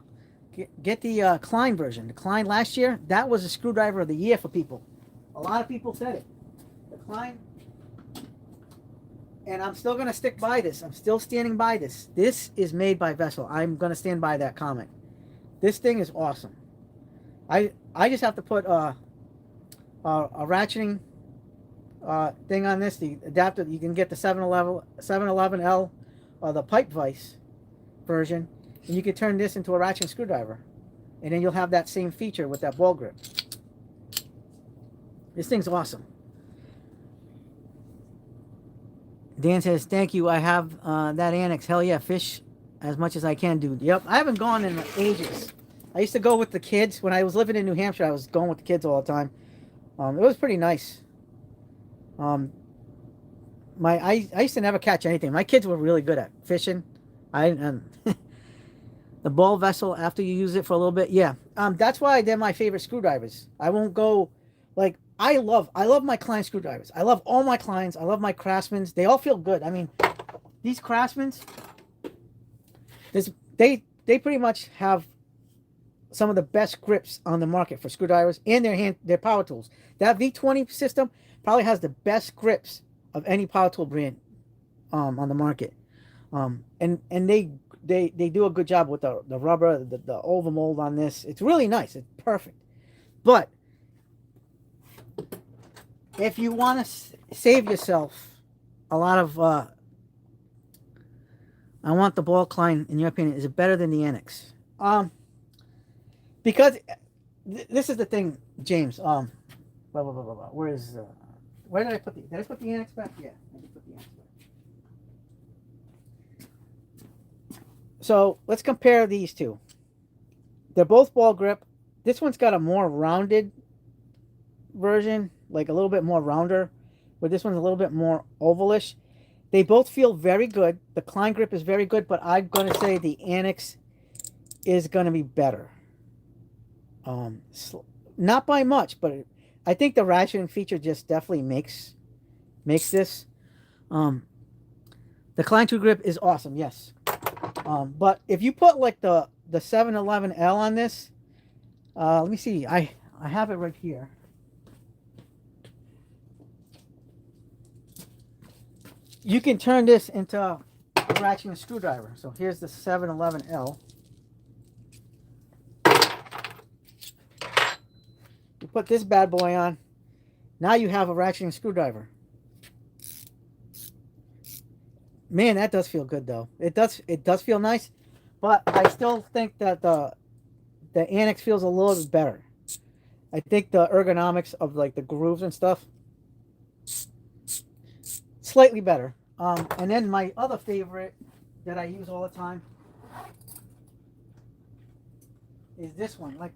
Klein version. The Klein last year, that was a screwdriver of the year for people. A lot of people said it. The Klein, and I'm still gonna stick by this. I'm still standing by this. This is made by Vessel. I'm gonna stand by that comment. This thing is awesome. I just have to put a ratcheting thing on this. The adapter, you can get the 711L or the pipe vise version, and you can turn this into a ratchet screwdriver, and then you'll have that same feature with that ball grip. This thing's awesome. Dan says thank you. I have that Annex. Hell yeah, fish as much as I can, dude. Yep, I haven't gone in ages. I used to go with the kids when I was living in New Hampshire. I was going with the kids all the time. It was pretty nice. I used to never catch anything. My kids were really good at fishing. The ball vessel after you use it for a little bit, yeah. That's why they're my favorite screwdrivers. I won't go like I love my Klein screwdrivers. I love all my Kleins. I love my Craftsmans. They all feel good. I mean, these Craftsmans, they pretty much have some of the best grips on the market for screwdrivers and their power tools. That V20 system probably has the best grips of any power tool brand on the market. And they do a good job with the rubber, the overmold on this. It's really nice. It's perfect. But if you want to save yourself a lot of I want the ball Klein, in your opinion, is it better than the Annex? Because this is the thing, James. Where is Where did I put the? Did I put the annex back? Yeah, I did put the annex back. So let's compare these two. They're both ball grip. This one's got a more rounded version, like a little bit more rounder, where this one's a little bit more ovalish. They both feel very good. The Klein grip is very good, but I'm going to say the annex is going to be better. Not by much, but I think the ratcheting feature just definitely makes this. The Klein 2 grip is awesome, yes. But if you put like the 711L on this, let me see. I have it right here. You can turn this into a ratcheting screwdriver. So here's the 711L. You put this bad boy on. Now you have a ratcheting screwdriver. Man, that does feel good though. It does feel nice, but I still think that the annex feels a little bit better. I think the ergonomics of like the grooves and stuff slightly better. And then my other favorite that I use all the time is this one. Like,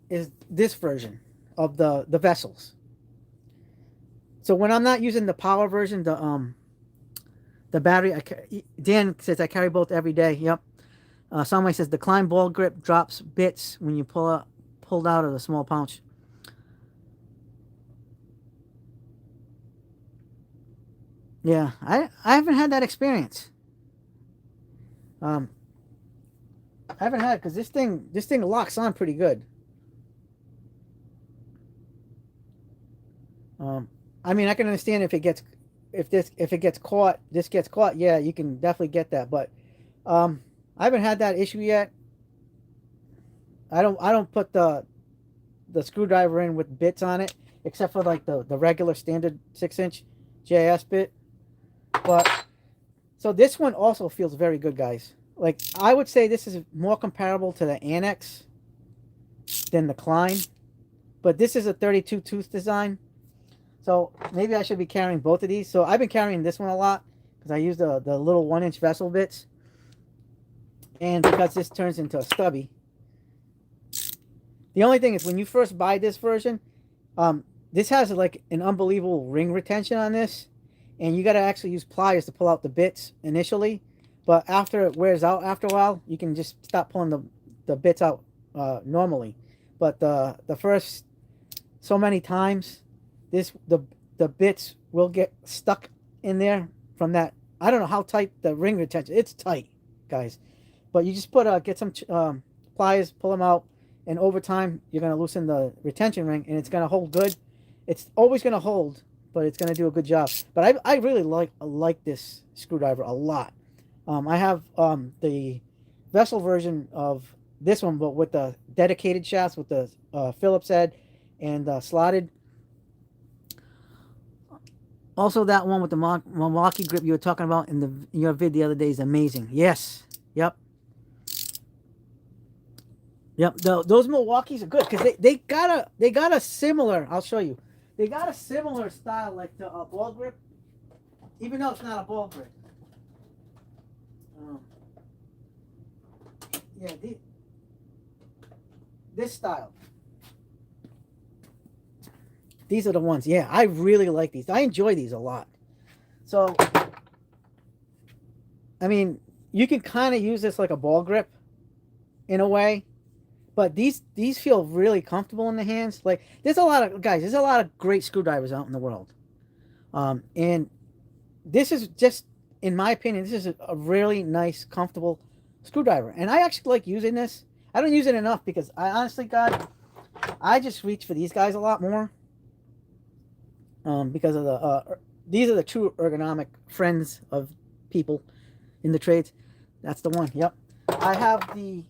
is this version of the vessels. So when I'm not using the power version, the battery, Dan says I carry both every day. Yep. Somebody says the Klein ball grip drops bits when you pulled out of the small pouch. Yeah, I haven't had that experience. I haven't had, because this thing locks on pretty good. I mean, I can understand if it gets caught, this gets caught. Yeah, you can definitely get that, but I haven't had that issue yet. I don't put the screwdriver in with bits on it, except for like the regular standard 6-inch JS bit. But so this one also feels very good, guys. Like, I would say this is more comparable to the Annex than the Klein, but this is a 32 tooth design, so maybe I should be carrying both of these. So I've been carrying this one a lot because I use the little 1-inch vessel bits, and because this turns into a stubby. The only thing is, when you first buy this version, this has like an unbelievable ring retention on this, and you got to actually use pliers to pull out the bits initially. But after it wears out, after a while, you can just stop pulling the bits out normally. But the first so many times, the bits will get stuck in there from that. I don't know how tight the ring retention. It's tight, guys. But you just get some pliers, pull them out, and over time you're gonna loosen the retention ring, and it's gonna hold good. It's always gonna hold, but it's gonna do a good job. But I really like this screwdriver a lot. I have the vessel version of this one, but with the dedicated shafts, with the Phillips head and slotted. Also, that one with the Milwaukee grip you were talking about in your vid the other day is amazing. Yes. Yep. Yep. Those Milwaukees are good because they got a similar. I'll show you. They got a similar style like the ball grip, even though it's not a ball grip. Yeah, this style. These are the ones. Yeah, I really like these. I enjoy these a lot. So, I mean, you can kind of use this like a ball grip in a way, but these feel really comfortable in the hands. Like, there's a lot of great screwdrivers out in the world. And this is just, in my opinion, this is a really nice, comfortable screwdriver. And I actually like using this. I don't use it enough because I just reach for these guys a lot more. Because of these are the true ergonomic friends of people in the trades. That's the one. Yep. I have the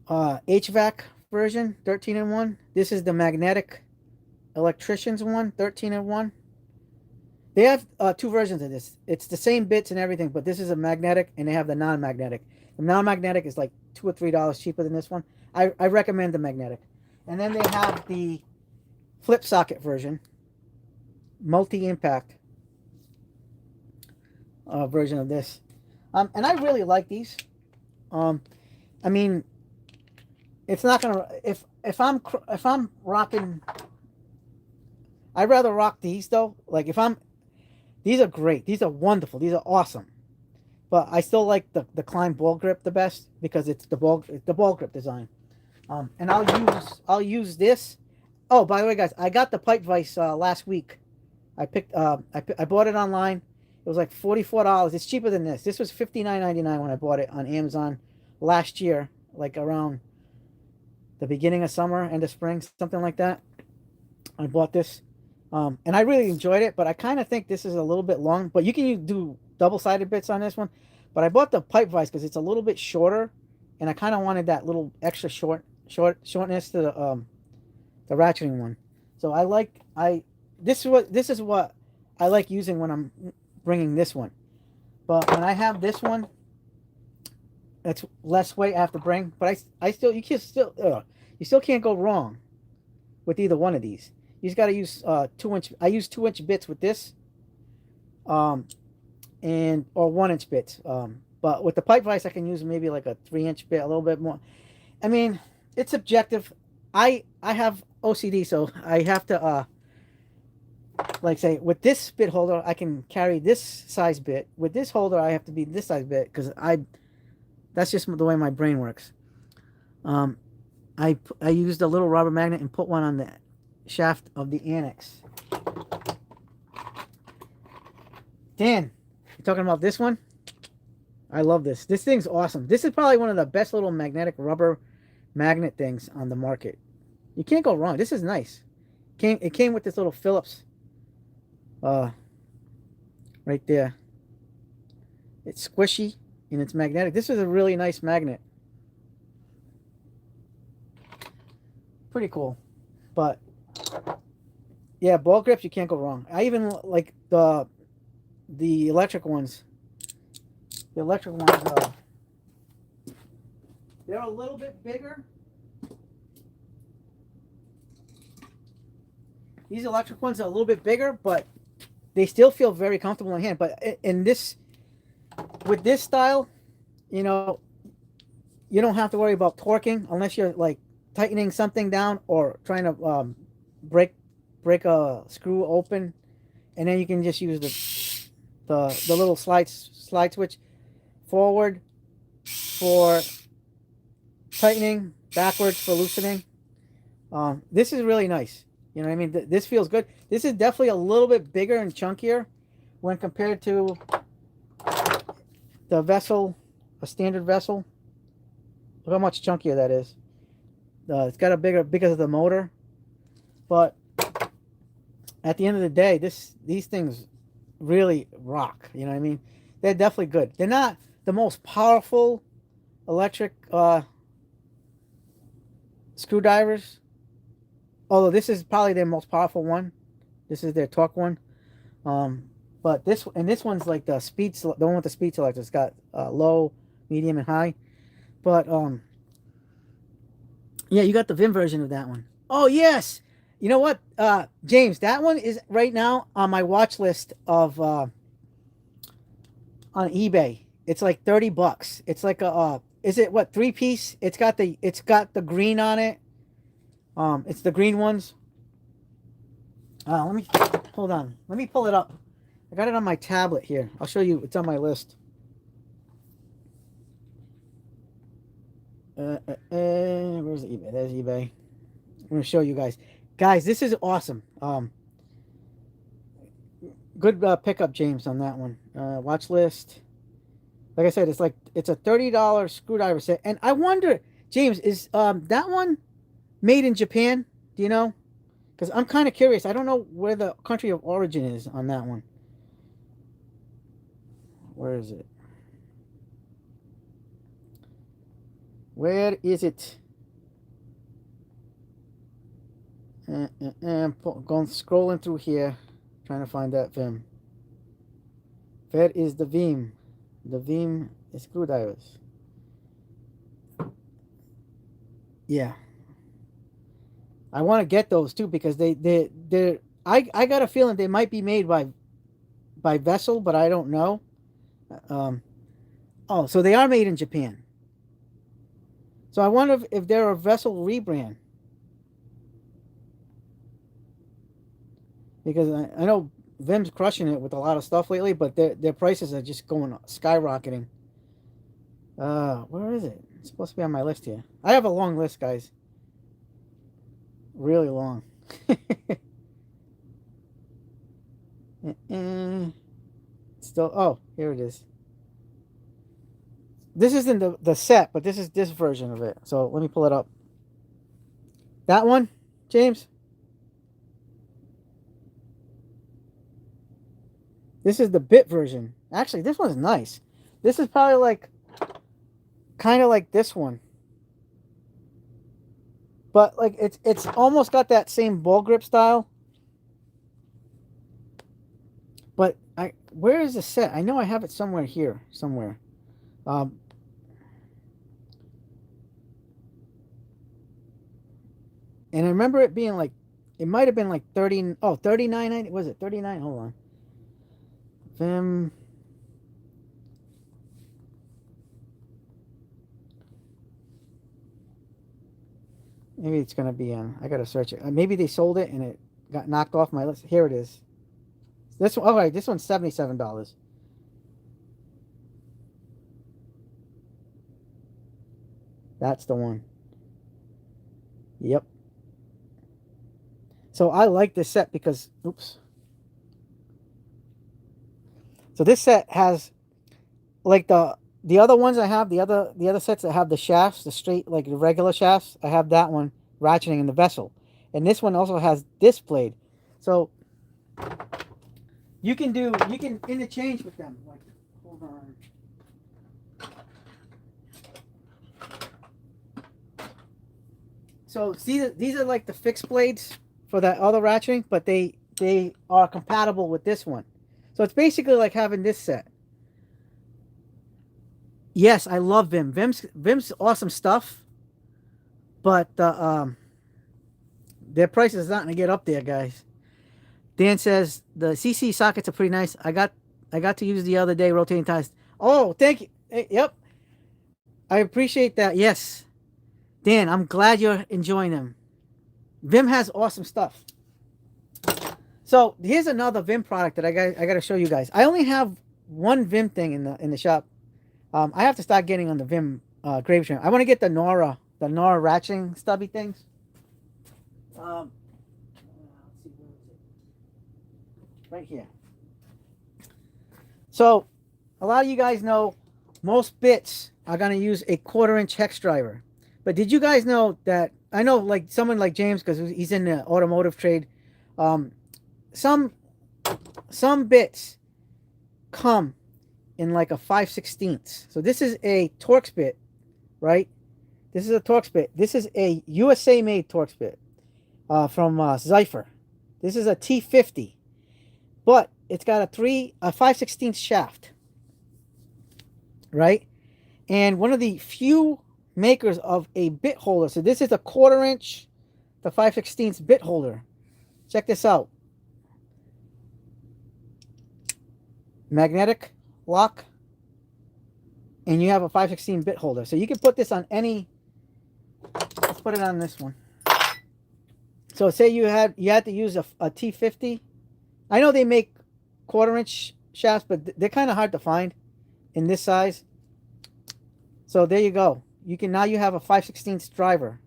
HVAC version, 13-in-1. This is the magnetic electrician's one, 13-in-1. They have two versions of this. It's the same bits and everything, but this is a magnetic, and they have the non-magnetic. The non-magnetic is like $2 or $3 cheaper than this one. I recommend the magnetic. And then they have the flip socket version, multi-impact version of this. And I really like these. Um, I mean, it's not gonna if I'm rocking. I'd rather rock these though. Like if I'm, these are great. These are wonderful. These are awesome. But I still like the Klein ball grip the best because it's the ball grip design. And I'll use this. Oh, by the way, guys, I got the pipe vise last week. I bought it online. It was like $44. It's cheaper than this. This was $59.99 when I bought it on Amazon last year, like around the beginning of summer, end of spring, something like that. I bought this, and I really enjoyed it. But I kind of think this is a little bit long. But you can do double-sided bits on this one. But I bought the pipe vise because it's a little bit shorter, and I kind of wanted that little extra shortness to the ratcheting one. So this is what I like using when I'm bringing this one. But when I have this one, it's less weight I have to bring. But I still you still can't go wrong with either one of these. You just got to use 2-inch. I use 2-inch bits with this, and or 1-inch bits. But with the pipe vise, I can use maybe like a 3-inch bit, a little bit more. I mean, it's subjective. I have OCD, so I have to like say with this bit holder, I can carry this size bit. With this holder, I have to be this size bit because that's just the way my brain works. I used a little rubber magnet and put one on the shaft of the annex. Dan, you talking about this one? I love this. This thing's awesome. This is probably one of the best little magnetic rubber magnet things on the market. You can't go wrong. This is nice. It came with this little Phillips right there. It's squishy and it's magnetic. This is a really nice magnet. Pretty cool. But yeah, ball grips, you can't go wrong. I even like the electric ones. The electric ones, they're a little bit bigger. These electric ones are a little bit bigger, but they still feel very comfortable in hand. But in this, with this style, you know, you don't have to worry about torquing unless you're like tightening something down or trying to break a screw open, and then you can just use the little slide switch forward for tightening, backwards for loosening. This is really nice. You know what I mean? This feels good. This is definitely a little bit bigger and chunkier when compared to the vessel, a standard vessel. Look how much chunkier that is. It's got a because of the motor. But at the end of the day, these things really rock. You know what I mean? They're definitely good. They're not the most powerful electric screwdrivers. Although this is probably their most powerful one. This is their torque one. But this one's like the one with the speed selector. It's got low, medium, and high. But yeah, you got the Vim version of that one. Oh yes. You know what, James? That one is right now on my watch list of on eBay. It's like $30. It's like a is it what 3-piece? It's got the green on it. It's the green ones. Let me hold on. Let me pull it up. I got it on my tablet here. I'll show you. It's on my list. Where's the eBay? There's eBay. I'm gonna show you guys. Guys, this is awesome. Good pickup, James, on that one. Watch list. Like I said, it's a $30 screwdriver set, and I wonder, James, is that one made in Japan? Do you know? Because I'm kind of curious. I don't know where the country of origin is on that one. Where is it? Where is it? Going scrolling through here, trying to find that Vim. Where is the Vim? The Vim screwdrivers. Yeah. I want to get those too because they're I got a feeling they might be made by Vessel, but I don't know. Um, oh, so they are made in Japan. So I wonder if they're a Vessel rebrand because I know Vim's crushing it with a lot of stuff lately, but their prices are just going skyrocketing. Where is it? It's supposed to be on my list here. I have a long list, guys. Really long. Still, oh, here it is. This isn't the set, but this is this version of it. So let me pull it up. That one, James. This is the bit version. Actually, this one's nice. This is probably like kind of like this one, but like it's almost got that same ball grip style. But where is the set? I know I have it somewhere here, somewhere. Um, and I remember it being like, it might have been like 30, oh, 39, was it 39? Hold on. Vim. Maybe it's going to be on, I got to search it. Maybe they sold it and it got knocked off my list. Here it is. This one, all right, this one's $77. That's the one. Yep. So I like this set because, oops. So this set has like the other ones I have, the other sets that have the shafts, the straight like the regular shafts. I have that one ratcheting in the Vessel, and this one also has this blade. So you can interchange with them. Like, hold on. So see, these are like the fixed blades for that other ratcheting, but they are compatible with this one. So it's basically like having this set. Yes, I love Vim. Vim's awesome stuff, but their price is not gonna get up there, guys. Dan says the CC sockets are pretty nice. I got to use the other day rotating ties. Oh, thank you. Hey, yep, I appreciate that. Yes, Dan, I'm glad you're enjoying them. Vim has awesome stuff. So here's another Vim product that I got to show you guys. I only have one Vim thing in the shop. I have to start getting on the Vim grave trim. I want to get the Nora ratcheting stubby things. Let's see, where is it? Right here. So a lot of you guys know most bits are going to use a 1/4 inch hex driver. But did you guys know that, I know like someone like James, because he's in the automotive trade, some bits come in like a 5/16. So this is a Torx bit, right? This is a Torx bit. This is a USA made Torx bit from Zypher. This is a T50, but it's got a 5/16 shaft, right? And one of the few makers of a bit holder. So this is a 1/4 inch to 5/16 bit holder. Check this out. Magnetic lock, and you have a 5/16 bit holder. So you can put this on any. Let's put it on this one. So say you had to use a T50. I know they make 1/4 inch shafts, but they're kind of hard to find in this size. So there you go. You have a 5/16 driver.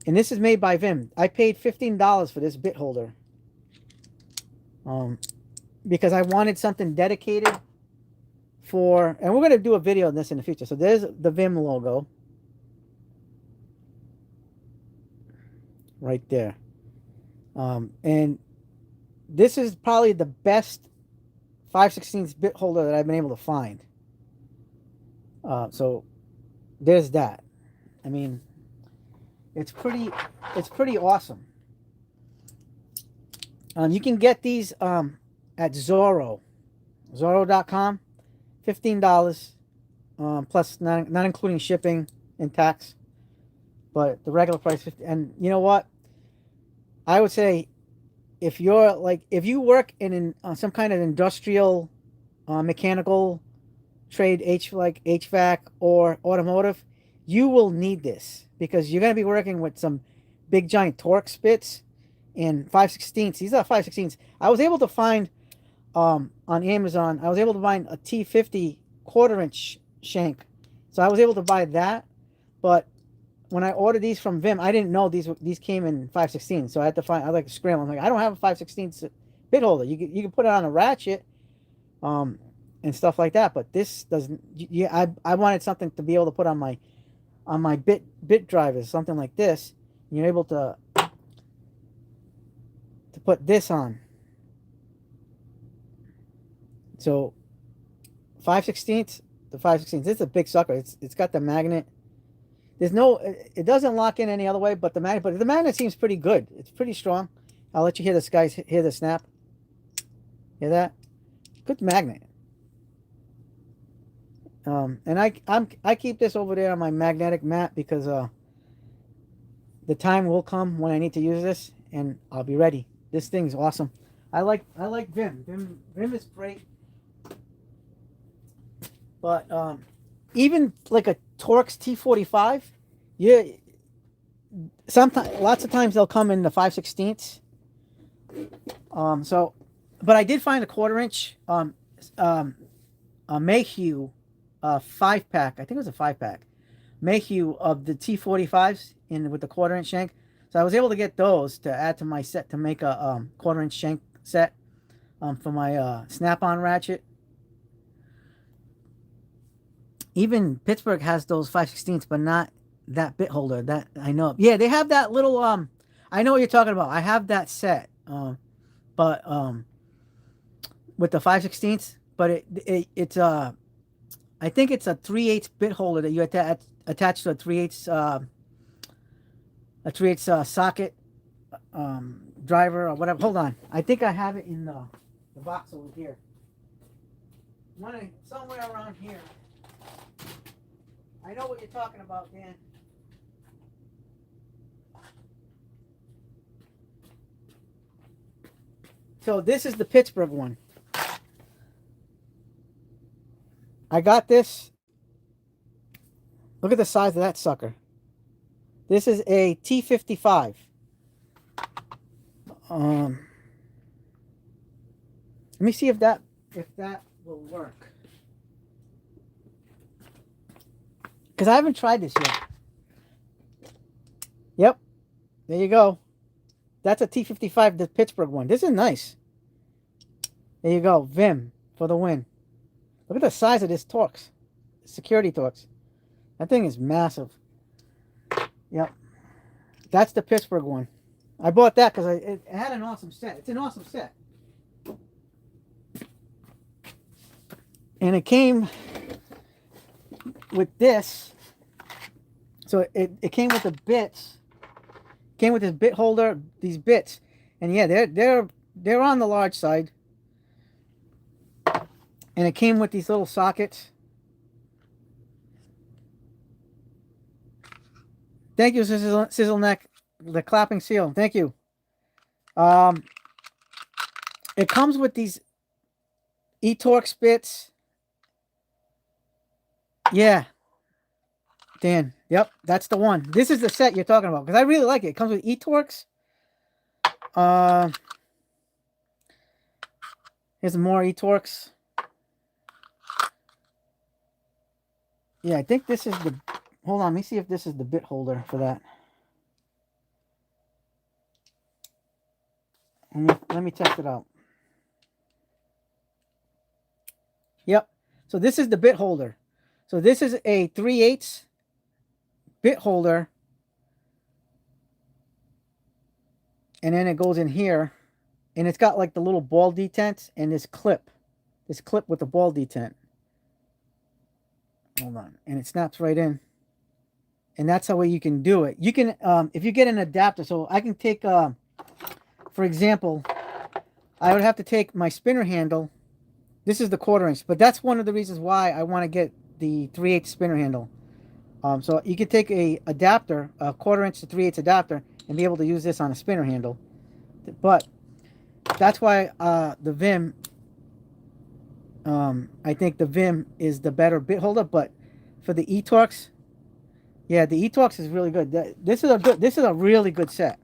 And this is made by Vim. I paid $15 for this bit holder. Because I wanted something dedicated for, and we're going to do a video on this in the future. So there's the Vim logo. Right there. And this is probably the best 5/16 bit holder that I've been able to find. So there's that. I mean, it's pretty awesome. You can get these at Zorro.com, $15, plus not including shipping and tax. but the regular price 50. And you know what? I would say if you're like if you work in some kind of industrial, mechanical trade, HVAC or automotive, you will need this because you're going to be working with some big giant torque spits and 5/16. These are 5/16. I was able to find on Amazon. I was able to find a T50 quarter-inch shank, so I was able to buy that. But when I ordered these from Vim, I didn't know these came in 5/16. So I had to find. I like to scramble. I'm like, I don't have a 5/16 bit holder. You can put it on a ratchet, um, and stuff like that. But this doesn't. Yeah, I wanted something to be able to put on my bit drivers, something like this. And you're able to put this on. So 5/16, the 5/16. This is a big sucker. It's got the magnet. There's no, it doesn't lock in any other way, but the magnet seems pretty good. It's pretty strong. I'll let you hear this, guys. Hear the snap. Hear that? Good magnet. And I keep this over there on my magnetic mat because the time will come when I need to use this, and I'll be ready. This thing's awesome. I like Vim. Vim is great. But even like a Torx T45, yeah, sometimes lots of times they'll come in the 5/16. So, but I did find a quarter-inch a Mayhew 5-pack. I think it was a 5-pack Mayhew of the T45s in with the quarter-inch shank. So I was able to get those to add to my set to make a quarter-inch shank set for my snap-on ratchet. Even Pittsburgh has those 5/16, but not that bit holder. That I know. Yeah, they have that little I know what you're talking about. I have that set. But with the 5/16, but it's I think it's a 3/8 bit holder that you attach to a 3/8 socket driver or whatever. Hold on. I think I have it in the box over here. Somewhere around here. I know what you're talking about, Dan. So this is the Pittsburgh one. I got this. Look at the size of that sucker. This is a T55. Let me see if that will work. Because I haven't tried this yet. Yep. There you go. That's a T55, the Pittsburgh one. This is nice. There you go. Vim for the win. Look at the size of this Torx. Security Torx. That thing is massive. Yep. That's the Pittsburgh one. I bought that because it had an awesome set. It's an awesome set. And it came with this. So it came with the bits. Came with this bit holder, these bits. And yeah, they're on the large side. And it came with these little sockets. Thank you, Sizzle Neck, the clapping seal. Thank you. It comes with these eTorx bits. Yeah. Dan. Yep, that's the one. This is the set you're talking about because I really like it. It comes with eTorx. Here's more eTorx. Yeah, I think this is the... Hold on, let me see if this is the bit holder for that. Let me test it out. Yep. So this is the bit holder. So this is a 3/8 bit holder. And then it goes in here. And it's got like the little ball detent and this clip. This clip with the ball detent. Hold on. And it snaps right in. And that's how you can do it. You can, if you get an adapter, so I can take, for example, I would have to take my spinner handle. This is the 1/4 inch, but that's one of the reasons why I want to get the 3/8 spinner handle. So you could take a adapter, a 1/4 inch to 3/8 adapter, and be able to use this on a spinner handle. But that's why the Vim, I think the Vim is the better bit holder. But for the eTorx, yeah, the eTorx is really good. This is a really good set.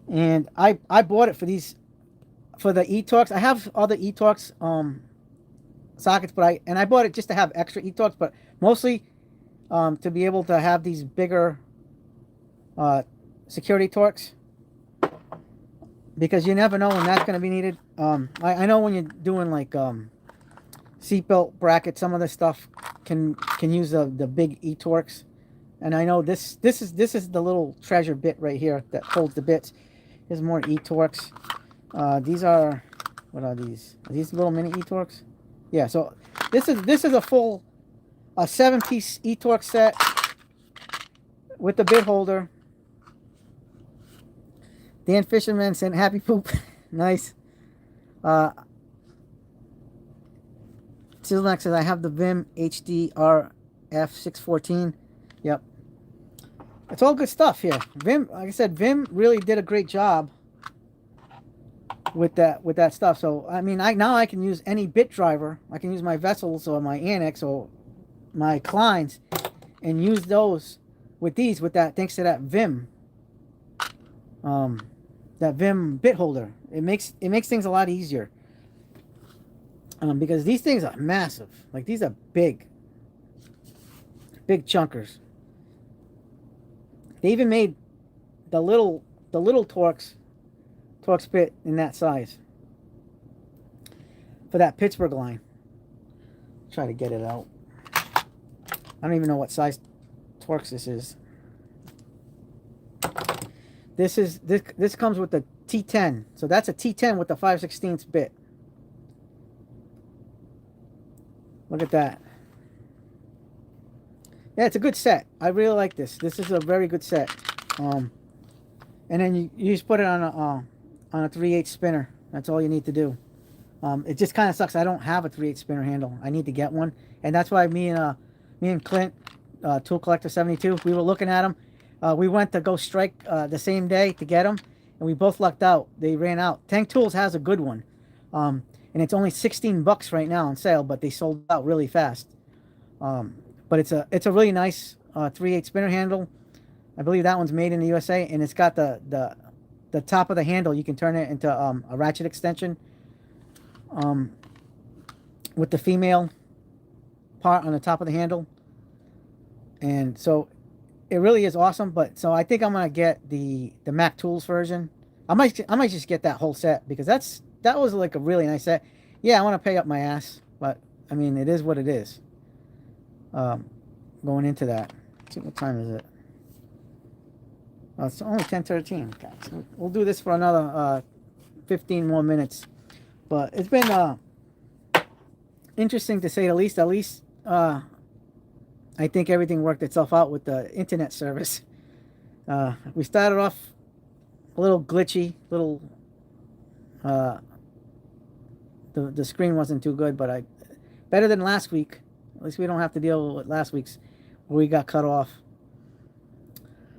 And I bought it for the eTorx. I have other eTorx sockets, but I bought it just to have extra eTorx, but mostly to be able to have these bigger security Torx, because you never know when that's going to be needed. I know when you're doing like seatbelt brackets, some of this stuff can use the big eTorx, and I know this is the little treasure bit right here that holds the bits. There's more eTorx. These are, what are these? Are these little mini eTorx? Yeah. So this is a full 7-piece eTorx set with the bit holder. Dan Fisherman sent happy poop. Nice. Sizzleneck says I have the Vim HDRF 614. Yep. It's all good stuff here. Vim, like I said, Vim really did a great job with that stuff. So I mean, now I can use any bit driver. I can use my Vessels or my Annex or my Kleins and use those with that, thanks to that Vim. That Vim bit holder. It makes things a lot easier. Because these things are massive. Like, these are big chunkers. They even made the little Torx bit in that size for that Pittsburgh line. Try to get it out. I don't even know what size Torx this is. This comes with the T10. So that's a T10 with the 5/16 bit. Look at that. Yeah, it's a good set. I really like this. This is a very good set. And then you just put it on a 3/8 spinner. That's all you need to do. It just kind of sucks. I don't have a 3/8 spinner handle. I need to get one, and that's why me and Clint, Tool Collector 72, we were looking at them. We went to go strike the same day to get them, and we both lucked out. They ran out. Tank Tools has a good one, and it's only $16 right now on sale, but they sold out really fast. But it's a really nice 3/8 spinner handle. I believe that one's made in the USA, and it's got the top of the handle. You can turn it into a ratchet extension with the female part on the top of the handle, and so it really is awesome. But so I think I'm gonna get the Mac Tools version. I might just get that whole set, because that was like a really nice set. Yeah, I want to pay up my ass, but I mean, it is what it is. Going into that, let's see, what time is it? It's only 10:13. Guys, we'll do this for another 15 more minutes. But it's been interesting, to say the least. At least I think everything worked itself out with the internet service. We started off a little glitchy, the screen wasn't too good, but better than last week. At least we don't have to deal with last week's where we got cut off.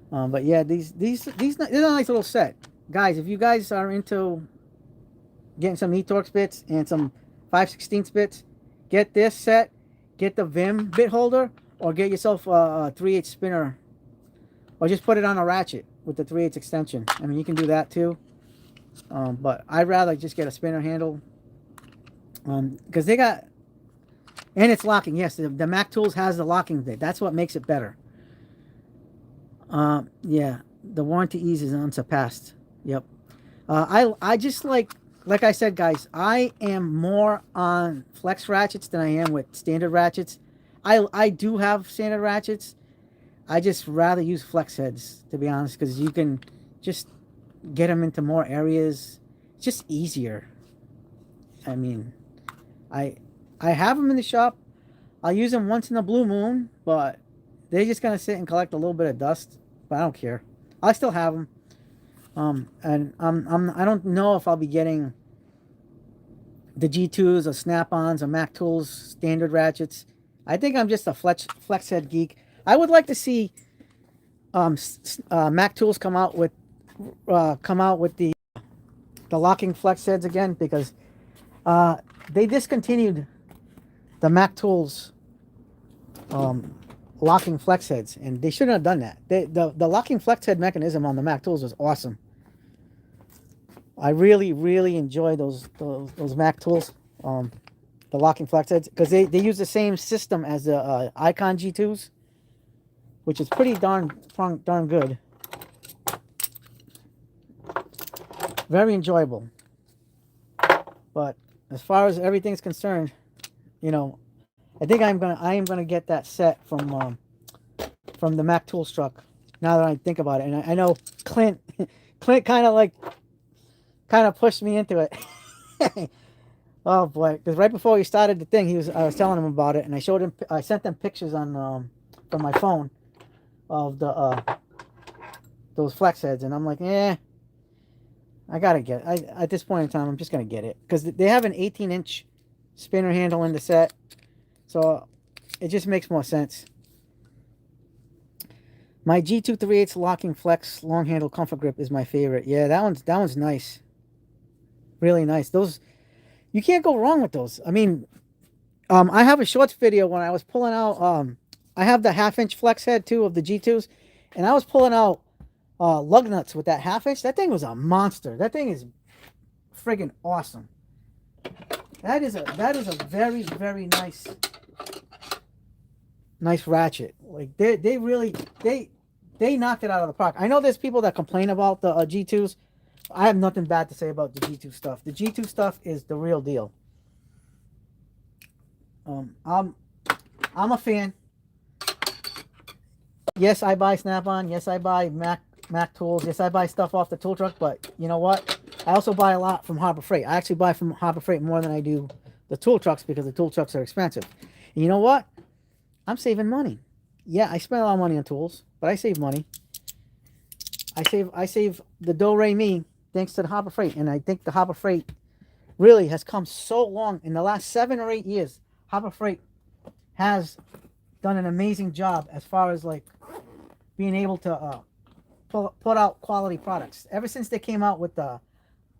But yeah, these are a nice little set, guys. If you guys are into getting some eTorx bits and some 5/16 bits, get this set. Get the Vim bit holder, or get yourself a 3/8 spinner, or just put it on a ratchet with the 3/8 extension. I mean, you can do that too. But I'd rather just get a spinner handle, because they got, and it's locking. Yes, the Mac Tools has the locking bit. That's what makes it better. Yeah, the warranty ease is unsurpassed. Yep. I just like I said, guys, I am more on flex ratchets than I am with standard ratchets. I do have standard ratchets. I just rather use flex heads, to be honest, because you can just get them into more areas. It's just easier. I mean, I have them in the shop. I'll use them once in a blue moon, but they're just gonna sit and collect a little bit of dust. But I don't care. I still have them. And I don't know if I'll be getting the G2s or Snap-ons or Mac Tools standard ratchets. I think I'm just a flex head geek. I would like to see Mac Tools come out with the locking flex heads again, because uh, they discontinued the Mac Tools um, locking flex heads, and they shouldn't have done that. The locking flex head mechanism on the Mac Tools was awesome. I really enjoy those Mac Tools, the locking flex heads, because they use the same system as the Icon G2s, which is pretty darn good. Very enjoyable. But as far as everything's concerned, you know, I think I am gonna get that set from the Mac Tools truck. Now that I think about it, and I know Clint Clint kind of pushed me into it. Oh boy, because right before we started the thing, I was telling him about it, and I sent them pictures on from my phone of the those flex heads, and I'm like, yeah, I gotta get it. At this point in time, I'm just gonna get it because they have an 18-inch spinner handle in the set, so it just makes more sense. My G2 3/8 locking flex long handle comfort grip is my favorite. Yeah, that one's nice, really nice. Those, you can't go wrong with those. I mean, I have a shorts video when I was pulling out. I have the 1/2 inch flex head too of the G2s, and I was pulling out lug nuts with that 1/2 inch. That thing was a monster. That thing is friggin' awesome. That is a very nice ratchet. Like they really they knocked it out of the park. I know there's people that complain about the G2s. I have nothing bad to say about the G2 stuff. The G2 stuff is the real deal. I'm a fan. Yes, I buy Snap-on. Yes, I buy Mac Tools. Yes, I buy stuff off the tool truck. But you know what? I also buy a lot from Harbor Freight. I actually buy from Harbor Freight more than I do the tool trucks because the tool trucks are expensive. And you know what? I'm saving money. Yeah, I spend a lot of money on tools, but I save money. I save the do re mi thanks to the Harbor Freight, and I think the Harbor Freight really has come so long in the last 7 or 8 years. Harbor Freight has done an amazing job as far as like being able to put out quality products. Ever since they came out with the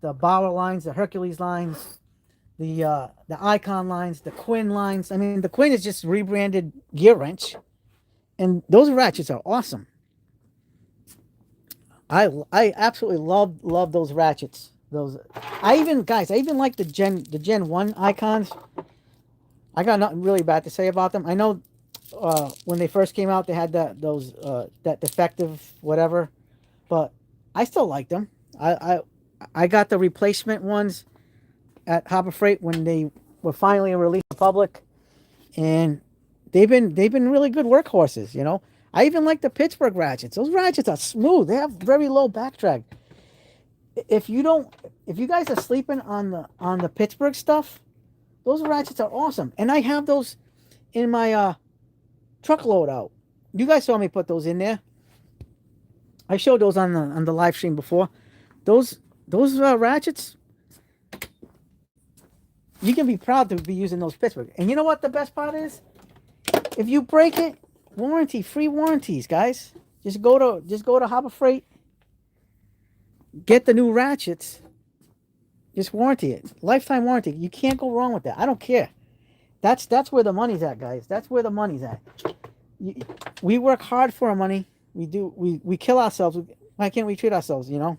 Bauer lines, the Hercules lines, the Icon lines, the Quinn lines. I mean, the Quinn is just rebranded gear wrench, and those ratchets are awesome. I absolutely love those ratchets. Those I even like the Gen 1 Icons. I got nothing really bad to say about them. I know when they first came out, they had that defective whatever, but I still like them. I got the replacement ones at Harbor Freight when they were finally released to the public, and they've been really good workhorses. You know, I even like the Pittsburgh ratchets. Those ratchets are smooth. They have very low back drag. If you guys are sleeping on the Pittsburgh stuff, those ratchets are awesome, and I have those in my truck loadout. You guys saw me put those in there. I showed those on the live stream before. Those ratchets, you can be proud to be using those Pittsburgh. And you know what the best part is? If you break it, free warranties, guys. Just go to Harbor Freight, get the new ratchets, just warranty it. Lifetime warranty. You can't go wrong with that. I don't care. That's where the money's at, guys. That's where the money's at. We work hard for our money. We do. We kill ourselves. Why can't we treat ourselves? You know.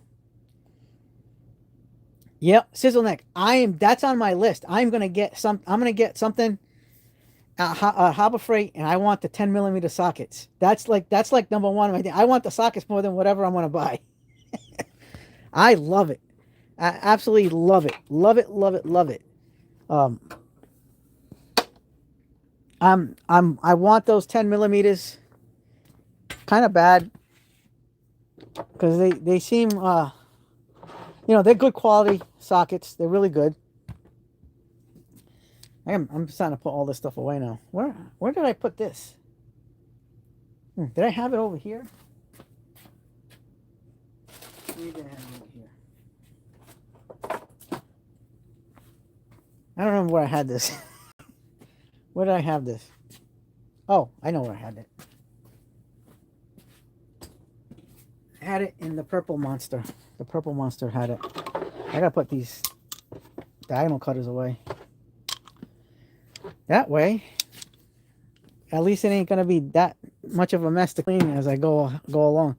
Yep, Sizzle Neck. That's on my list. I'm gonna get something at Harbor Freight, and I want the 10mm sockets. That's like number one. I want the sockets more than whatever I'm gonna buy. I love it. I absolutely love it. Love it. Love it. Love it. I want those 10mm. Kind of bad because they seem they're good quality sockets. They're really good. I'm starting to put all this stuff away now. Where did I put this? Did I have it over here? Where did I have it over here? I don't remember where I had this. Where did I have this? Oh, I know where I had it. I had it in the purple monster. The purple monster had it. I gotta put these diagonal cutters away. That way, at least it ain't gonna be that much of a mess to clean as I go along.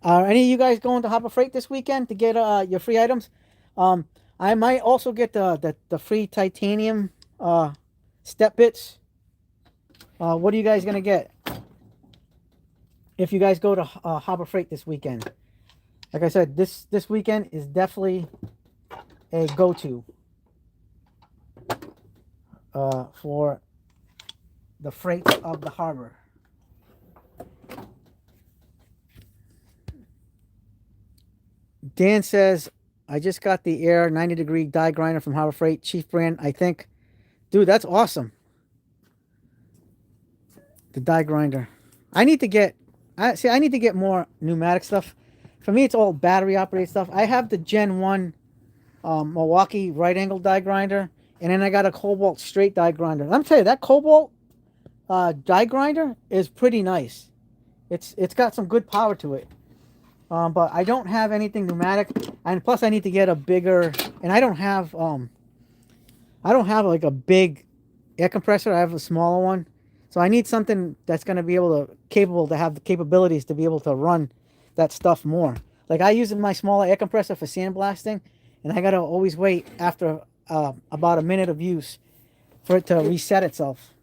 Are any of you guys going to Harbor Freight this weekend to get your free items? Um, I might also get the free titanium step bits. What are you guys gonna get if you guys go to Harbor Freight this weekend? Like I said, this weekend is definitely a go-to for the freight of the harbor. Dan says, I just got the Air 90-degree die grinder from Harbor Freight, Chief brand, I think. Dude, that's awesome. The die grinder. I need to get, I need to get more pneumatic stuff. For me, it's all battery operated stuff. I have the Gen 1 Milwaukee right angle die grinder, and then I got a Cobalt straight die grinder. I'm telling you, that Cobalt die grinder is pretty nice. It's got some good power to it. But I don't have anything pneumatic, and plus I need to get a bigger. And I don't have like a big air compressor. I have a smaller one, so I need something that's going to be capable to have the capabilities to be able to run that stuff more. Like I use my smaller air compressor for sandblasting, and I got to always wait after about a minute of use for it to reset itself,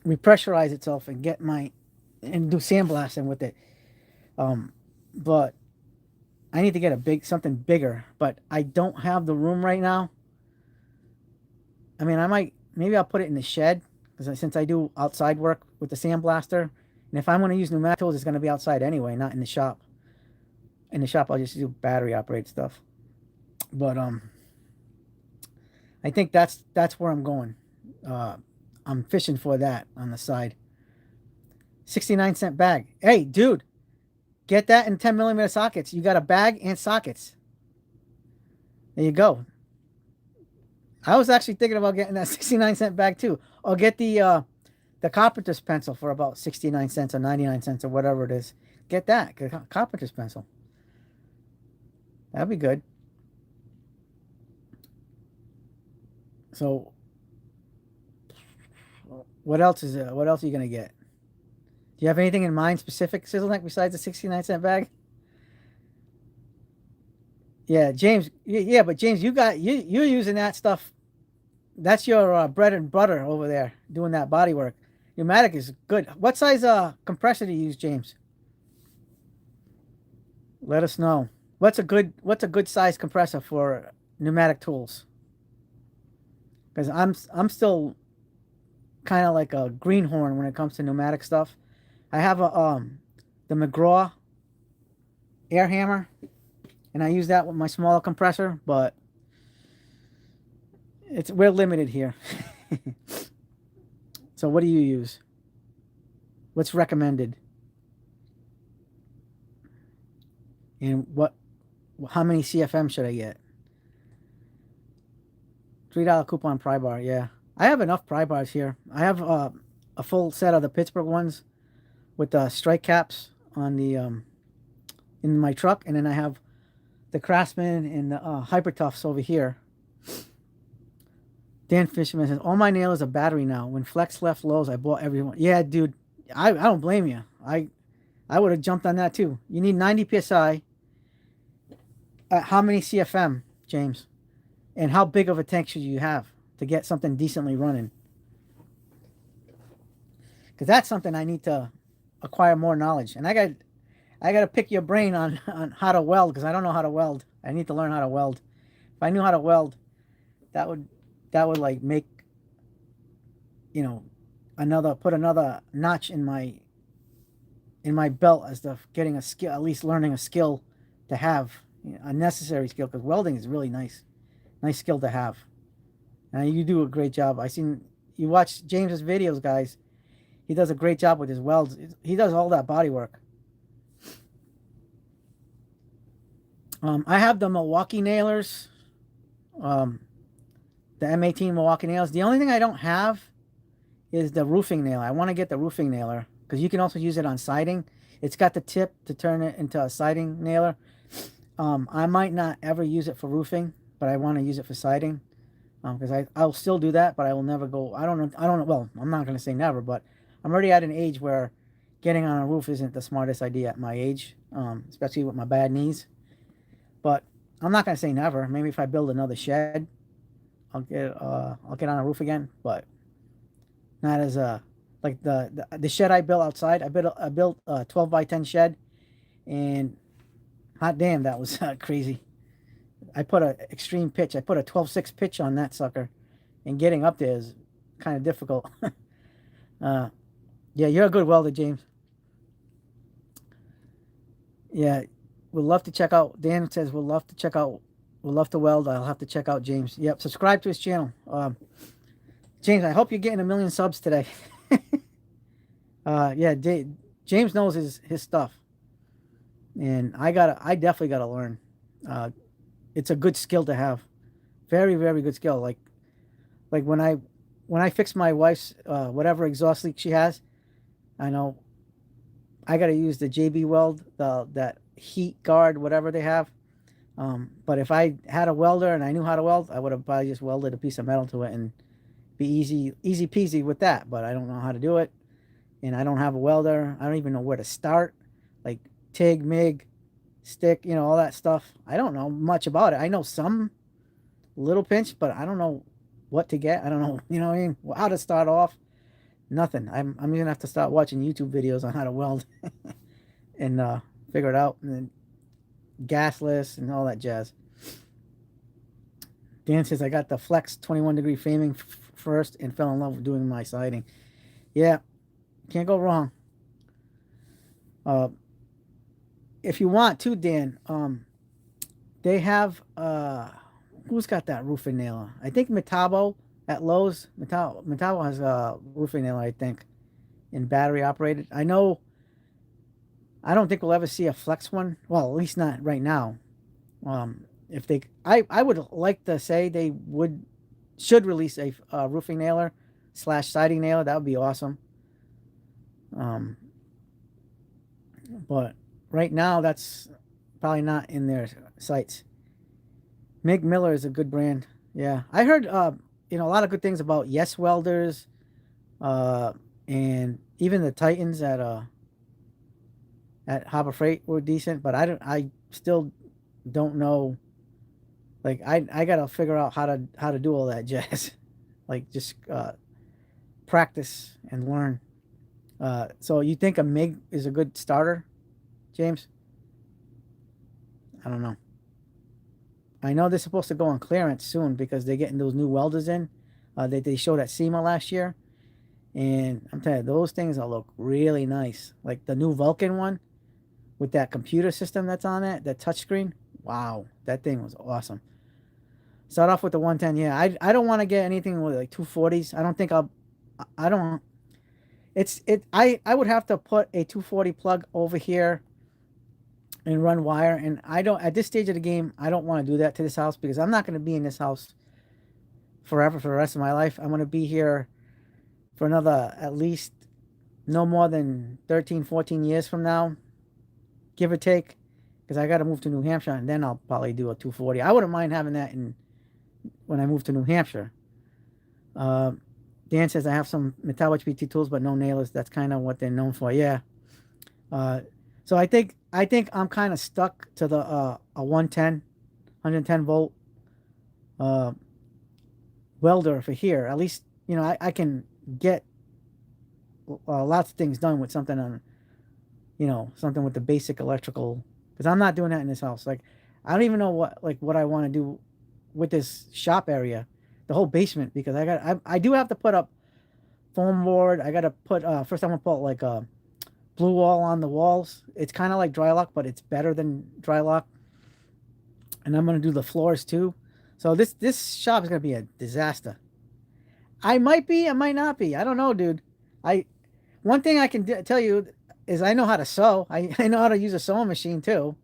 repressurize itself, and do sandblasting with it. But I need to get something bigger, but I don't have the room right now. I mean, maybe I'll put it in the shed, because since I do outside work with the sandblaster, and if I'm going to use pneumatic tools, it's going to be outside anyway, not in the shop. In the shop, I'll just do battery operated stuff. But I think that's where I'm going. I'm fishing for that on the side. 69-cent bag. Hey, dude. Get that in 10mm sockets. You got a bag and sockets. There you go. I was actually thinking about getting that 69-cent bag too. Or get the carpenter's pencil for about 69 cents or 99 cents or whatever it is. Get that. Get a carpenter's pencil. That'd be good. So, what else is it? What else are you going to get? Do you have anything in mind specific, Sizzleneck, besides the 69-cent bag? Yeah, James. Yeah, but James, you're using that stuff. That's your bread and butter over there, doing that body work. Pneumatic is good. What size compressor do you use, James? Let us know. What's a good size compressor for pneumatic tools? Because I'm still kind of like a greenhorn when it comes to pneumatic stuff. I have the McGraw air hammer, and I use that with my smaller compressor, but we're limited here. So what do you use? What's recommended? And how many CFM should I get? $3 coupon pry bar, yeah. I have enough pry bars here. I have a full set of the Pittsburgh ones with the strike caps on the in my truck, and then I have the Craftsman and the Hyper Toughs over here. Dan Fisherman says, all my nailers are battery now. When Flex left Lowe's, I bought everyone. Yeah, dude, I don't blame you. I would have jumped on that too. You need 90 psi. How many CFM, James? And how big of a tank should you have to get something decently running? Because that's something I need to acquire more knowledge. And I got to pick your brain on how to weld, because I don't know how to weld. I need to learn how to weld. If I knew how to weld, that would like make, put another notch in my belt as to getting a skill, at least learning a skill to have, a necessary skill, because welding is really nice skill to have. And you do a great job. You watch James's videos, guys. He does a great job with his welds. He does all that body work. I have the Milwaukee nailers, the M18 Milwaukee nails. The only thing I don't have is the roofing nailer. I want to get the roofing nailer because you can also use it on siding. It's got the tip to turn it into a siding nailer. I might not ever use it for roofing, but I want to use it for siding. Because I'll still do that, but I will never go. I don't know. I don't know. Well, I'm not going to say never, but I'm already at an age where getting on a roof isn't the smartest idea at my age, especially with my bad knees. But I'm not going to say never. Maybe if I build another shed, I'll get on a roof again, but not as a like the shed I built outside. I built a 12 by 10 shed, and hot damn, that was crazy. I put a extreme pitch. I put a 12.6 pitch on that sucker, and getting up there is kind of difficult. uh, yeah, you're a good welder, James. Yeah, we'd love to check out. Dan says we'll love to check out. We'll love to weld. I'll have to check out James. Yep, subscribe to his channel. James, I hope you're getting 1 million subs today. Yeah, James knows his stuff, and I definitely gotta learn. It's a good skill to have, very very good skill. Like when I fix my wife's whatever exhaust leak she has, I know I gotta use the JB weld, that heat guard, whatever they have. But if I had a welder and I knew how to weld, I would have probably just welded a piece of metal to it and be easy peasy with that. But I don't know how to do it, and I don't have a welder. I don't even know where to start, like TIG, MIG, stick, all that stuff. I don't know much about it. I know some little pinch, but I don't know what to get. I don't know, what I mean, how to start off. Nothing. I'm gonna have to start watching YouTube videos on how to weld and figure it out, and then gasless and all that jazz. Dan says I got the Flex 21-degree framing first and fell in love with doing my siding. Yeah, can't go wrong. If you want to, Dan, they have who's got that roofing nailer? I think Metabo at Lowe's. Metabo has a roofing nailer, I think, in battery operated. I know. I don't think we'll ever see a Flex one. Well, at least not right now. If they, I would like to say they should release a roofing nailer / siding nailer. That would be awesome. But right now that's probably not in their sights. Mig Miller is a good brand. Yeah, I heard a lot of good things about Yes Welders, and even the Titans at Harbor Freight were decent, but I still don't know. Like I gotta figure out how to do all that jazz, like just practice and learn. So you think a MIG is a good starter, James? I don't know. I know they're supposed to go on clearance soon because they're getting those new welders in. They showed at SEMA last year, and I'm telling you, those things will look really nice. Like the new Vulcan one with that computer system that's on it, that touchscreen. Wow, that thing was awesome. Start off with the 110. Yeah, I don't want to get anything with like 240s. I don't think I don't. I would have to put a 240 plug over here and run wire, and I don't, at this stage of the game, I don't want to do that to this house because I'm not going to be in this house forever for the rest of my life. I'm going to be here for another at least no more than 13 14 years from now, give or take, because I got to move to New Hampshire, and then I'll probably do a 240. I wouldn't mind having that when I move to New Hampshire. Dan says I have some metal HPT tools, but no nailers. That's kind of what they're known for. Yeah. So I think I'm kind of stuck to the a 110 volt welder for here. At least I can get lots of things done with something on something with the basic electrical, because I'm not doing that in this house. Like I don't even know what I want to do with this shop area, the whole basement, because I do have to put up foam board. I got to put first I'm gonna put like a blue wall on the walls. It's kind of like dry lock, but it's better than dry lock. And I'm gonna do the floors too. So this shop is gonna be a disaster. I might be, I might not be. I don't know, dude. One thing I can tell you is I know how to sew. I know how to use a sewing machine too.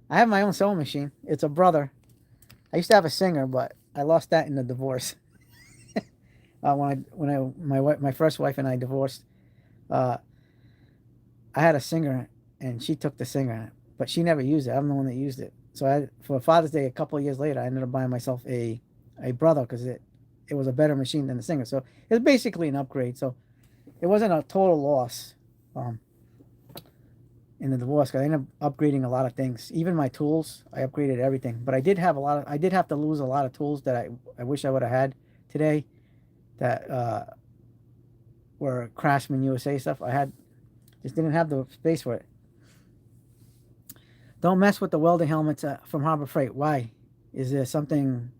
I have my own sewing machine. It's a brother. I used to have a Singer, but I lost that in the divorce. My first wife and I divorced, uh, I had a singer, and she took the singer, but she never used it. I'm the one that used it. So for Father's Day, a couple of years later, I ended up buying myself a brother because it was a better machine than the singer. So it was basically an upgrade. So it wasn't a total loss um, in the divorce because I ended up upgrading a lot of things. Even my tools, I upgraded everything. But I did have to lose a lot of tools that I wish I would have had today that were Craftsman USA stuff. I had just didn't have the space for it. Don't mess with the welding helmets from Harbor Freight. Why? Is there something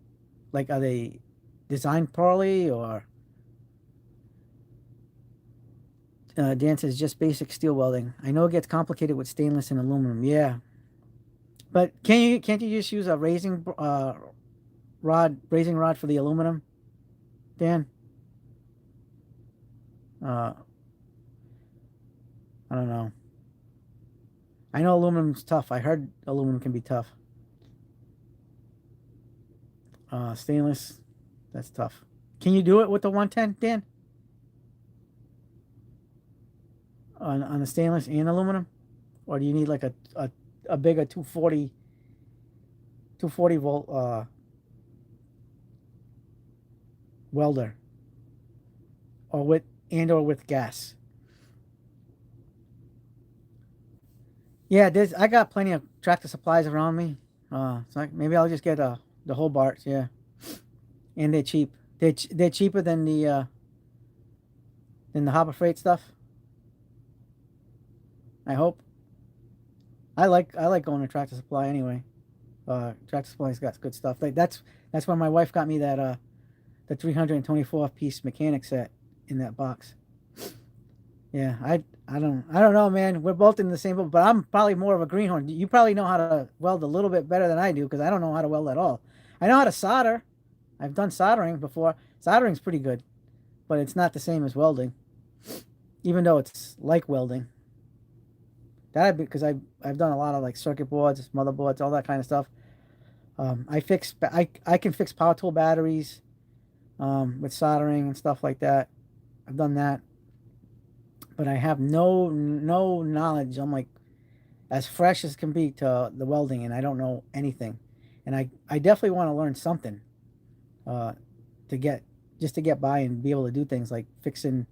like, are they designed poorly, or Dan says just basic steel welding? I know it gets complicated with stainless and aluminum. Yeah, but can't you just use a raising rod for the aluminum, Dan? Uh, I don't know. I know aluminum's tough. I heard aluminum can be tough. Stainless, that's tough. Can you do it with the 110, Dan? On the stainless and aluminum, or do you need like a bigger 240 volt welder, or with gas? Yeah, I got plenty of Tractor Supplies around me. So maybe I'll just get the Hobarts. Yeah, and they're cheap. They're cheaper than the Harbor Freight stuff. I hope. I like going to Tractor Supply anyway. Tractor Supply's got good stuff. Like that's why my wife got me that the 324 piece mechanic set in that box. Yeah, I don't know, man. We're both in the same boat, but I'm probably more of a greenhorn. You probably know how to weld a little bit better than I do because I don't know how to weld at all. I know how to solder. I've done soldering before. Soldering's pretty good, but it's not the same as welding, even though it's like welding. Because I've done a lot of like circuit boards, motherboards, all that kind of stuff. I can fix power tool batteries with soldering and stuff like that. I've done that, but I have no knowledge. I'm like as fresh as can be to the welding, and I don't know anything. And I definitely want to learn something uh, to get just to get by and be able to do things like fixing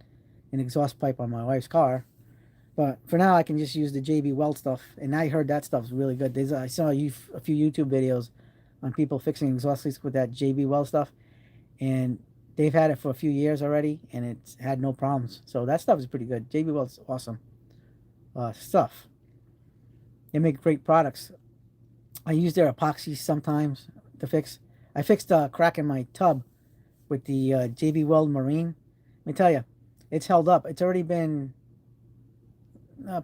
an exhaust pipe on my wife's car. But for now, I can just use the JB Weld stuff, and I heard that stuff's really good. I saw a few YouTube videos on people fixing exhaust leaks with that JB Weld stuff, and they've had it for a few years already, and it's had no problems. So that stuff is pretty good. JB Weld's awesome stuff. They make great products. I use their epoxy sometimes to fix. I fixed a crack in my tub with the JB Weld Marine. Let me tell you, it's held up. It's already been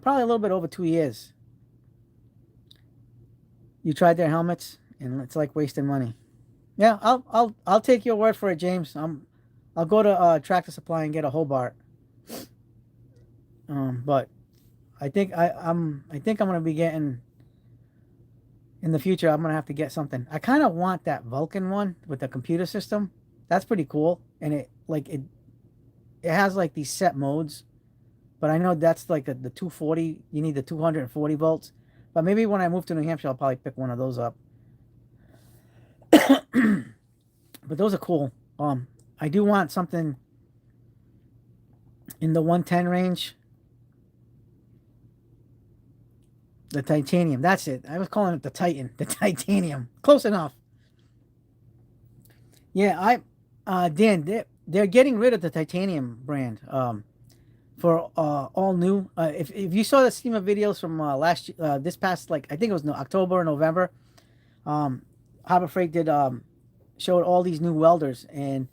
probably a little bit over 2 years. You tried their helmets, and it's like wasting money. Yeah, I'll take your word for it, James. I'll go to Tractor Supply and get a Hobart. But I think I'm gonna be getting in the future. I'm gonna have to get something. I kind of want that Vulcan one with the computer system. That's pretty cool, and it has like these set modes. But I know that's like the 240. You need the 240 volts. But maybe when I move to New Hampshire, I'll probably pick one of those up. But those are cool. I do want something in the 110 range. The titanium. That's it. I was calling it the Titan. The titanium. Close enough. Yeah, Dan, they're getting rid of the titanium brand. For all new. If you saw the scheme of videos from this past, like I think it was October or November, Harbor Freight did showed all these new welders, and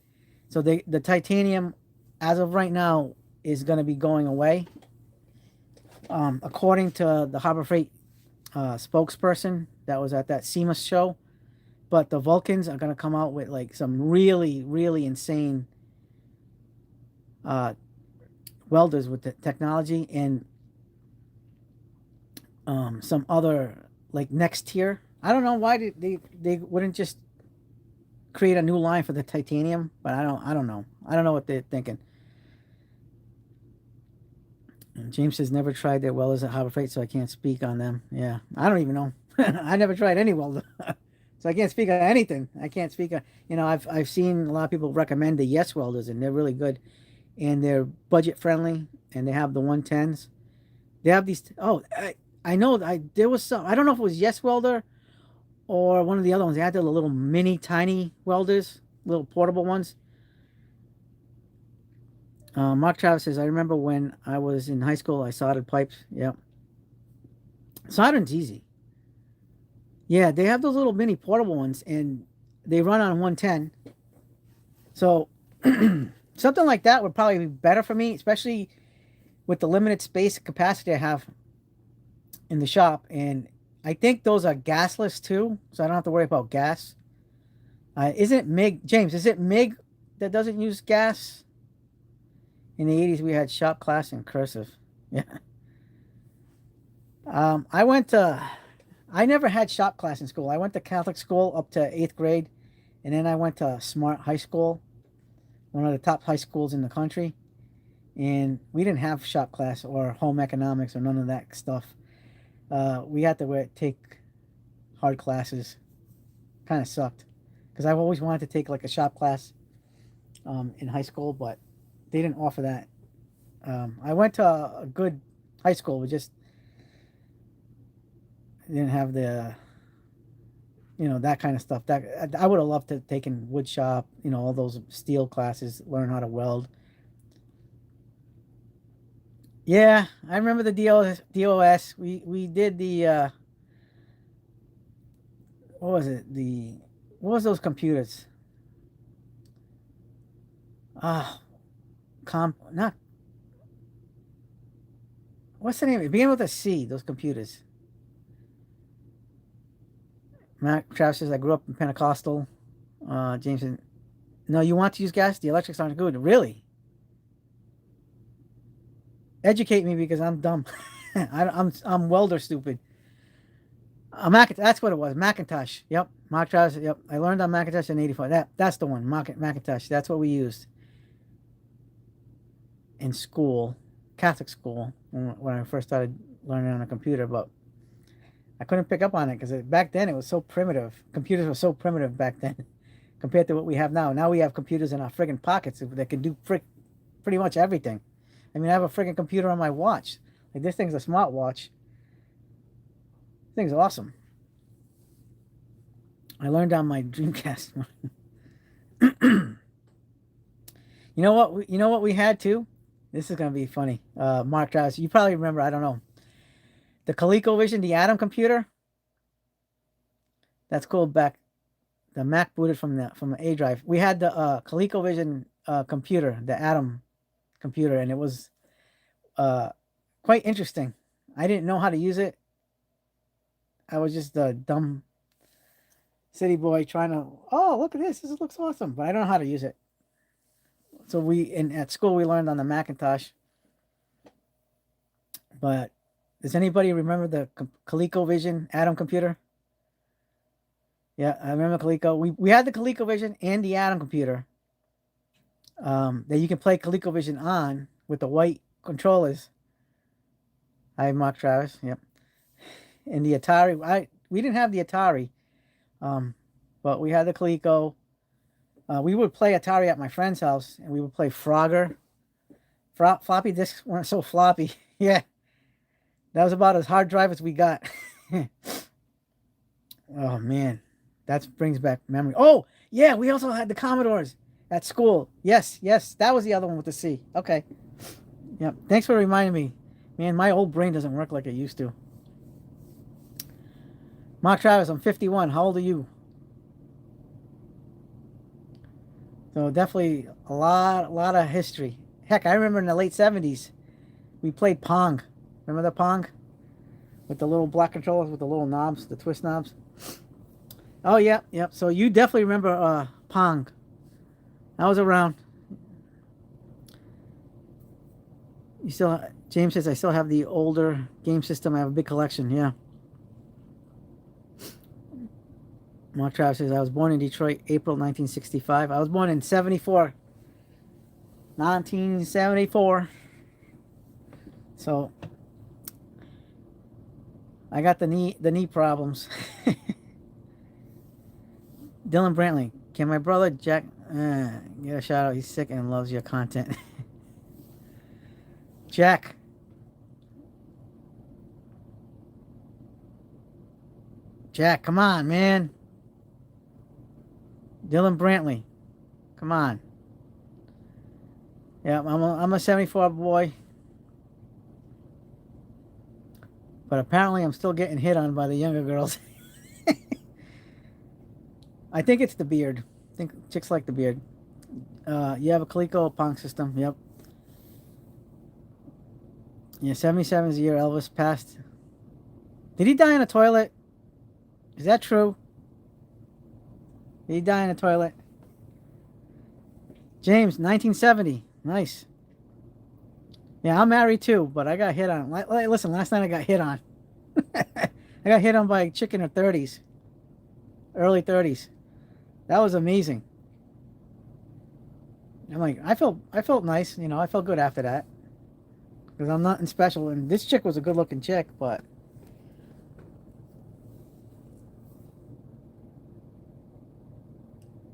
so the titanium, as of right now, is going to be going away. According to the Harbor Freight spokesperson that was at that SEMA show, but the Vulcans are going to come out with like some really really insane welders with the technology, and some other like next tier. I don't know why they wouldn't just create a new line for the titanium, but I don't know. I don't know what they're thinking. And James has never tried their welders at Harbor Freight, so I can't speak on them. Yeah, I don't even know. I never tried any welder, so I can't speak on anything. I can't speak on. I've seen a lot of people recommend the Yes welders, and they're really good, and they're budget friendly, and they have the 110s. They have these. Oh, I know. There was some. I don't know if it was Yes welder or one of the other ones. They had the little mini tiny welders, little portable ones. Mark Travis says, I remember when I was in high school, I soldered pipes. Yeah. Soldering's easy. Yeah, they have those little mini portable ones, and they run on 110. So something like that would probably be better for me, especially with the limited space and capacity I have in the shop. And I think those are gasless too, so I don't have to worry about gas. Isn't it MIG? James, is it MIG that doesn't use gas? In the 80s, we had shop class in cursive. Yeah. I went to, I never had shop class in school. I went to Catholic school up to 8th grade, and then I went to Smart High School, one of the top high schools in the country. And we didn't have shop class or home economics or none of that stuff. We had to take hard classes. Kind of sucked. Because I've always wanted to take like a shop class in high school, but they didn't offer that. I went to a good high school. We just didn't have the, that kind of stuff. That I would have loved to have taken wood shop, all those steel classes, learn how to weld. Yeah, I remember the DOS. We did the what was it? What was those computers? Ah, not what's the name? It began with a C. Those computers. Matt Travis says I grew up in Pentecostal. James said, no, you want to use gas? The electrics aren't good. Really? Educate me because I'm dumb. I'm welder stupid. That's what it was. Macintosh. Yep. Mark Travis. Yep. I learned on Macintosh in '84. That's the one. Macintosh. That's what we used in school, Catholic school, when I first started learning on a computer. But I couldn't pick up on it because back then it was so primitive. Computers were so primitive back then compared to what we have now. Now we have computers in our friggin' pockets that can do pretty much everything. I mean, I have a friggin' computer on my watch. Like, this thing's a smartwatch. This thing's awesome. I learned on my Dreamcast. You know what? You know what we had too? This is gonna be funny. Mark Travis, you probably remember. I don't know. The ColecoVision, the Atom computer. That's cool. Back, the Mac booted from the A drive. We had the ColecoVision computer, the Atom computer, and it was quite interesting. I didn't know how to use it. I was just a dumb city boy trying to, oh, look at this looks awesome, but I don't know how to use it. So at school we learned on the Macintosh. But does anybody remember the ColecoVision Atom computer? Yeah, I remember Coleco. We had the ColecoVision and the Atom computer. That you can play ColecoVision on with the white controllers. Hi, Mark Travis. Yep. And the Atari. We didn't have the Atari, but we had the Coleco. We would play Atari at my friend's house, and we would play Frogger. Floppy disks weren't so floppy. Yeah, that was about as hard drive as we got. Oh man, that brings back memory. Oh yeah, we also had the Commodores at school. Yes, that was the other one with the C. Okay. Yep. Thanks for reminding me. Man, my old brain doesn't work like it used to. Mark Travis, I'm 51. How old are you? So definitely a lot of history. Heck, I remember in the late 70s, we played Pong. Remember the Pong? With the little black controllers with the little knobs, the twist knobs. Oh, yeah. So you definitely remember Pong. I was around. James says, I still have the older game system. I have a big collection. Yeah. Mark Travis says, I was born in Detroit, April 1965. I was born in 74. 1974. So I got the knee problems. Dylan Brantley, can my brother Jack get a shout out? He's sick and loves your content. Jack, Jack, come on, man. Dylan Brantley, come on. Yeah, I'm a 74 boy, but apparently I'm still getting hit on by the younger girls. I think it's the beard. I think chicks like the beard. You have a Coleco punk system. Yep. Yeah, 77 is the year Elvis passed. Did he die in a toilet? Is that true? Did he die in a toilet? James, 1970. Nice. Yeah, I'm married too, but I got hit on. Listen, last night I got hit on. I got hit on by a chick in her 30s, early 30s. That was amazing. I'm like, I felt nice, I felt good after that because I'm nothing special. And this chick was a good-looking chick, but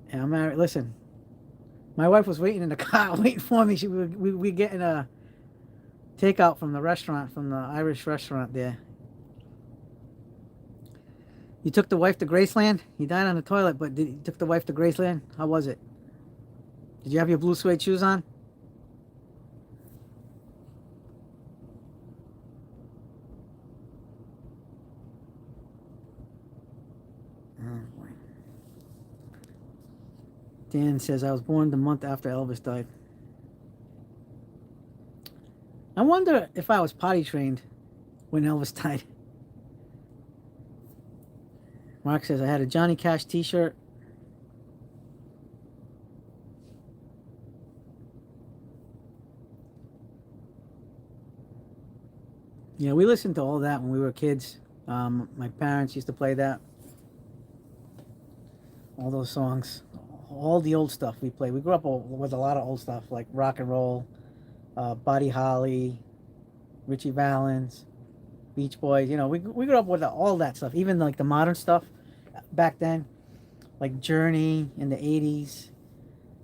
yeah, I'm married. Listen, my wife was waiting in the car, waiting for me. We getting a takeout from the restaurant, from the Irish restaurant there. You took the wife to Graceland? He died on the toilet, but you took the wife to Graceland? How was it? Did you have your blue suede shoes on? Oh, boy. Dan says, I was born the month after Elvis died. I wonder if I was potty trained when Elvis died. Mark says, I had a Johnny Cash t-shirt. Yeah, we listened to all that when we were kids. My parents used to play that. All those songs. All the old stuff we played. We grew up with a lot of old stuff, like rock and roll, Buddy Holly, Richie Valens, Beach Boys. We grew up with all that stuff. Even like the modern stuff back then, like Journey in the 80s,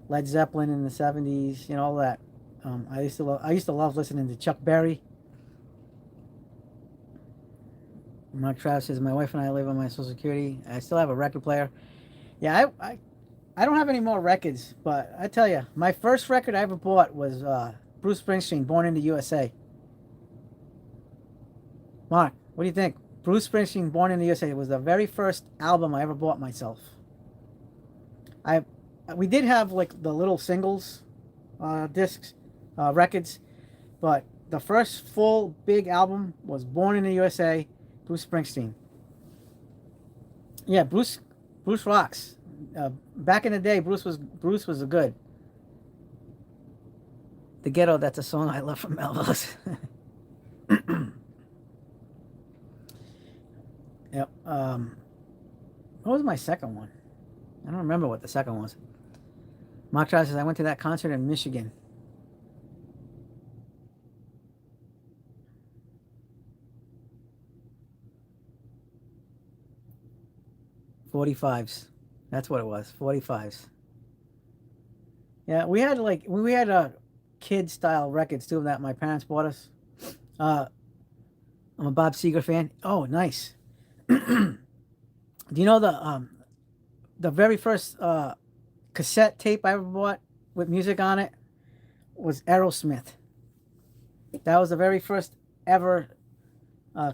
Led Zeppelin in the 70s, all that. I used to love listening to Chuck Berry. Mark Travis says, my wife and I live on my Social Security. I still have a record player. Yeah, I don't have any more records, but I tell you, my first record I ever bought was Bruce Springsteen, Born in the USA. Mark, what do you think? Bruce Springsteen, Born in the USA was the very first album I ever bought myself. We did have like the little singles, discs, records, but the first full big album was Born in the USA, Bruce Springsteen. Yeah, Bruce rocks. Back in the day, Bruce was a good. The Ghetto, that's a song I love from Elvis. Yep. What was my second one? I don't remember what the second was. Mark Travis says, I went to that concert in Michigan. $45s. That's what it was. $45s. Yeah, we had kid style records too that my parents bought us. I'm a Bob Seger fan. Oh, nice. Do you know the very first cassette tape I ever bought with music on it was Aerosmith. That was the very first ever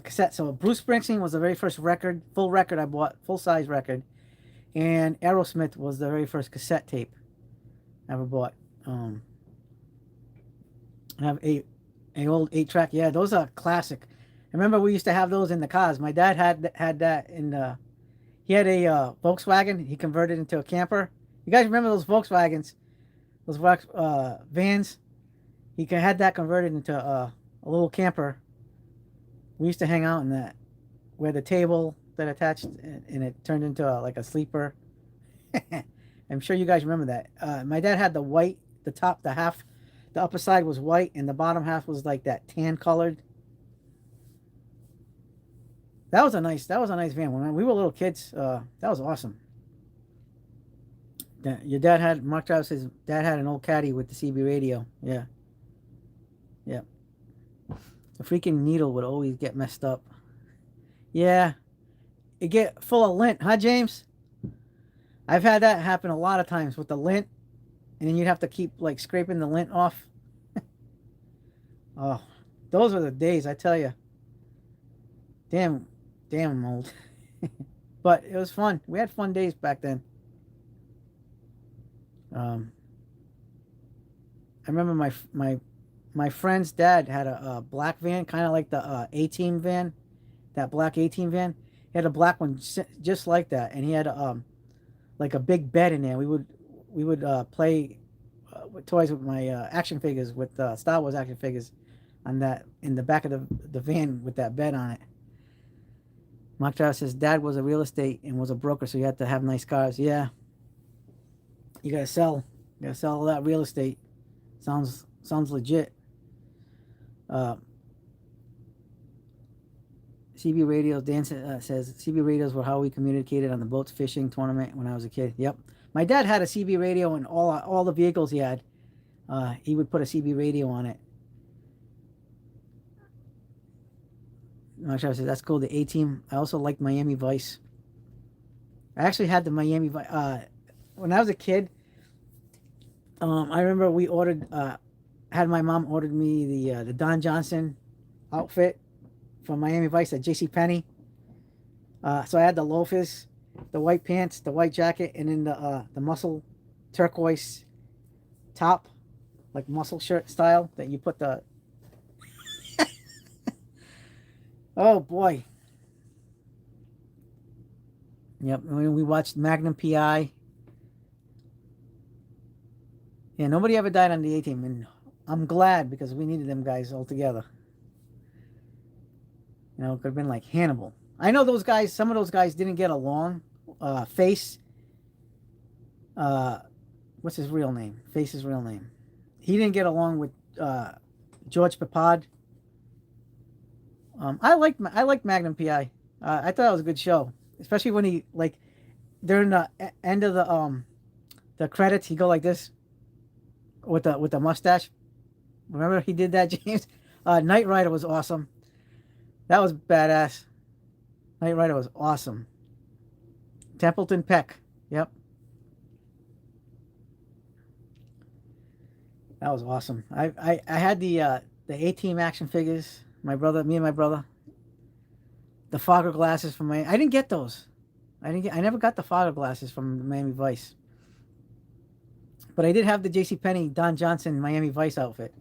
cassette. So Bruce Springsteen was the very first full record I bought, full size record, and Aerosmith was the very first cassette tape I ever bought. I have a old 8-track. Yeah, those are classic. I remember we used to have those in the cars. My dad had that in the. He had a Volkswagen. He converted into a camper. You guys remember those Volkswagens? Those vans? He had that converted into a little camper. We used to hang out in that, where the that attached, and it turned into like a sleeper. I'm sure you guys remember that. My dad had the white, the top, the half, the upper side was white, and the bottom half was like that tan colored. That was a nice van. When we were little kids, that was awesome. Your dad had Mark Travis's dad had an old caddy with the CB radio. Yeah, yeah. The freaking needle would always get messed up. Yeah, it get full of lint, huh, James? I've had that happen a lot of times with the lint, and then you'd have to keep like scraping the lint off. Oh, those were the days, I tell you. Damn, damn, I'm old. But it was fun. We had fun days back then. Um, I remember my friend's dad had a black van, kind of like the A-Team van, that black A-Team van. He had a black one just like that, and he had like a big bed in there. We would play with toys with my action figures, with Star Wars action figures, on that in the back of the van with that bed on it. Mark Travis says dad was a real estate and was a broker, so you had to have nice cars. Yeah, you gotta sell. You gotta sell all that real estate. Sounds legit. Uh, CB radios. Dan says CB radios were how we communicated on the boats fishing tournament when I was a kid. Yep, my dad had a CB radio in all the vehicles he had. He would put a CB radio on it. Mark Travis says that's cool. The A-Team. I also liked Miami Vice. I actually had the Miami Vice. When I was a kid, I remember we ordered, had my mom ordered me the Don Johnson outfit from Miami Vice at J.C. Penney. So I had the loafers, the white pants, the white jacket, and then the muscle turquoise top, like muscle shirt style that you put the. Oh boy. Yep. We watched Magnum PI. Yeah, nobody ever died on the A-Team, and I'm glad because we needed them guys all together. You know, it could have been like Hannibal. I know those guys, some of those guys didn't get along. Face, what's his real name? Face's real name. He didn't get along with George Papad. I liked Magnum PI. I thought it was a good show, especially when he like during the end of the credits, he go like this with the mustache. Remember he did that, James? Knight Rider was awesome. That was badass. Knight Rider was awesome. Templeton Peck. Yep. That was awesome. I had the A-Team action figures. Me and my brother. The fogger glasses from I didn't get those. I never got the fogger glasses from Miami Vice. But I did have the JCPenney Don Johnson Miami Vice outfit.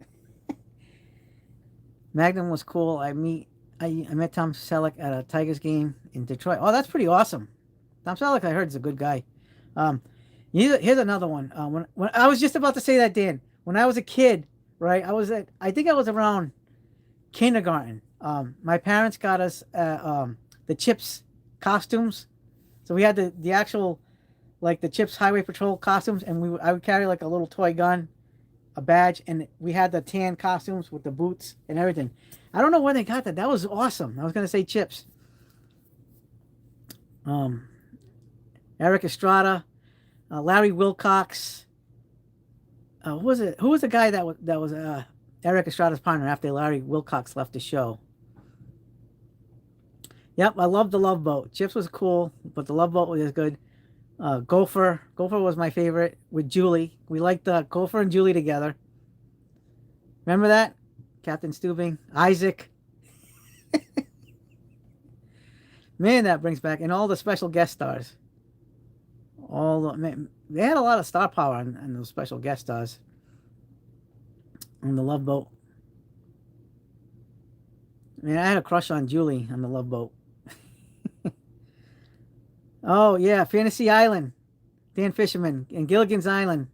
Magnum was cool. I met Tom Selleck at a Tigers game in Detroit. Oh, that's pretty awesome. Tom Selleck, I heard, is a good guy. Here's another one. When I was just about to say that, Dan. When I was a kid, right? I think I was around kindergarten. My parents got us the Chips costumes. So we had the actual, like the Chips Highway Patrol costumes, and I would carry like a little toy gun, a badge, and we had the tan costumes with the boots and everything. I don't know where they got that. That was awesome. I was gonna say Chips. Eric Estrada, Larry Wilcox. Who was it? Who was the guy that was Eric Estrada's partner after Larry Wilcox left the show? Yep, I loved the Love Boat. Chips was cool, but the Love Boat was good. Gopher was my favorite with Julie. We liked Gopher and Julie together. Remember that? Captain Stubing, Isaac. Man, that brings back, and all the special guest stars. They had a lot of star power on those special guest stars on the Love Boat. Man, I had a crush on Julie on the Love Boat. Oh yeah, Fantasy Island, Dan Fisherman, and Gilligan's Island.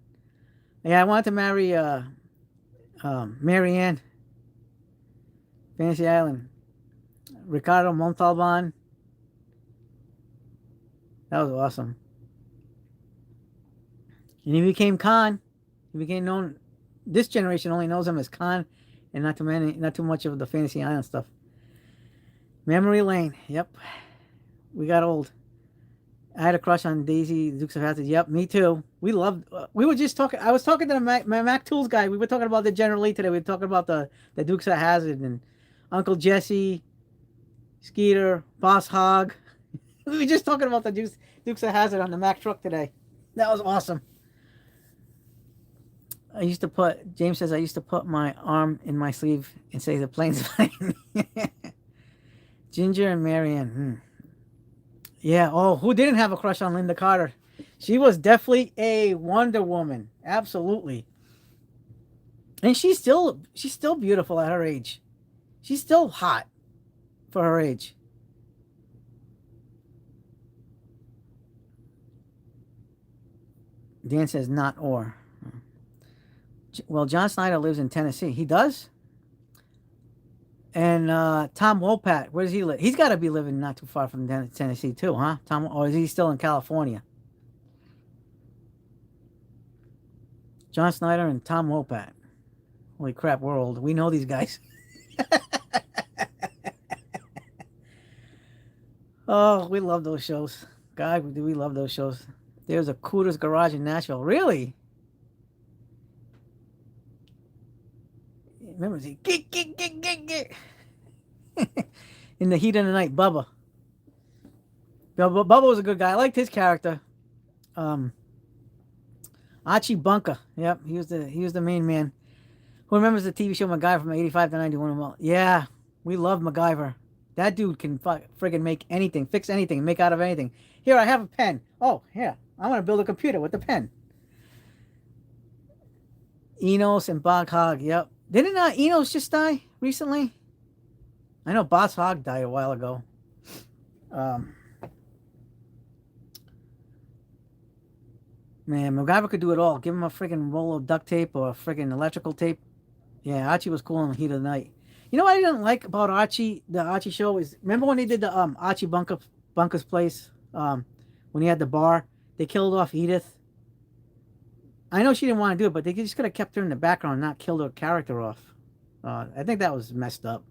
Yeah, I wanted to marry Mary Ann. Fantasy Island, Ricardo Montalban. That was awesome. And he became Khan. He became known. This generation only knows him as Khan, and not too much of the Fantasy Island stuff. Memory Lane. Yep, we got old. I had a crush on Daisy Dukes of Hazzard. Yep, me too. We loved. We were just talking. I was talking to my Mac Tools guy. We were talking about the General Lee today. We were talking about the Dukes of Hazzard and Uncle Jesse, Skeeter, Boss Hog. We were just talking about the Dukes of Hazzard on the Mac truck today. That was awesome. James says, I used to put my arm in my sleeve and say the plane's flying. Ginger and Marianne. Yeah. Oh, who didn't have a crush on Linda Carter? She was definitely a Wonder Woman. Absolutely. And she's still beautiful at her age. She's still hot for her age. Dan says not or. Well, John Snyder lives in Tennessee. He does? And Tom Wopat, where does he live? He's got to be living not too far from Tennessee too, huh? Tom, or is he still in California? John Snyder and Tom Wopat. Holy crap, we're old. We know these guys. Oh, we love those shows. God, do we love those shows. There's a Cooter's Garage in Nashville. Really? Remember, see, get. In the heat of the night, Bubba. Bubba was a good guy. I liked his character. Um, Archie Bunker. Yep, he was the main man. Who remembers the TV show MacGyver from 85 to 91? Well, yeah, we love MacGyver. That dude can friggin' make anything, fix anything, make out of anything. Here, I have a pen. Oh, here, I'm gonna build a computer with the pen. Enos and Bog Hog. Yep. Didn't Enos just die recently? I know Boss Hog died a while ago. Um, Man, MacGyver could do it all. Give him a friggin' roll of duct tape or a friggin' electrical tape. Yeah, Archie was cool in the heat of the night. You know what I didn't like about Archie, the Archie show is remember when they did the Archie Bunker's place? When he had the bar, they killed off Edith. I know she didn't want to do it, but they just could have kept her in the background and not killed her character off. I think that was messed up.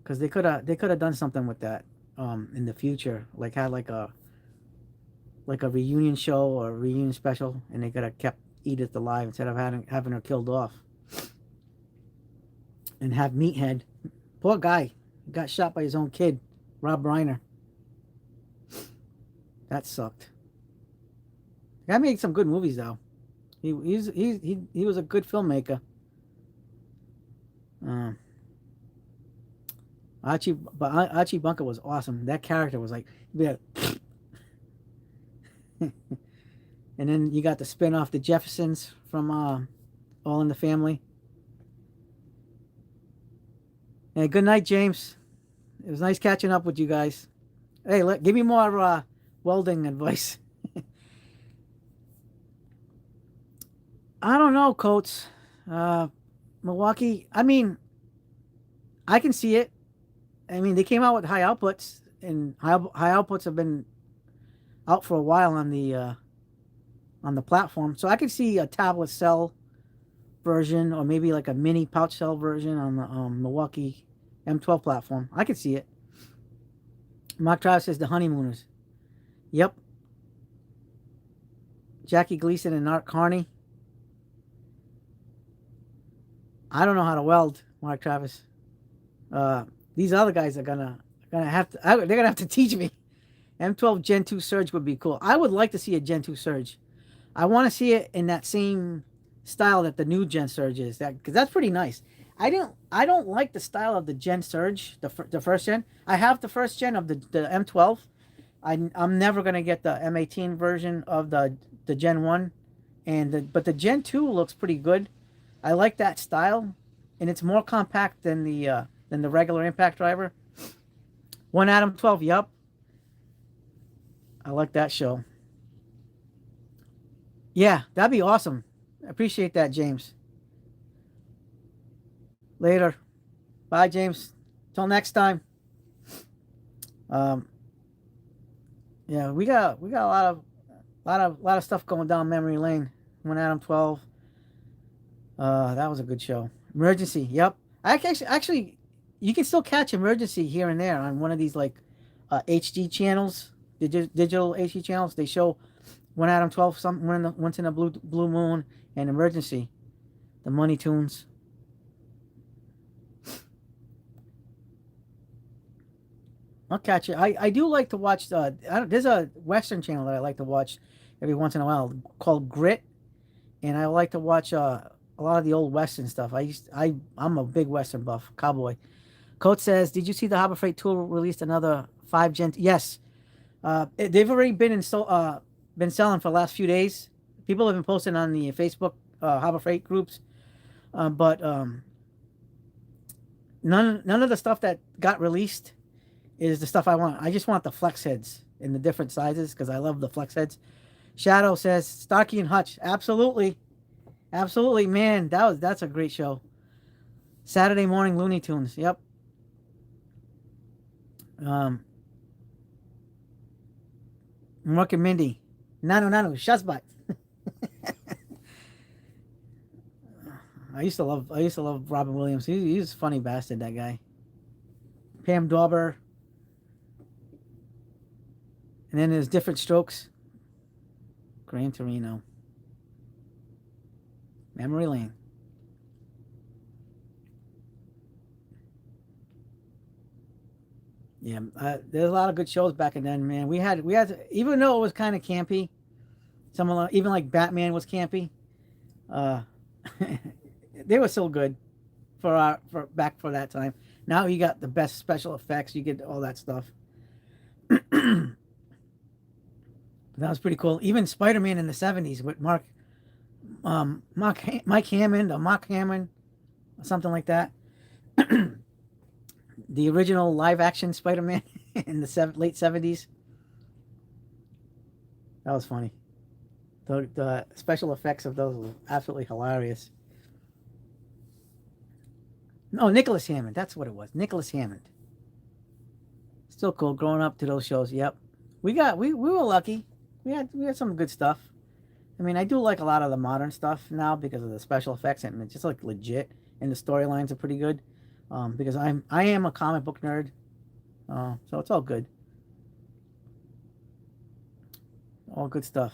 Because they could have done something with that in the future. Like had like a reunion show or a reunion special, and they could have kept Edith alive instead of having her killed off. And have Meathead, poor guy, got shot by his own kid, Rob Reiner. That sucked. The guy made some good movies though. He was a good filmmaker. Um, Archie Bunker was awesome. That character was like, yeah. And then you got the spin off the Jeffersons from All in the Family. Hey, good night, James. It was nice catching up with you guys. Hey, give me more welding advice. I don't know, Coates. Milwaukee. I mean, I can see it. I mean, they came out with high outputs, and high outputs have been out for a while on the platform. So I could see a tablet cell version, or maybe like a mini pouch cell version on the Milwaukee M12 platform. I could see it. Mark Travis says the Honeymooners. Yep. Jackie Gleason and Art Carney. I don't know how to weld, Mark Travis. These other guys are gonna have to. They're gonna have to teach me. M12 Gen 2 Surge would be cool. I would like to see a Gen 2 Surge. I want to see it in that same style that the new Gen Surge is. Because that's pretty nice. I don't like the style of the Gen Surge, the first gen. I have the first gen of the M12. I'm never gonna get the M18 version of the Gen 1, but the Gen 2 looks pretty good. I like that style, and it's more compact than the regular impact driver. One Atom 12, yup. I like that show. Yeah, that'd be awesome. I appreciate that, James. Later. Bye, James. Till next time. Um, Yeah, we got a lot of stuff going down memory lane. When Adam 12, that was a good show. Emergency, yep. I actually, you can still catch Emergency here and there on one of these like HD channels, digital HD channels. They show When Adam 12, once in a blue moon, and Emergency, the Money Tunes. I'll catch it. I do like to watch. There's a Western channel that I like to watch every once in a while called Grit, and I like to watch a lot of the old Western stuff. I'm a big Western buff, cowboy. Coach says, "Did you see the Harbor Freight Tour released another 5 Gen?" Yes, they've already been selling for the last few days. People have been posting on the Facebook Harbor Freight groups, but none of the stuff that got released is the stuff I want. I just want the flex heads in the different sizes because I love the flex heads. Shadow says Starkey and Hutch. Absolutely, absolutely, man. That's a great show. Saturday morning Looney Tunes. Yep. Um, Mark and Mindy. Nano Shazbot. I used to love Robin Williams. He's a funny bastard. That guy. Pam Dauber. And then there's Different Strokes. Gran Torino. Memory Lane. Yeah, there's a lot of good shows back in then, man. We had even though it was kind of campy. Even like Batman was campy. Uh, they were still good for that time. Now you got the best special effects. You get all that stuff. That was pretty cool. Even Spider-Man in the '70s with Mike Hammond or Mark Hammond or something like that. The original live action Spider-Man in the late '70s. That was funny. The special effects of those were absolutely hilarious. No, Nicholas Hammond. That's what it was. Nicholas Hammond. Still cool. Growing up to those shows. Yep. We were lucky. We had some good stuff. I mean, I do like a lot of the modern stuff now because of the special effects and it's just like legit, and the storylines are pretty good. Because I am a comic book nerd, so it's all good, all good stuff.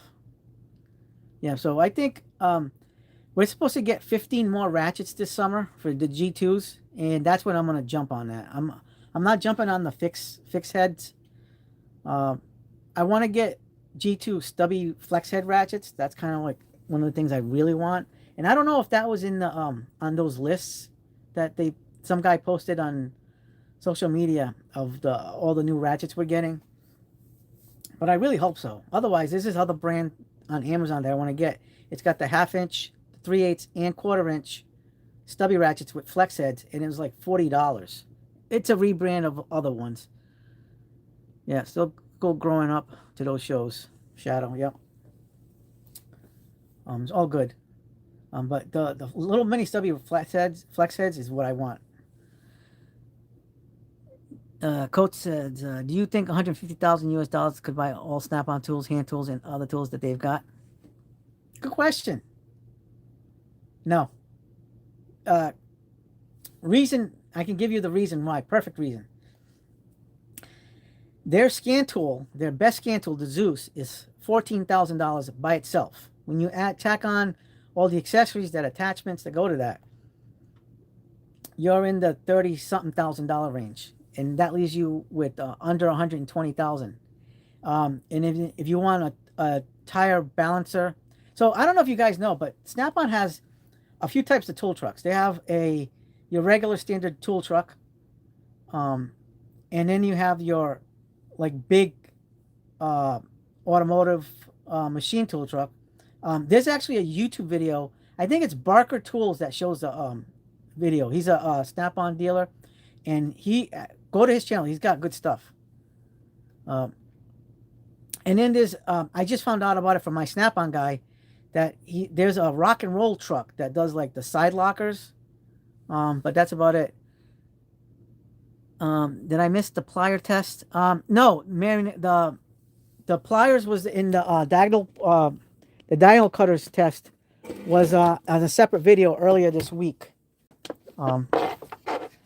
Yeah, so I think we're supposed to get 15 more ratchets this summer for the G2s, and that's what I'm gonna jump on. That I'm not jumping on the fix heads. Uh, I want to get G2 stubby flex head ratchets. That's kind of like one of the things I really want. And I don't know if that was in the on those lists that some guy posted on social media of the all the new ratchets we're getting. But I really hope so. Otherwise, this is other brand on Amazon that I want to get. It's got the 1/2 inch, 3/8, and 1/4 inch stubby ratchets with flex heads, and it was like $40. It's a rebrand of other ones. Yeah, still go growing up to those shows. Shadow, yep. It's all good. But the little mini stubby flex heads is what I want. Coach says, "Do you think 150,000 US dollars could buy all Snap-on tools, hand tools, and other tools that they've got?" Good question. No. Uh, Reason I can give you the reason why. Perfect reason. Their scan tool, their best scan tool, the Zeus, is $14,000 by itself. When you tack on all the accessories, that attachments that go to that, you're in the 30 something thousand dollar range, and that leaves you with under 120,000. And if you want a tire balancer, so I don't know if you guys know, but Snap-on has a few types of tool trucks. They have your regular standard tool truck, um, and then you have your like big uh, automotive machine tool truck. There's actually a YouTube video. I think it's Barker Tools that shows the video. He's a Snap-on dealer, and go to his channel. He's got good stuff. Um, and then I just found out about it from my Snap-on guy that there's a rock and roll truck that does like the side lockers. But that's about it. Did I miss the plier test? No, Marion, the pliers was in the diagonal cutters test was on a separate video earlier this week. Um,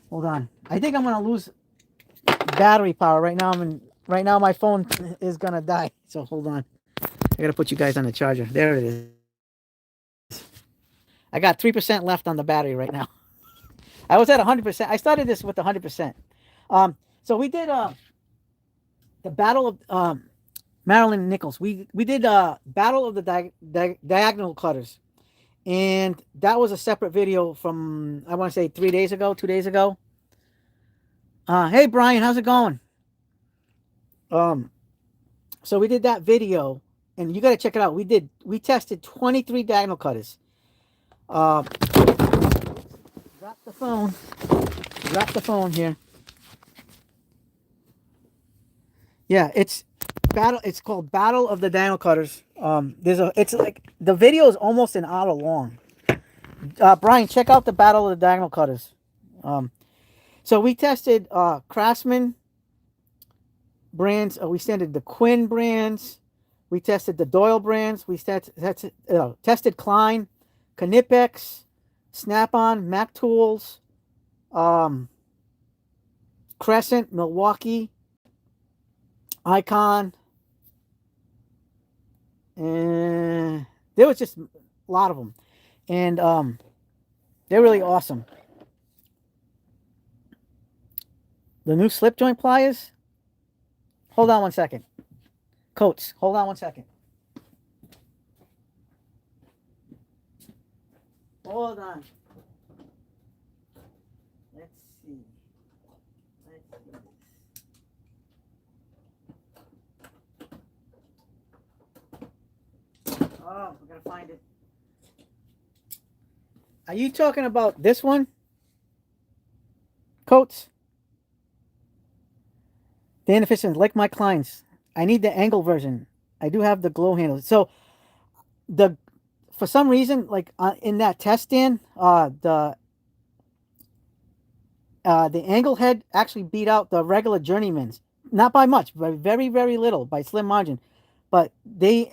hold on. I think I'm gonna lose battery power right now. Right now my phone is gonna die. So hold on. I gotta put you guys on the charger. There it is. I got 3% left on the battery right now. I was at 100%. I started this with 100%. So we did the Battle of Marilyn Nichols. We did Battle of the Diagonal Cutters, and that was a separate video from I want to say 3 days ago, 2 days ago. Hey Brian, how's it going? Um, so we did that video, and you got to check it out. We tested 23 diagonal cutters. Drop the phone. Drop the phone here. Yeah, it's called Battle of the Diagonal Cutters. It's like the video is almost an hour long. Brian, check out the Battle of the Diagonal Cutters. So we tested Craftsman brands. We tested the Quinn brands. We tested the Doyle brands. We tested Klein, Knipex, Snap-on, Mac Tools, Crescent, Milwaukee, Icon, and there was just a lot of them, and they're really awesome. The new slip joint pliers. Hold on one second. Coats, hold on one second. Hold on. Let's see. Oh, we're gonna find it. Are you talking about this one? Coats? Dan Efficient, like my clients. I need the angle version. I do have the glow handle. So the for some reason, like in that test stand, the angle head actually beat out the regular journeymans. Not by much, by very, very little, by slim margin. But they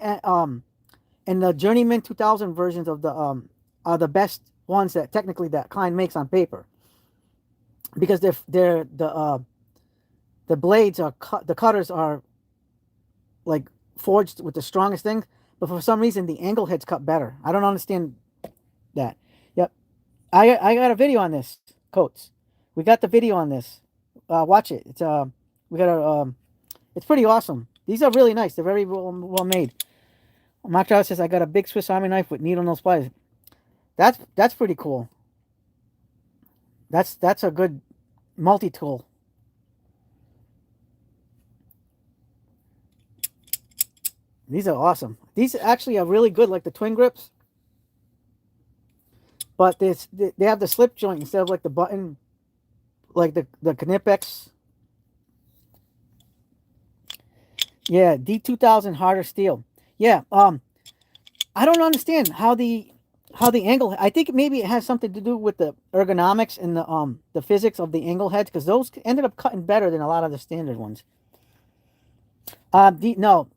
and the journeyman 2000 versions of the are the best ones that technically that Klein makes on paper, because they're the blades are cut, the cutters are like forged with the strongest things, but for some reason the angle heads cut better. I don't understand that. Yep, I got a video on this, Coats. We got the video on this. Watch it. It's we got a it's pretty awesome. These are really nice. They're very well made. Mark Charles says I got a big Swiss Army knife with needle nose pliers. That's pretty cool. That's a good multi tool. These are awesome. These actually are really good, like the twin grips. But they have the slip joint instead of like the button, like the Knipex. Yeah, D2000 harder steel. Yeah, I don't understand how the angle. I think maybe it has something to do with the ergonomics and the physics of the angle heads, because those ended up cutting better than a lot of the standard ones. No,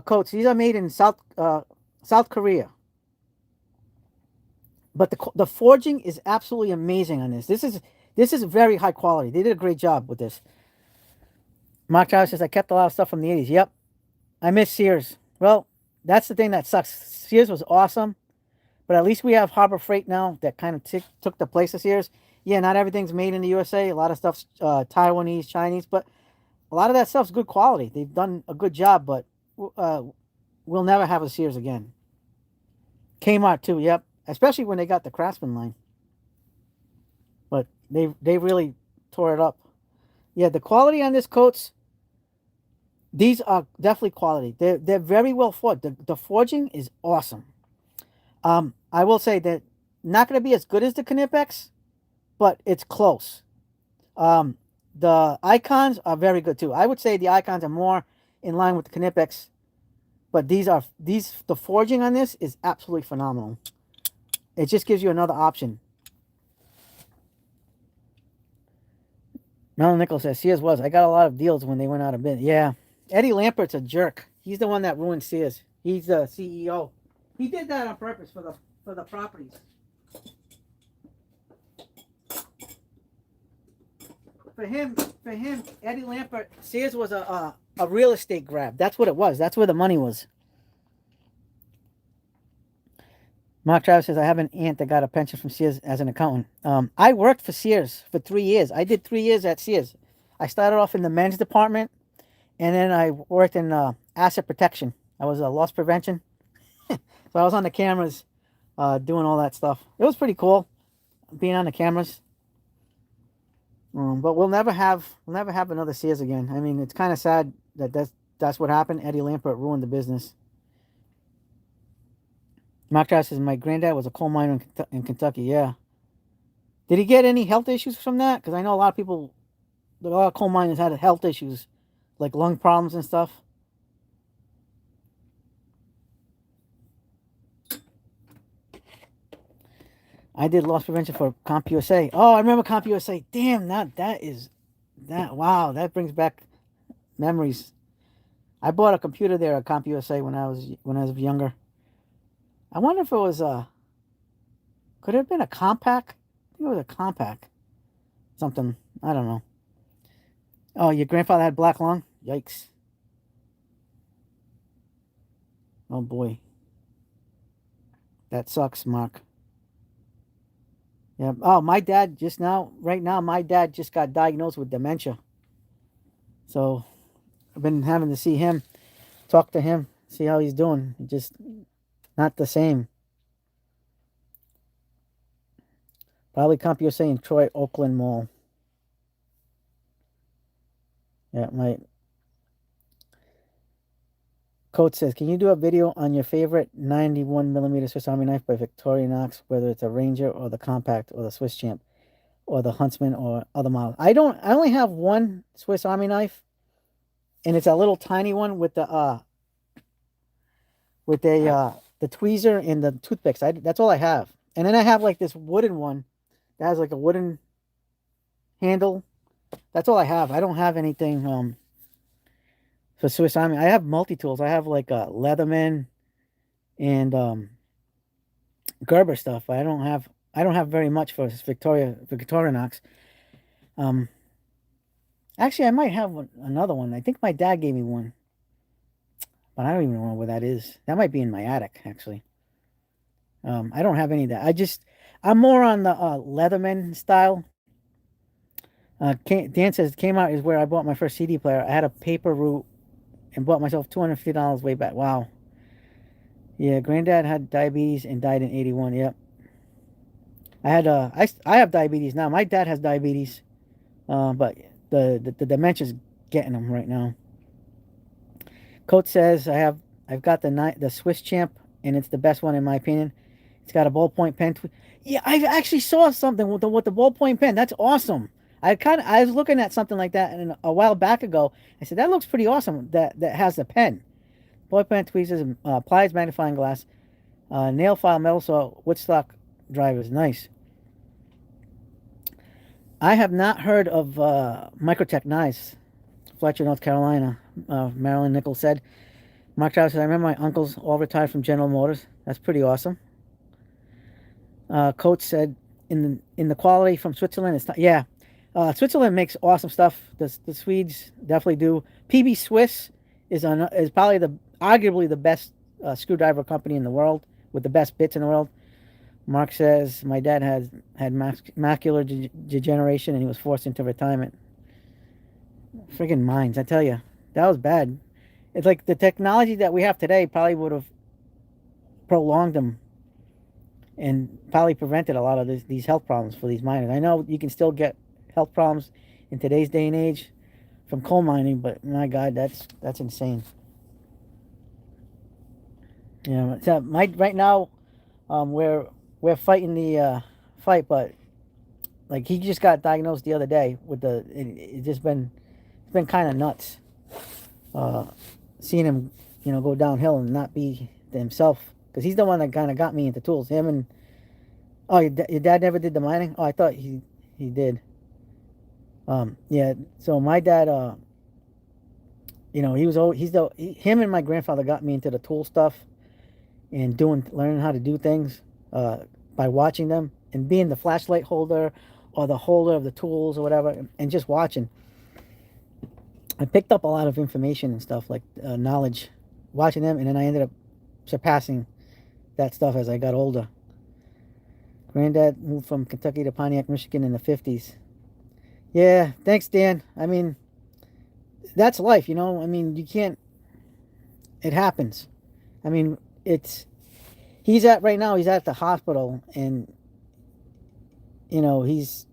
Coats. These are made in South Korea. But the forging is absolutely amazing on this. This is very high quality. They did a great job with this. Mark Charles says I kept a lot of stuff from the 80s. Yep, I miss Sears. Well, that's the thing that sucks. Sears was awesome, but at least we have Harbor Freight now that kind of took the place of Sears. Yeah, not everything's made in the USA. A lot of stuff's Taiwanese, Chinese, but a lot of that stuff's good quality. They've done a good job, but we'll never have a Sears again. Kmart too, yep. Especially when they got the Craftsman line. But they really tore it up. Yeah, the quality on this Coats, these are definitely quality. They're very well forged. The forging is awesome. I will say that not going to be as good as the Knipex, but it's close. The icons are very good too. I would say the icons are more in line with the Knipex, but the forging on this is absolutely phenomenal. It just gives you another option. Mel Nichols says, Sears was. I got a lot of deals when they went out of business. Yeah. Eddie Lampert's a jerk. He's the one that ruined Sears. He's the CEO. He did that on purpose for the properties. For him, Eddie Lampert, Sears was a real estate grab. That's what it was. That's where the money was. Mark Travis says, I have an aunt that got a pension from Sears as an accountant. I worked for Sears for 3 years. I did 3 years at Sears. I started off in the men's department, and then I worked in asset protection. I was a loss prevention. So I was on the cameras doing all that stuff. It was pretty cool being on the cameras. But we'll never have another Sears again. I mean, it's kind of sad that that's what happened. Eddie Lampert ruined the business. Mark Travis says, my granddad was a coal miner in Kentucky. Yeah. Did he get any health issues from that? Because I know a lot of coal miners had health issues, like lung problems and stuff. I did loss prevention for CompUSA. Oh, I remember CompUSA. Damn, wow, that brings back memories. I bought a computer there at CompUSA when I was younger. I wonder if it was could it have been a Compaq? I think it was a Compaq. Something. I don't know. Oh, your grandfather had black lung? Yikes. Oh boy. That sucks, Mark. Yeah. Oh, right now, my dad just got diagnosed with dementia. So I've been having to see him, talk to him, see how he's doing. Just not the same. Probably CompUSA in Troy, Oakland Mall. Yeah, my coach says, can you do a video on your favorite 91mm Swiss Army knife by Victorinox, whether it's a Ranger or the Compact or the Swiss Champ or the Huntsman or other model? I only have one Swiss Army knife, and it's a little tiny one with the tweezer and the toothpicks. That's all I have. And then I have like this wooden one that has like a wooden handle. That's all I have. I don't have anything for Swiss Army. I have multi-tools. I have like a Leatherman and Gerber stuff. I don't have very much for Victorinox. Actually, I might have another one. I think my dad gave me one, but I don't even know where that is. That might be in my attic, actually. I don't have any of that. I'm more on the Leatherman style. Dan says Kmart is where I bought my first CD player. I had a paper route and bought myself $250 way back. Wow. Yeah, granddad had diabetes and died in 81. Yep. I have diabetes now. My dad has diabetes, but the dementia's getting him right now. Coach says I've got the Swiss Champ, and it's the best one in my opinion. It's got a ballpoint pen. Yeah, I actually saw something with the ballpoint pen. That's awesome. I was looking at something like that a while back ago. I said that looks pretty awesome. That has a pen, ballpoint tweezers, pliers, magnifying glass, nail file, metal saw, woodstock drivers. Nice. I have not heard of Microtech knives. Fletcher, North Carolina. Marilyn Nichols said. Mark Travis said, I remember my uncles all retired from General Motors. That's pretty awesome. Coach said, in the quality from Switzerland, it's not, yeah. Switzerland makes awesome stuff. The Swedes definitely do. PB Swiss is probably arguably the best screwdriver company in the world with the best bits in the world. Mark says my dad had macular degeneration and he was forced into retirement. Friggin' mines, I tell you, that was bad. It's like the technology that we have today probably would have prolonged them and probably prevented a lot of these health problems for these miners. I know you can still get health problems in today's day and age from coal mining, but my God, that's insane. Yeah, so right now, we're fighting the fight, but like he just got diagnosed the other day with it's been kind of nuts, seeing him, go downhill and not be himself, because he's the one that kind of got me into tools. Him and your dad never did the mining. Oh, I thought he did. Yeah, so my dad You know, him and my grandfather got me into the tool stuff and learning how to do things uh, by watching them and being the flashlight holder or the holder of the tools or whatever, and just watching. I picked up a lot of information and stuff like knowledge watching them, and then I ended up surpassing that stuff as I got older. Granddad moved from Kentucky to Pontiac, Michigan in the 50s. Yeah, thanks, Dan. I mean, that's life, you know? I mean, you can't, it happens. I mean, right now, he's at the hospital, and, you know, it's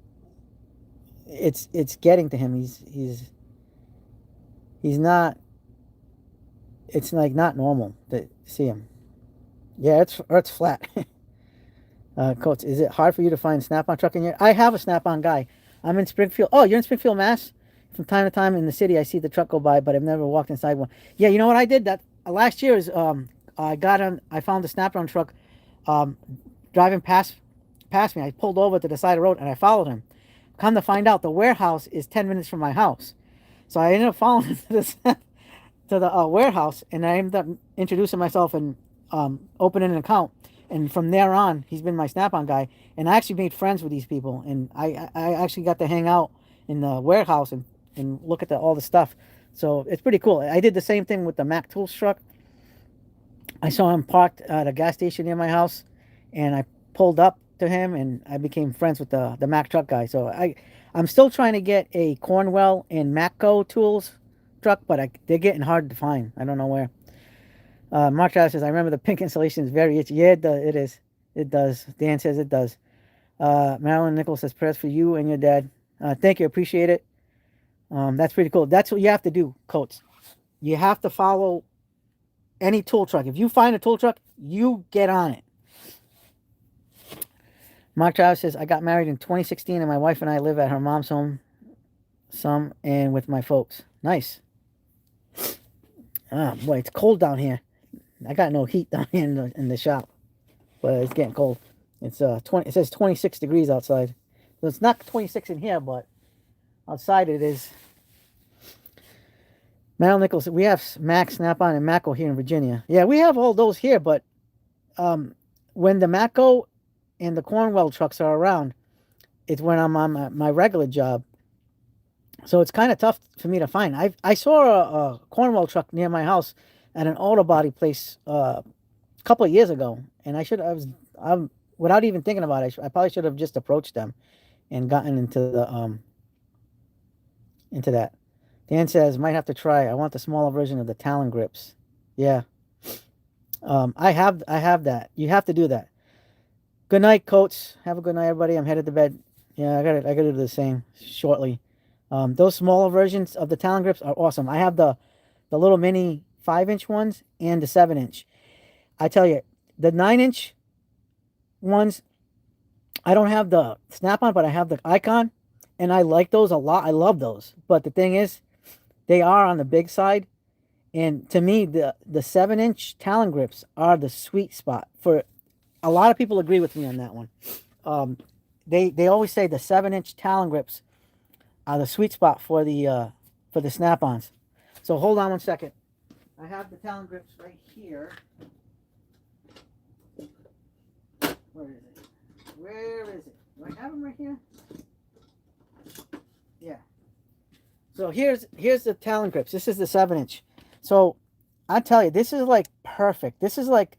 getting to him. He's not, it's like not normal to see him. Yeah, it's flat. Coach, is it hard for you to find a Snap-on truck in here? I have a Snap-on guy. I'm in Springfield. Oh, you're in Springfield, Mass? From time to time in the city, I see the truck go by, but I've never walked inside one. Yeah, you know what I did that last year is I found the Snap-on truck um, driving past me. I pulled over to the side of the road and I followed him. Come to find out, the warehouse is 10 minutes from my house, so I ended up following to the warehouse, and I ended up introducing myself and opening an account. And from there on, he's been my Snap-on guy. And I actually made friends with these people. And I actually got to hang out in the warehouse and look at all the stuff. So it's pretty cool. I did the same thing with the Mac Tools truck. I saw him parked at a gas station near my house, and I pulled up to him, and I became friends with the Mac truck guy. So I'm still trying to get a Cornwell and Macco Tools truck, but they're getting hard to find. I don't know where. Mark Travis says, I remember the pink insulation is very itchy. Yeah, it is. It does. Dan says it does. Marilyn Nichols says, prayers for you and your dad. Thank you. Appreciate it. That's pretty cool. That's what you have to do, Coates. You have to follow any tool truck. If you find a tool truck, you get on it. Mark Travis says, I got married in 2016 and my wife and I live at her mom's home and with my folks. Nice. Ah, boy, it's cold down here. I got no heat down here in the shop, but it's getting cold. It's 20. It says 26 degrees outside. So it's not 26 in here, but outside it is. Mal Nichols, we have Mac, Snap-on, and Macco here in Virginia. Yeah, we have all those here, but when the Macco and the Cornwell trucks are around, it's when I'm on my regular job. So it's kind of tough for me to find. I saw a Cornwell truck near my house at an auto body place a couple of years ago, and I'm without even thinking about it, I probably should have just approached them and gotten into that. Dan says, might have to try. I want the smaller version of the Talon grips. Yeah. I have that. You have to do that. Good night, Coates. Have a good night, everybody. I'm headed to bed. Yeah, I gotta do the same shortly. Those smaller versions of the Talon grips are awesome. I have the little mini 5-inch ones and the 7-inch. I tell you, the 9-inch ones, I don't have the Snap-on, but I have the Icon, and I like those a lot. I love those. But the thing is, they are on the big side, and to me, the 7-inch Talon grips are the sweet spot. For a lot of people agree with me on that one. They always say the 7-inch Talon grips are the sweet spot for the Snap-ons. So hold on one second. I have the Talon grips right here. Where is it? Where is it? Do I have them right here? Yeah. So here's the Talon grips. This is the 7-inch. So I tell you, this is like perfect. This is like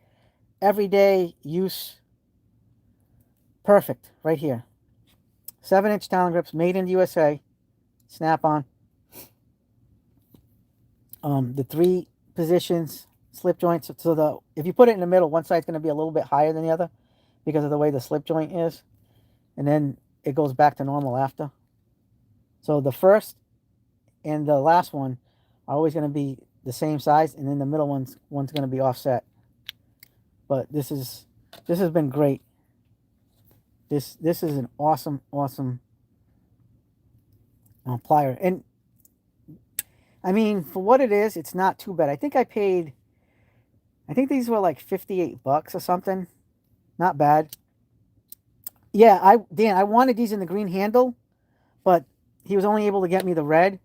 everyday use. Perfect right here. 7-inch Talon grips, made in the USA. Snap-on. The 3 positions, slip joints. So if you put it in the middle, one side's going to be a little bit higher than the other because of the way the slip joint is, and then it goes back to normal after. So the first and the last one are always going to be the same size, and then the middle one's going to be offset. But this has been great. This is an awesome plier. And I mean, for what it is, it's not too bad. I think these were like $58 or something. Not bad. Yeah, Dan, I wanted these in the green handle, but he was only able to get me the red.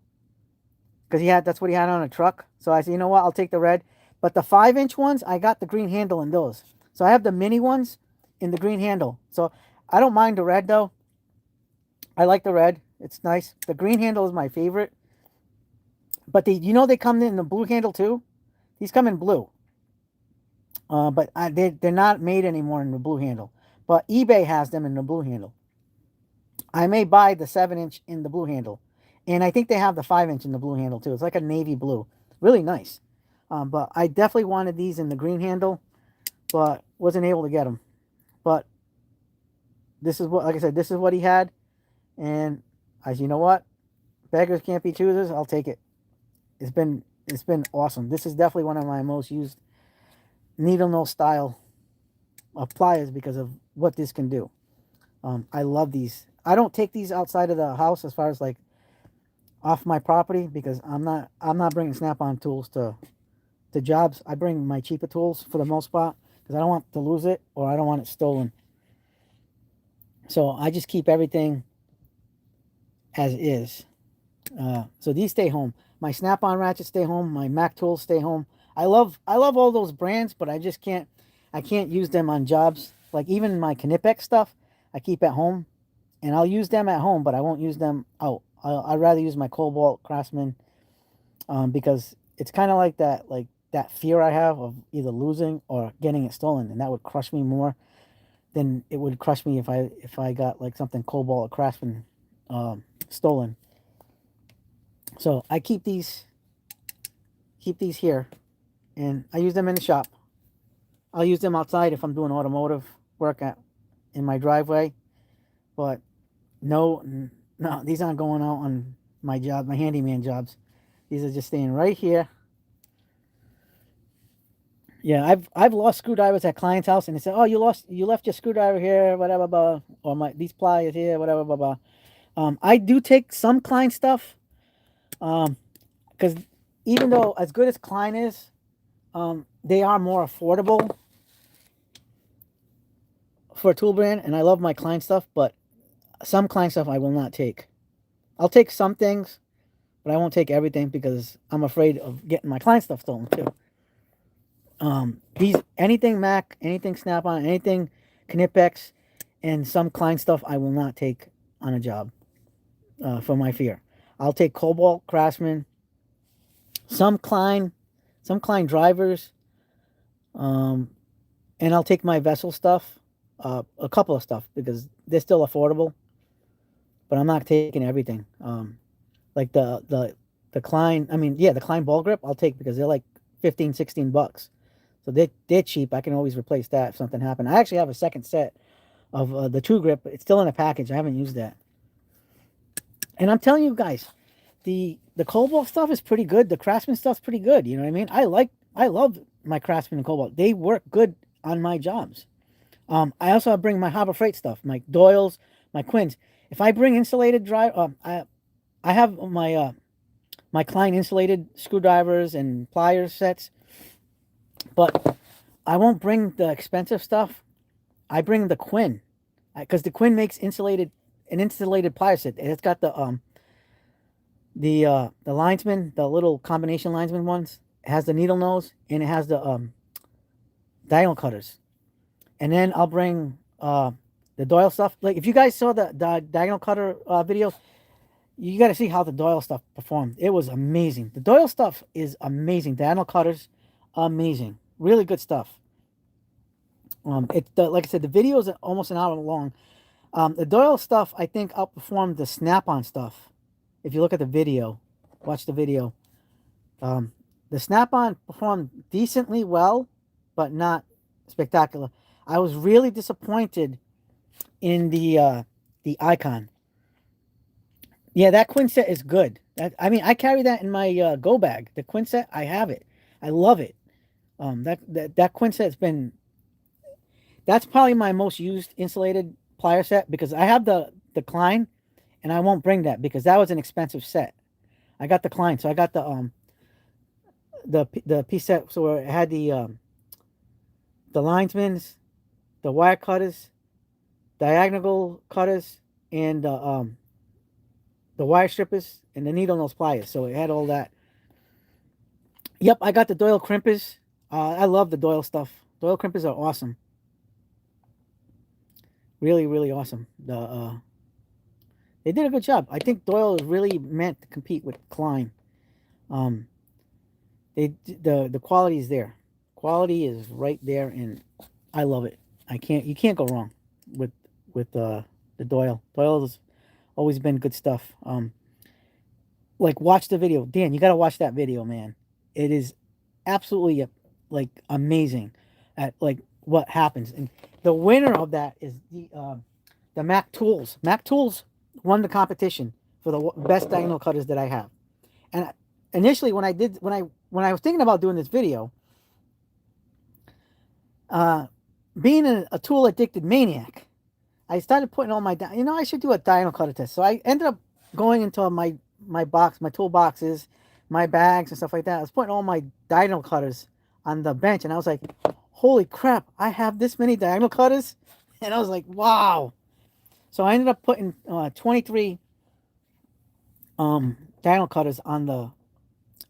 because that's what he had on a truck. So I said, you know what, I'll take the red. But the 5-inch ones, I got the green handle in those. So I have the mini ones in the green handle. So I don't mind the red though. I like the red. It's nice. The green handle is my favorite. But they come in the blue handle too. These come in blue. But they're not made anymore in the blue handle. But eBay has them in the blue handle. I may buy the 7-inch in the blue handle. And I think they have the 5-inch in the blue handle too. It's like a navy blue. Really nice. But I definitely wanted these in the green handle, but wasn't able to get them. But this is what, like I said, this is what he had. And you know what? Beggars can't be choosers. I'll take it. It's been awesome. This is definitely one of my most used needle nose style of pliers because of what this can do. I love these. I don't take these outside of the house as far as like off my property because I'm not bringing Snap-on tools to jobs. I bring my cheaper tools for the most part because I don't want to lose it or I don't want it stolen. So I just keep everything as is. So these stay home. My Snap-on ratchets stay home. My Mac tools stay home. I love all those brands, but I can't use them on jobs. Like even my Knipex stuff, I keep at home, and I'll use them at home, but I won't use them out. I'd rather use my Cobalt Craftsman, because it's kind of like that fear I have of either losing or getting it stolen, and that would crush me more than it would crush me if I got like something Cobalt or Craftsman stolen. So I keep these here, and I use them in the shop. I'll use them outside if I'm doing automotive work in my driveway, but no, these aren't going out on my job, my handyman jobs. These are just staying right here. Yeah, I've lost screwdrivers at clients' house, and they said, "Oh, you left your screwdriver here, whatever, blah, or these pliers here, whatever, blah, blah." I do take some Klein stuff, because even though as good as Klein is, they are more affordable for a tool brand, and I love my Klein stuff, but some Klein stuff I will not take. I'll take some things, but I won't take everything because I'm afraid of getting my Klein stuff stolen too. Anything Mac, anything Snap-on, anything Knipex, and some Klein stuff I will not take on a job, for my fear. I'll take Cobalt, Craftsman, some Klein drivers, and I'll take my vessel stuff, a couple of stuff because they're still affordable, but I'm not taking everything. Like the Klein, the Klein ball grip I'll take because they're like 15, 16 bucks. So they're cheap. I can always replace that if something happened. I actually have a second set of the True Grip. It's still in a package. I haven't used that. And I'm telling you guys, the Cobalt stuff is pretty good. The Craftsman stuff's pretty good. You know what I mean? I love my Craftsman and Cobalt. They work good on my jobs. I also bring my Harbor Freight stuff, my Doyles, my Quins. If I bring insulated I have my Klein insulated screwdrivers and pliers sets, but I won't bring the expensive stuff. I bring the Quinn, because the Quinn makes an insulated plier set. It's got the linesman, the little combination linesman ones. It has the needle nose and it has the diagonal cutters. And then I'll bring the Doyle stuff. Like if you guys saw the diagonal cutter video, you got to see how the Doyle stuff performed. It was amazing. The Doyle stuff is amazing. Diagonal cutters, amazing. Really good stuff. Like I said, the video is almost an hour long. The Doyle stuff, I think, outperformed the Snap-on stuff. If you look at the video, watch the video. The Snap-on performed decently well, but not spectacular. I was really disappointed in the Icon. Yeah, that Quinn set is good. I carry that in my go bag. The Quinn set, I have it. I love it. That Quinn set's been... That's probably my most used insulated plier set because I have the Klein, and I won't bring that because that was an expensive set. I got the Klein, so I got the piece set, so it had the linesmans, the wire cutters, diagonal cutters, and the wire strippers and the needle nose pliers. So it had all that. Yep, I got the Doyle crimpers. I love the Doyle stuff. Doyle crimpers are awesome. Really, really awesome. They did a good job. I think Doyle is really meant to compete with Klein. Um, the quality is there. Quality is right there, and I love it. You can't go wrong with the Doyle. Doyle has always been good stuff. Like watch the video, Dan. You got to watch that video, man. It is absolutely like amazing at like what happens, and the winner of that is the Mac Tools. Mac Tools won the competition for the best diagonal cutters that I have. And initially, when I was thinking about doing this video, being a tool addicted maniac, I started putting all my I should do a diagonal cutter test. So I ended up going into my box, my tool boxes, my bags and stuff like that. I was putting all my diagonal cutters on the bench, and I was like, holy crap, I have this many diagonal cutters. And I was like, wow. So I ended up putting 23 diagonal cutters on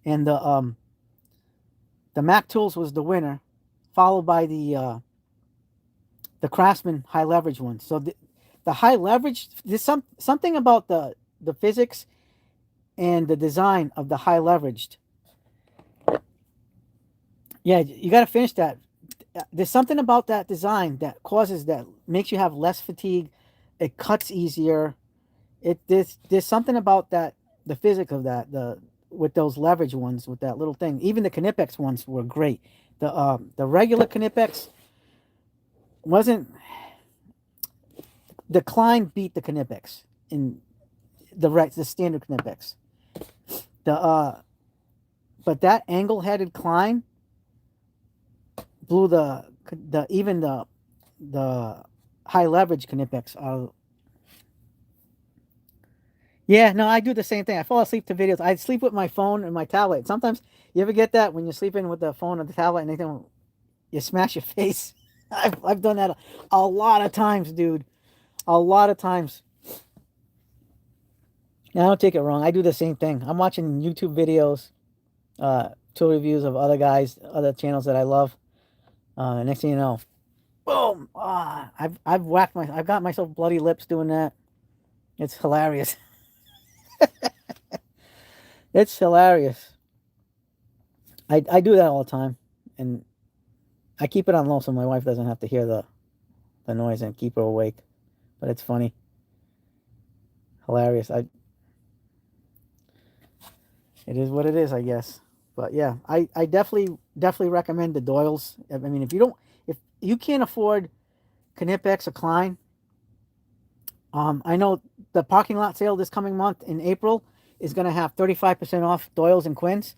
and the Mac Tools was the winner, followed by the Craftsman high leverage one. So the high leverage, there's something about the physics and the design of the high leveraged. Yeah, you got to finish that. There's something about that design that makes you have less fatigue. It cuts easier. There's something about that, the physics of that, with those leverage ones, with that little thing. Even the Knipex ones were great. The regular Knipex wasn't. The Klein beat the Knipex in the standard Knipex. But that angle-headed Klein blew even the high leverage Knipex out. Yeah, no, I do the same thing. I fall asleep to videos. I sleep with my phone and my tablet. Sometimes you ever get that when you're sleeping with the phone or the tablet and then you smash your face. I've done that a lot of times, dude. A lot of times. Now, don't take it wrong. I do the same thing. I'm watching YouTube videos, tool reviews of other guys, other channels that I love. Next thing you know, boom! I've got myself bloody lips doing that. It's hilarious. It's hilarious. I do that all the time, and I keep it on low so my wife doesn't have to hear the noise and keep her awake. But it's funny, hilarious. It is what it is, I guess. But yeah, I definitely recommend the Doyles. I mean, if you can't afford Knipex or Klein, I know the parking lot sale this coming month in April is going to have 35% off Doyles and Quins.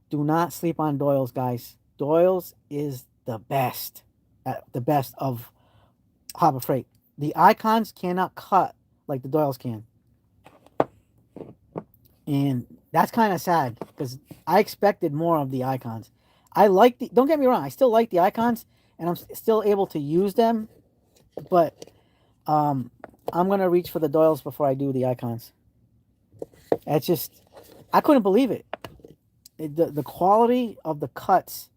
Do not sleep on Doyles, guys. Doyles is the best of Harbor Freight. The Icons cannot cut like the Doyles can. And that's kind of sad because I expected more of the Icons. Don't get me wrong, I still like the Icons and I'm still able to use them, but I'm going to reach for the Doyles before I do the Icons. It's just, I couldn't believe it. The quality of the cuts,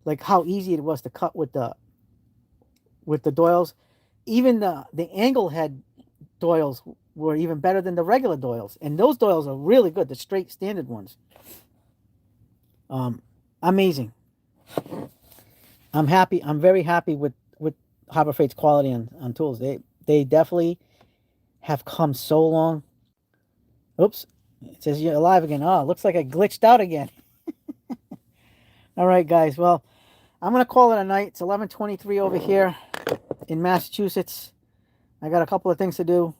like how easy it was to cut with the Doyles. Even the angle head Doyles were even better than the regular Doyles. And those Doyles are really good, the straight standard ones. Amazing. I'm happy. I'm very happy with Harbor Freight's quality on tools. They definitely have come so long. Oops. It says you're alive again. Oh, looks like I glitched out again. All right, guys. Well, I'm going to call it a night. It's 11:23 over here in Massachusetts. I got a couple of things to do.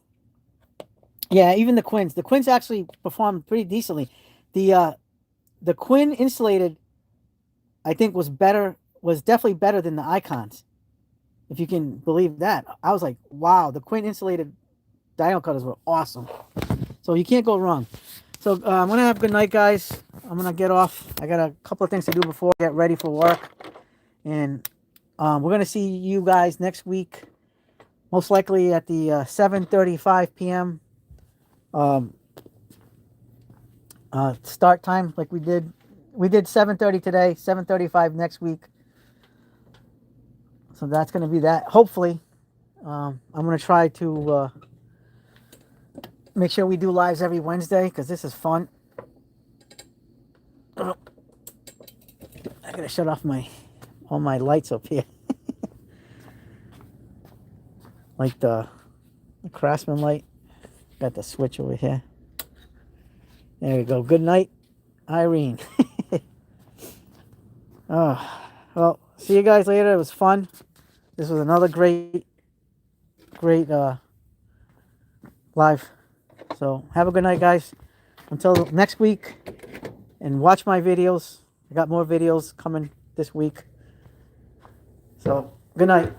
Yeah, even the Quins. The Quins actually performed pretty decently. The Quin insulated, I think, was definitely better than the Icons. If you can believe that. I was like, wow, the Quin insulated diagonal cutters were awesome. So you can't go wrong. So I'm going to have a good night, guys. I'm going to get off. I got a couple of things to do before I get ready for work. And we're going to see you guys next week, most likely at the 7:35 p.m. Start time like we did we did 7:30 today, 7:35 next week. So that's going to be that. Hopefully, I'm going to try to make sure we do lives every Wednesday because this is fun. I got to shut off all my lights up here. Like the Craftsman light. Got the switch over here. There we go. Good night, Irene. Oh, well, see you guys later. It was fun. This was another great live. So have a good night, guys. Until next week, and watch my videos. I got more videos coming this week. So good night.